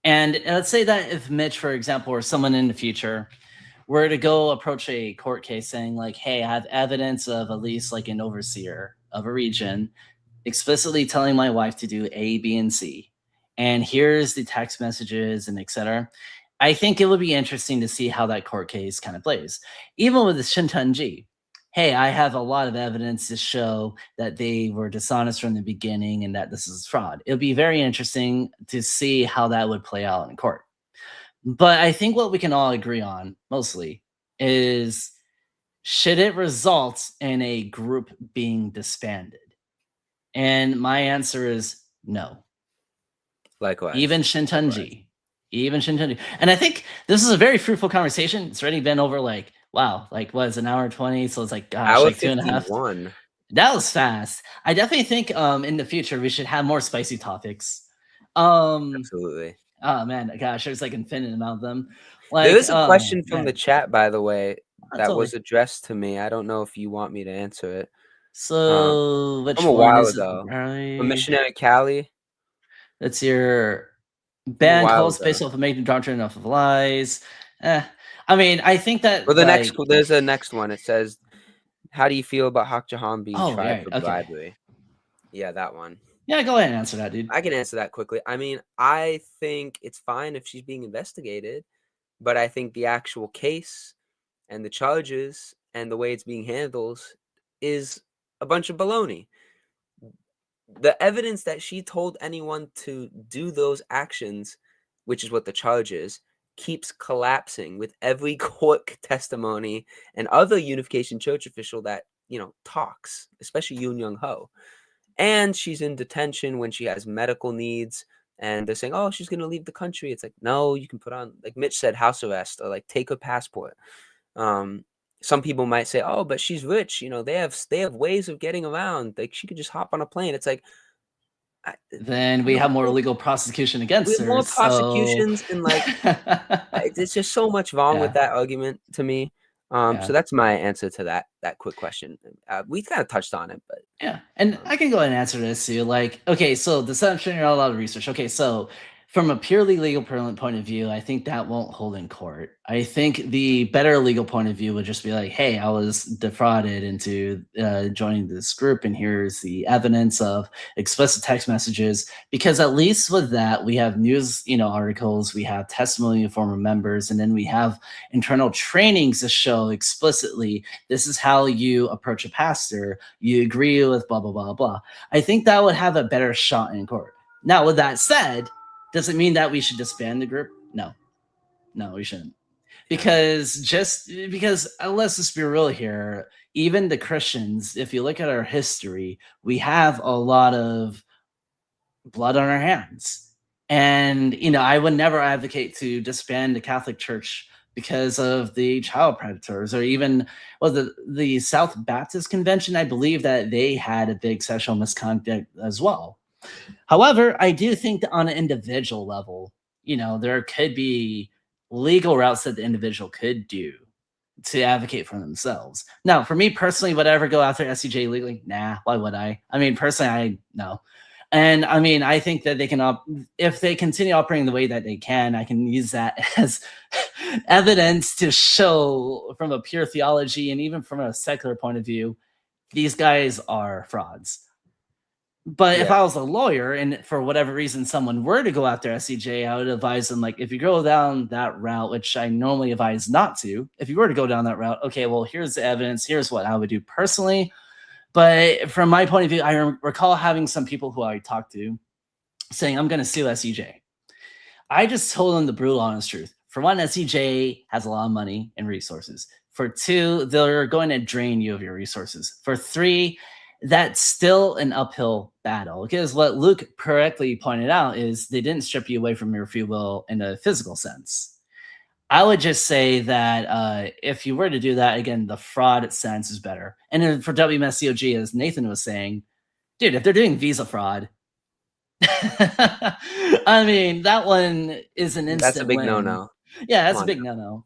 And let's say that if Mitch, for example, or someone in the future were to go approach a court case saying, like, hey, I have evidence of at least like an overseer of a region explicitly telling my wife to do A, B, and C. And here's the text messages and etc. I think it would be interesting to see how that court case kind of plays. Even with the Shintanji, hey, I have a lot of evidence to show that they were dishonest from the beginning and that this is fraud. It would be very interesting to see how that would play out in court. But I think what we can all agree on mostly is, should it result in a group being disbanded? And my answer is no. Likewise. Even Shintanji. Even Shintanji. And I think this is a very fruitful conversation. It's already been over like, wow, like what is an hour 20? So it's like, gosh, Hour like 2.5. 51. That was fast. I definitely think in the future we should have more spicy topics. Um Absolutely. oh man, gosh, there's like infinite amount of them. There Like, is a question from the man. chat, by the way, that was Totally. addressed to me. I don't know if you want me to answer it. So From which a one while is it? ago. From Right? Missionary Cali. That's your From a ban while calls ago. based off of making doctrine of lies. I mean, I think that Well, like, there's a next one. It says, how do you feel about Hak Jahan being oh tried yeah, for okay, bribery? Yeah, that one. yeah, go ahead and answer that, dude. I can answer that quickly. I mean, I think it's fine if she's being investigated, but I think the actual case and the charges and the way it's being handled is a bunch of baloney. The evidence that she told anyone to do those actions, which is what the charge is, keeps collapsing with every court testimony and other Unification Church official that, talks, especially Yoon Young Ho. And she's in detention when she has medical needs. And they're saying, oh, she's going to leave the country. It's like, no, you can put on, like Mitch said, house arrest or like take her passport. Some people might say, oh, but she's rich. They have ways of getting around. Like she could just hop on a plane. It's like, Then we have more legal prosecution we against have her. more So, prosecutions and like it's just so much wrong with yeah. that argument to me. Yeah. So that's my answer to that quick question. We kind of touched on it, but Yeah, and I can go ahead and answer this too. Like, okay, so deception, you're not allowed to research. Okay, so from a purely legal point of view, I think that won't hold in court. I think the better legal point of view would just be like, hey, I was defrauded into joining this group, and here's the evidence of explicit text messages. Because at least with that, we have news, articles, we have testimony of former members, and then we have internal trainings to show explicitly this is how you approach a pastor. You agree with blah, blah, blah, blah. I think that would have a better shot in court. Now, with that said, does it mean that we should disband the group? No, we shouldn't. Because let's just be real here. Even the Christians, if you look at our history, we have a lot of blood on our hands. And, I would never advocate to disband the Catholic Church because of the child predators, or even the South Baptist Convention. I believe that they had a big sexual misconduct as well. However, I do think that on an individual level, there could be legal routes that the individual could do to advocate for themselves. Now, for me personally, would I ever go after SCJ legally? Nah, why would I? I mean, personally, no. And I mean, I think that they can, if they continue operating the way that they can, I can use that as evidence to show from a pure theology and even from a secular point of view, these guys are frauds. But if Yeah. I was a lawyer and for whatever reason someone were to go after SCJ, I would advise them, like, if you go down that route, which I normally advise not to, if you were to go down that route, okay, well, here's the evidence, here's what I would do personally. But from my point of view, I recall having some people who I talked to saying, I'm going to sue SCJ. I just told them the brutal honest truth. For one, SCJ has a lot of money and resources. For two, they're going to drain you of your resources. For three, that's still an uphill battle, because what Luke correctly pointed out is they didn't strip you away from your free will in a physical sense. I would just say that if you were to do that, again, the fraud sense is better. And then for WMSCOG, as Nathan was saying, dude, if they're doing visa fraud, I mean, that one is an instant That's a big win. no-no. Yeah, that's Come a on big no-no.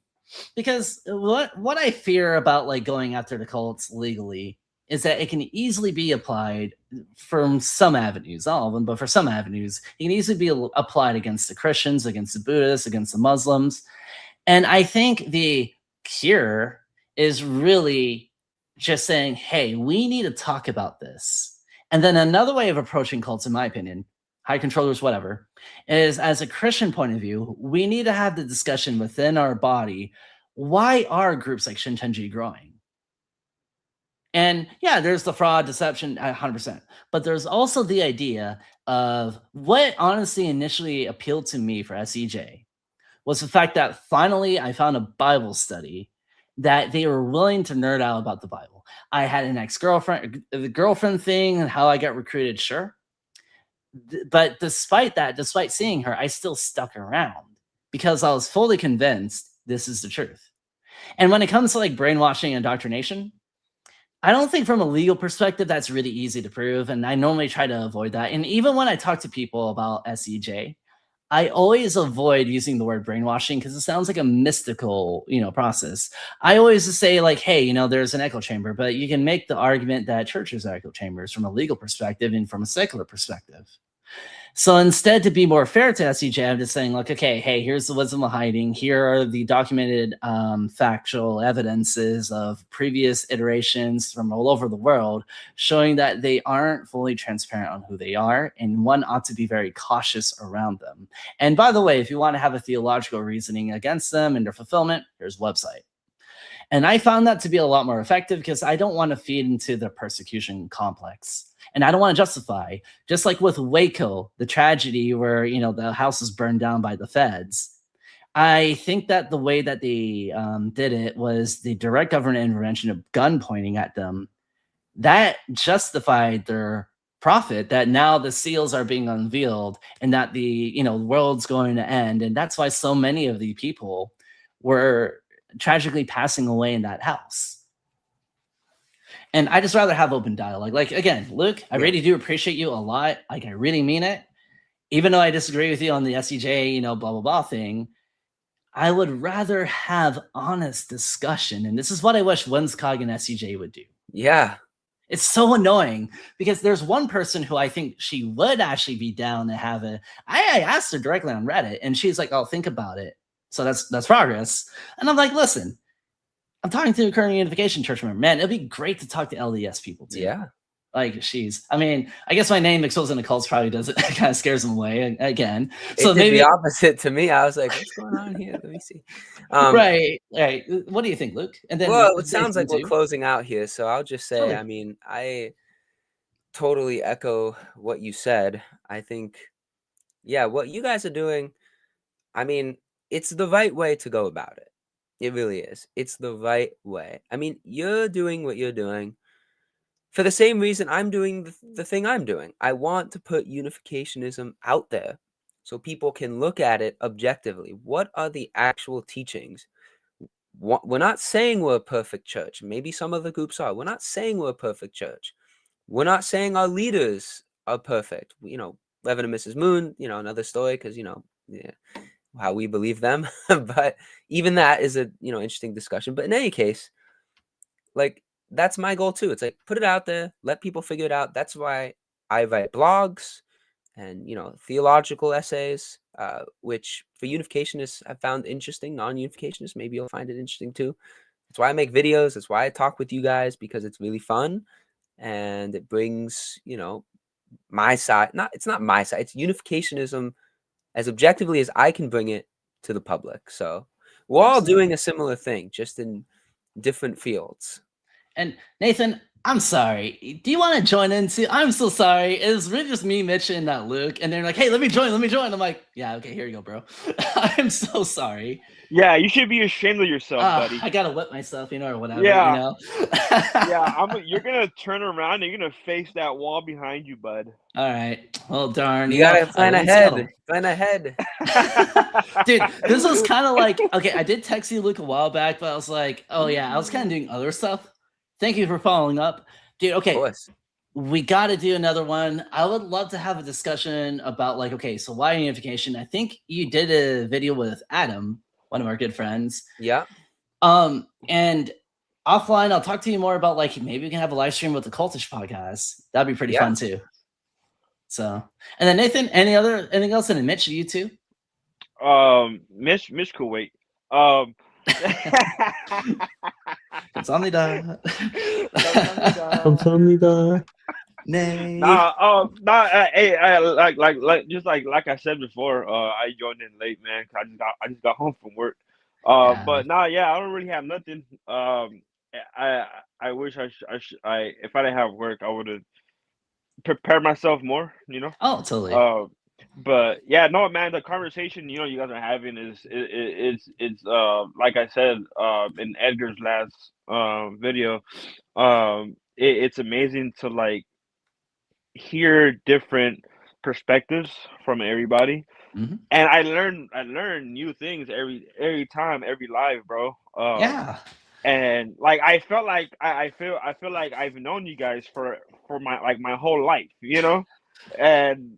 Because what I fear about like going after the cults legally is that it can easily be applied from some avenues, not all of them, but for some avenues, it can easily be applied against the Christians, against the Buddhists, against the Muslims. And I think the cure is really just saying, hey, we need to talk about this. And then another way of approaching cults, in my opinion, high controllers, whatever, is as a Christian point of view, we need to have the discussion within our body. Why are groups like Shintenji growing? And yeah, there's the fraud, deception, 100%. But there's also the idea of what honestly initially appealed to me for SEJ was the fact that finally I found a Bible study that they were willing to nerd out about the Bible. I had an ex-girlfriend, the girlfriend thing and how I got recruited, sure. But despite that, despite seeing her, I still stuck around because I was fully convinced this is the truth. And when it comes to like brainwashing and indoctrination, I don't think from a legal perspective that's really easy to prove. And I normally try to avoid that. And even when I talk to people about SEJ, I always avoid using the word brainwashing because it sounds like a mystical, process. I always just say like, hey, there's an echo chamber, but you can make the argument that churches are echo chambers from a legal perspective and from a secular perspective. So instead, to be more fair to SEJ, I'm just saying, like, okay, hey, here's the wisdom of hiding. Here are the documented factual evidences of previous iterations from all over the world showing that they aren't fully transparent on who they are, and one ought to be very cautious around them. And by the way, if you want to have a theological reasoning against them and their fulfillment, here's a website. And I found that to be a lot more effective because I don't want to feed into the persecution complex. And I don't want to justify, just like with Waco, the tragedy where, the house was burned down by the feds. I think that the way that they did it was the direct government intervention of gun pointing at them. That justified their profit, that now the seals are being unveiled and that the, world's going to end. And that's why so many of the people were tragically passing away in that house. And I just rather have open dialogue. Like, again, Luke, I really do appreciate you a lot. Like, I really mean it. Even though I disagree with you on the SEJ, blah, blah, blah thing, I would rather have honest discussion. And this is what I wish Winscog and SEJ would do. Yeah. It's so annoying because there's one person who I think she would actually be down to have I asked her directly on Reddit and she's like, I'll think about it. So that's progress. And I'm like, listen, I'm talking to a current unification church member. Man, it'd be great to talk to LDS people too. Yeah. Like, I guess my name exposed in the cults probably does it. Kind of scares them away again. So it did maybe the opposite to me. I was like, what's going on here? Let me see. Right. What do you think, Luke? And then, well, it sounds like we're closing out here. So I'll just say, totally. I mean, I totally echo what you said. I think, yeah, what you guys are doing, I mean, it's the right way to go about it. It really is. It's the right way. I mean, you're doing what you're doing for the same reason I'm doing the thing I'm doing. I want to put unificationism out there so people can look at it objectively. What are the actual teachings? We're not saying we're a perfect church. Maybe some of the groups are. We're not saying we're a perfect church. We're not saying our leaders are perfect. Reverend and Mrs. Moon, another story because, yeah, how we believe them. But even that is a, interesting discussion. But in any case, like, that's my goal too. It's like, put it out there, let people figure it out. That's why I write blogs and, theological essays, which for unificationists I found interesting. Non-unificationists, maybe you'll find it interesting too. That's why I make videos. That's why I talk with you guys, because it's really fun and it brings, my side. It's not my side. It's unificationism as objectively as I can bring it to the public. So we're all doing a similar thing, just in different fields. And Nathan, I'm sorry. Do you want to join in too? I'm so sorry. It was really just me, Mitch, and Luke. And they're like, hey, let me join. I'm like, yeah, okay, here you go, bro. I'm so sorry. Yeah, you should be ashamed of yourself, buddy. I gotta whip myself, or whatever, Yeah. Yeah, you're gonna turn around and you're gonna face that wall behind you, bud. All right. Well, darn. You gotta plan ahead. Plan ahead. Dude, this was kind of like, okay, I did text you, Luke, a while back, but I was like, oh yeah, I was kind of doing other stuff. Thank you for following up. Dude, okay. Of course. We got to do another one. I would love to have a discussion about like, okay, so why unification? I think you did a video with Adam, one of our good friends. Yeah. And offline, I'll talk to you more about like maybe we can have a live stream with the Cultish podcast. That'd be pretty fun too. So, and then Nathan, anything else? And Mitch, you too? Mitch could wait. 감사합니다. 감사합니다. Nay. Hey, like I said before, I joined in late, man. I just got home from work. But I don't really have nothing. I wish if I didn't have work, I would have prepared myself more. Oh, totally. But yeah, no, man, the conversation you guys are having is like I said in Edgar's last video, it's amazing to like hear different perspectives from everybody. Mm-hmm. And I learn new things every time, every live, bro. And like I feel like I've known you guys for my whole life, and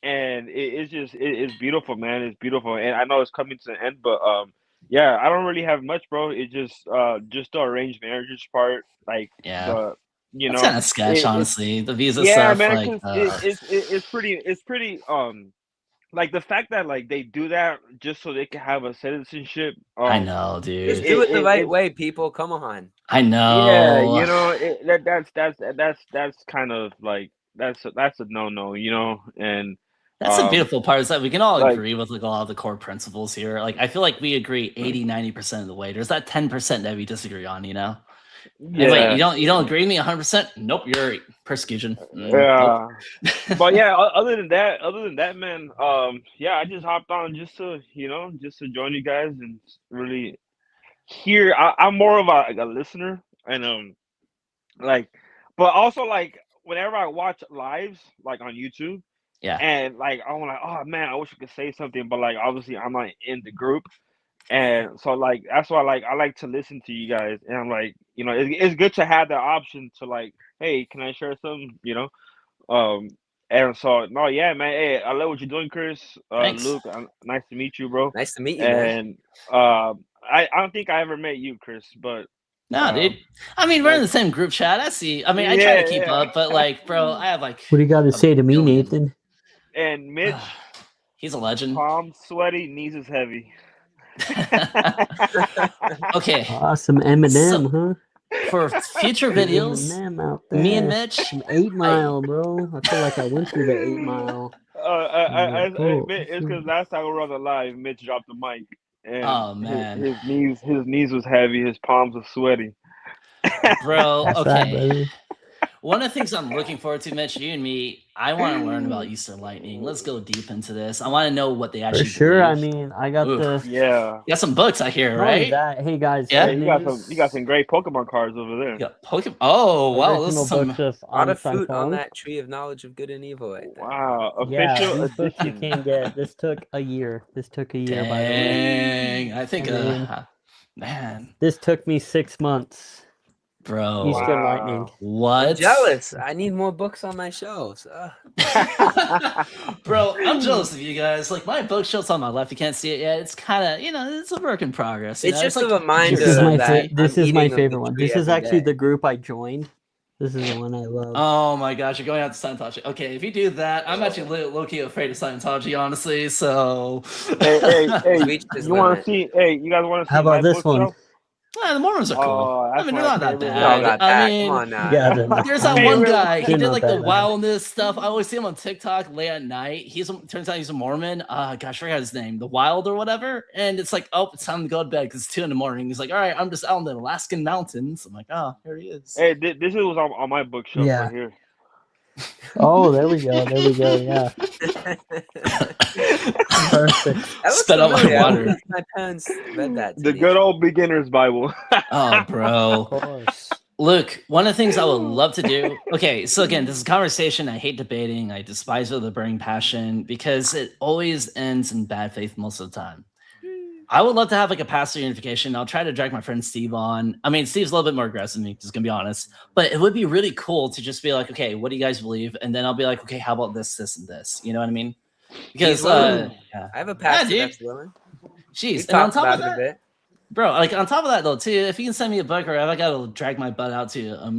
and it's beautiful, man. It's beautiful, and I know it's coming to the end, but yeah, I don't really have much, bro. It's just the arranged marriages part, like it's kind of sketch, honestly. The visa stuff, man, like it's pretty like the fact that like they do that just so they can have a citizenship. I know, dude. Just do it the right way, people. Come on. I know. Yeah, that's kind of like that's a no, and that's the beautiful part is that we can all agree with like a lot of the core principles here. Like I feel like we agree 80-90% of the way. There's that 10% that we disagree on, Yeah. Wait, you don't agree with me 100%? Nope, you're persecution. Yeah. Nope. But yeah, other than that, man, yeah, I just hopped on just to join you guys and really hear. I'm more of a listener, and but also like whenever I watch lives like on YouTube, and like I'm like, oh man, I wish I could say something, but like obviously I'm not in the group. And so like that's why I like to listen to you guys, and I'm like, it's good to have that option to like, hey, can I share something, and so no, yeah, man, hey, I love what you're doing, Chris. Luke, nice to meet you, bro. Nice to meet you, and man. I don't think I ever met you, Chris, but dude. I mean, we're in the same group chat. I see. I mean, I try to keep up, but like, bro, I have like. What do you got to say to me, Nathan? And Mitch, he's a legend. Palms sweaty, knees is heavy. Okay. Awesome Eminem, huh? For future videos, out there. Me and Mitch, 8 Mile, bro. I feel like I went through the 8 Mile. It's because last time we were on the live, Mitch dropped the mic, and oh man, his knees was heavy, his palms were sweaty. Bro, okay. One of the things I'm looking forward to, Mitch, you and me, I want to learn about Eastern Lightning. Let's go deep into this. I want to know what they actually. For sure, believe. I mean, I got you got some books I hear, right? Hey guys, you got some great Pokemon cards over there. Yeah, Pokemon. Oh wow, this is some a lot of fruit on that tree of knowledge of good and evil. Right there. Wow, official these books you can get. This took a year. Dang, by the way. I think, man, this took me 6 months. Bro, Eastern Lightning. What? I'm jealous. I need more books on my shelves. Bro, I'm jealous of you guys. Like my bookshelf's on my left. You can't see it yet. It's kind of, it's a work in progress. It's just like, a reminder. This is my favorite one. This is actually the group I joined. This is the one I love. Oh my gosh, you're going out to Scientology. Okay, if you do that, I'm actually low-key afraid of Scientology, honestly. So, hey, you want to see? Hey, you guys want to see? How about this one? The Mormons are cool. Oh, I that's mean, they're my not that favorite. We all bad. got I that. mean, Come on now. Yeah, they're not- there's that Hey, one wait, guy. He they're did not like the that bad. wildness stuff. I always see him on TikTok late at night. Turns out he's a Mormon. Gosh, I forgot his name. The Wild or whatever. And it's like, oh, it's time to go to bed because it's 2 a.m. He's like, all right, I'm just out in the Alaskan mountains. I'm like, oh, here he is. Hey, this was on my bookshelf Yeah. right here. Oh, there we go. There we go. Yeah. Perfect. That looks Spit out my familiar. I water. wonder if my parents read that. To The me. good old beginner's Bible. Oh, bro. Of course. Look, one of the things I would love to do. Okay, so again, this is a conversation I hate debating. I despise with a burning passion because it always ends in bad faith most of the time. I would love to have like a pastor unification. I'll try to drag my friend Steve on. I mean, Steve's a little bit more aggressive than me, just gonna be honest. But it would be really cool to just be like, okay, what do you guys believe? And then I'll be like, okay, how about this, this, and this? You know what I mean? Because He's willing. yeah. I have a pastor dude. that's willing. Jeez, We've and on talked top about of it a that, bit. bro, like on top of that though, too, if you can send me a book or if I gotta drag my butt out to a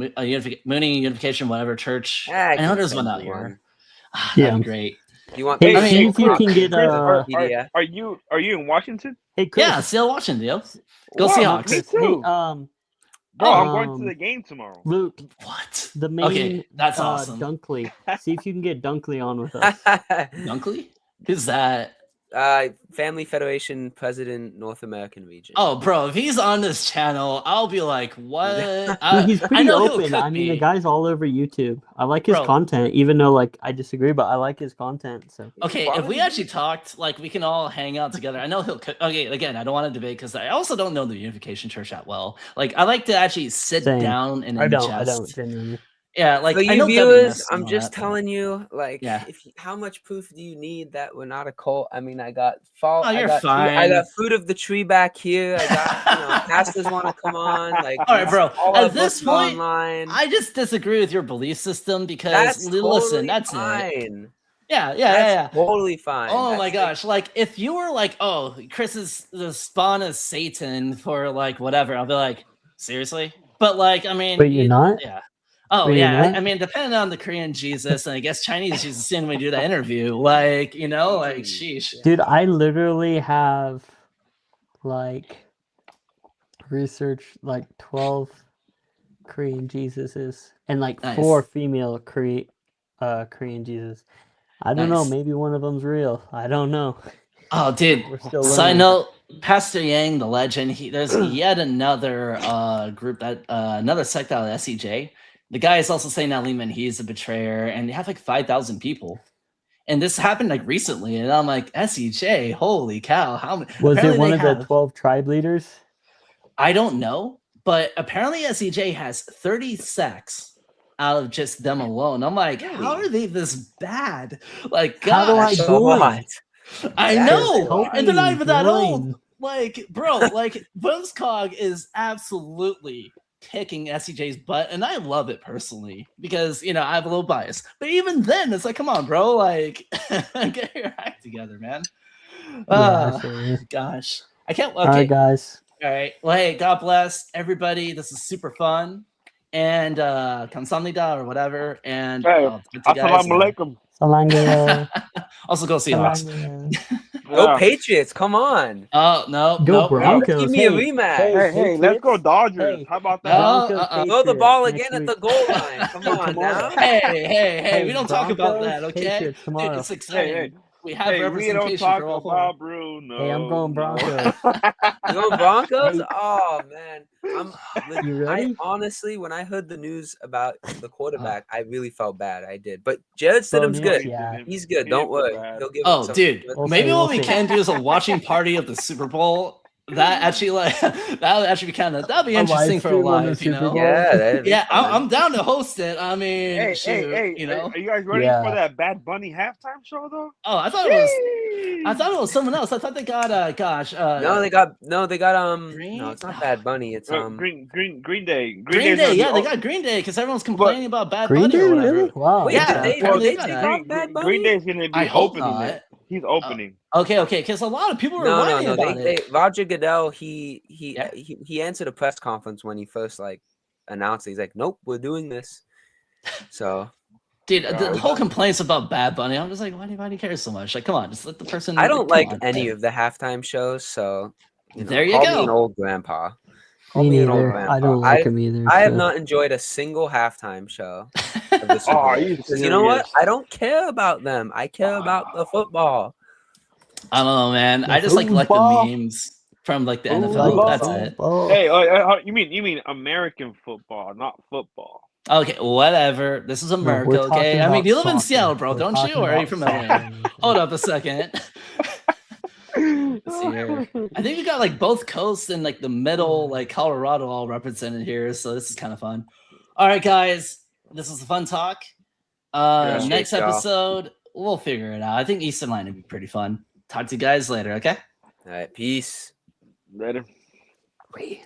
Mooning Unification, whatever church. Yeah, I know can there's send one out you here. Yeah. That'd be great. You want? Hey, I mean, see if you Chris, can get Chris, PDF. are you in Washington? Hey, Chris. Yeah, still watching, deal. Go Wow, Seahawks. Me Chris, hey, too. Bro, I'm going to um, the game tomorrow. Luke, What? the main Okay, that's awesome. Dunkley. See if you can get Dunkley on with us. Dunkley? Who's that? Family Federation President, North American region. Oh, bro, if he's on this channel, I'll be like, what? Dude, he's I pretty know he'll open. cook I mean, the me. guy's all over YouTube. I like his Bro. content, even though like I disagree, but I like his content. So Okay, if we Quality. actually talked, like we can all hang out together. I know he'll cook. Okay, again, I don't want to debate because I also don't know the Unification Church that well. Like, I like to actually sit Same. down and I don't ingest. genuinely. Yeah, like For I you know viewers, WS I'm and all just that, but- telling you, like, Yeah. how much proof do you need that we're not a cult? I mean, I got fall. Oh, you're I fine. got fruit of the tree back here. I got pastors want to come on. Like, All right, bro. all our At this books are point, online. I just disagree with your belief system because That's listen, totally that's it. fine. Yeah, That's totally fine. Oh That's my like- gosh! Like if you were like, oh, Chris is the spawn of Satan for like whatever, I'll be like, seriously? But like, I mean, Wait, you're not? Yeah. Oh Wait, you're yeah. not? I mean, depending on the Korean Jesus and I guess Chinese Jesus, when we do the interview, like like, sheesh. Dude, I literally have like researched like 12 Korean Jesuses and like Nice. 4 female Korean Jesus. I don't know, Nice. maybe one of them's real. I don't know. Oh, dude. We're still Side learning. note: Pastor Yang, the legend. There's yet another group that another sect out of SEJ. The guy is also saying that Lehman he's a betrayer, and they have like 5,000 people. And this happened like recently, and I'm like, SEJ, holy cow! How many? Was it apparently one they of the have- 12 tribe leaders? I don't know, but apparently SEJ has 30 sects out of just them alone. I'm like, how are they this bad? Like, How do I gosh, That's a join? lot. I Yeah, know, help and they're not me even that old. join. Like, bro, like Buzzcog is absolutely kicking SEJ's butt, and I love it personally because I have a little bias. But even then, it's like, come on, bro, like get your act together, man. Yeah, so- Gosh, I can't. Okay, All right, guys. all right. Well, hey, God bless everybody. This is super fun, and kamsamnida or whatever. And Hey, I'll talk to you guys. Assalamu alaikum. Salangeo. Also, go Seahawks. Salangeo. Go Yeah. Patriots! Come on. Oh no, Go no, Broncos. Give me a Hey, rematch. Hey, let's go kids. Dodgers. Hey, How about that? No. Broncos, Throw the Patriots ball next again at week. the goal line. Come on tomorrow. now. Hey, we don't talk about Broncos, that, okay? Patriots tomorrow. It's exciting. Hey, we have Hey, we don't representation talk for all four. about Bruno. Hey, I'm going no. Broncos. You going Broncos? Hey. Oh man, You ready? I honestly, when I heard the news about the quarterback, I really felt bad. I did, but Jared Stidham's Bonus, good. yeah. He's good. He Don't ain't worry. bad. He'll give Oh, some- dude, We'll maybe see, what we'll we see. can do is a watching party of the Super Bowl. That actually, like, that would actually be that'd be A live interesting for a stream on the live, Super Bowl? Yeah, that'd be Yeah, fun. I'm down to host it. I mean, Hey, shoot, hey, are you guys ready Yeah. for that Bad Bunny halftime show though? Oh, I thought it was someone else. I thought they got No, they got Green? no, it's not Bad Bunny. It's Green Day. Green Day's Day. gonna Yeah, be they o- got Green Day because everyone's complaining about Bad Green Bunny Day, or whatever. really? Wow. Wait, Yeah, did they apparently take they off got Bad Bunny? Green Day's gonna be I hope opening not. it. He's opening. Okay, because a lot of people were No, whining about They, it. Roger Goodell, he answered a press conference when he first announced it. He's like, "Nope, we're doing this." So Dude, Yeah, the we whole got- complaints about Bad Bunny, I'm just like, why do you care so much? Like, come on, just let the person. I don't come like on. any of the halftime shows. So There you call go. me an old grandpa. Call Me me an old neither. grandpa. I don't like him either. I have so- not enjoyed a single halftime show of the Super Oh, Bowl. are you Because you know what? serious? I don't care about them. I care about the football. I don't know, man. The I just like the football. memes from like the Like NFL. the That's it. football. Hey, you mean American football, not football? Okay, whatever. This is No, America, we're talking okay? I mean, about you live in soccer. Seattle, bro, We're don't you? talking Or are you about from soccer, LA? Nathan. Hold up a second. Let's see here. I think we got like both coasts and like the middle, like Colorado, all represented here. So this is kind of fun. All right, guys, this was a fun talk. Yeah. Next Appreciate y'all. episode, we'll figure it out. I think Eastern Line would be pretty fun. Talk to you guys later, okay? All right, peace. Later. We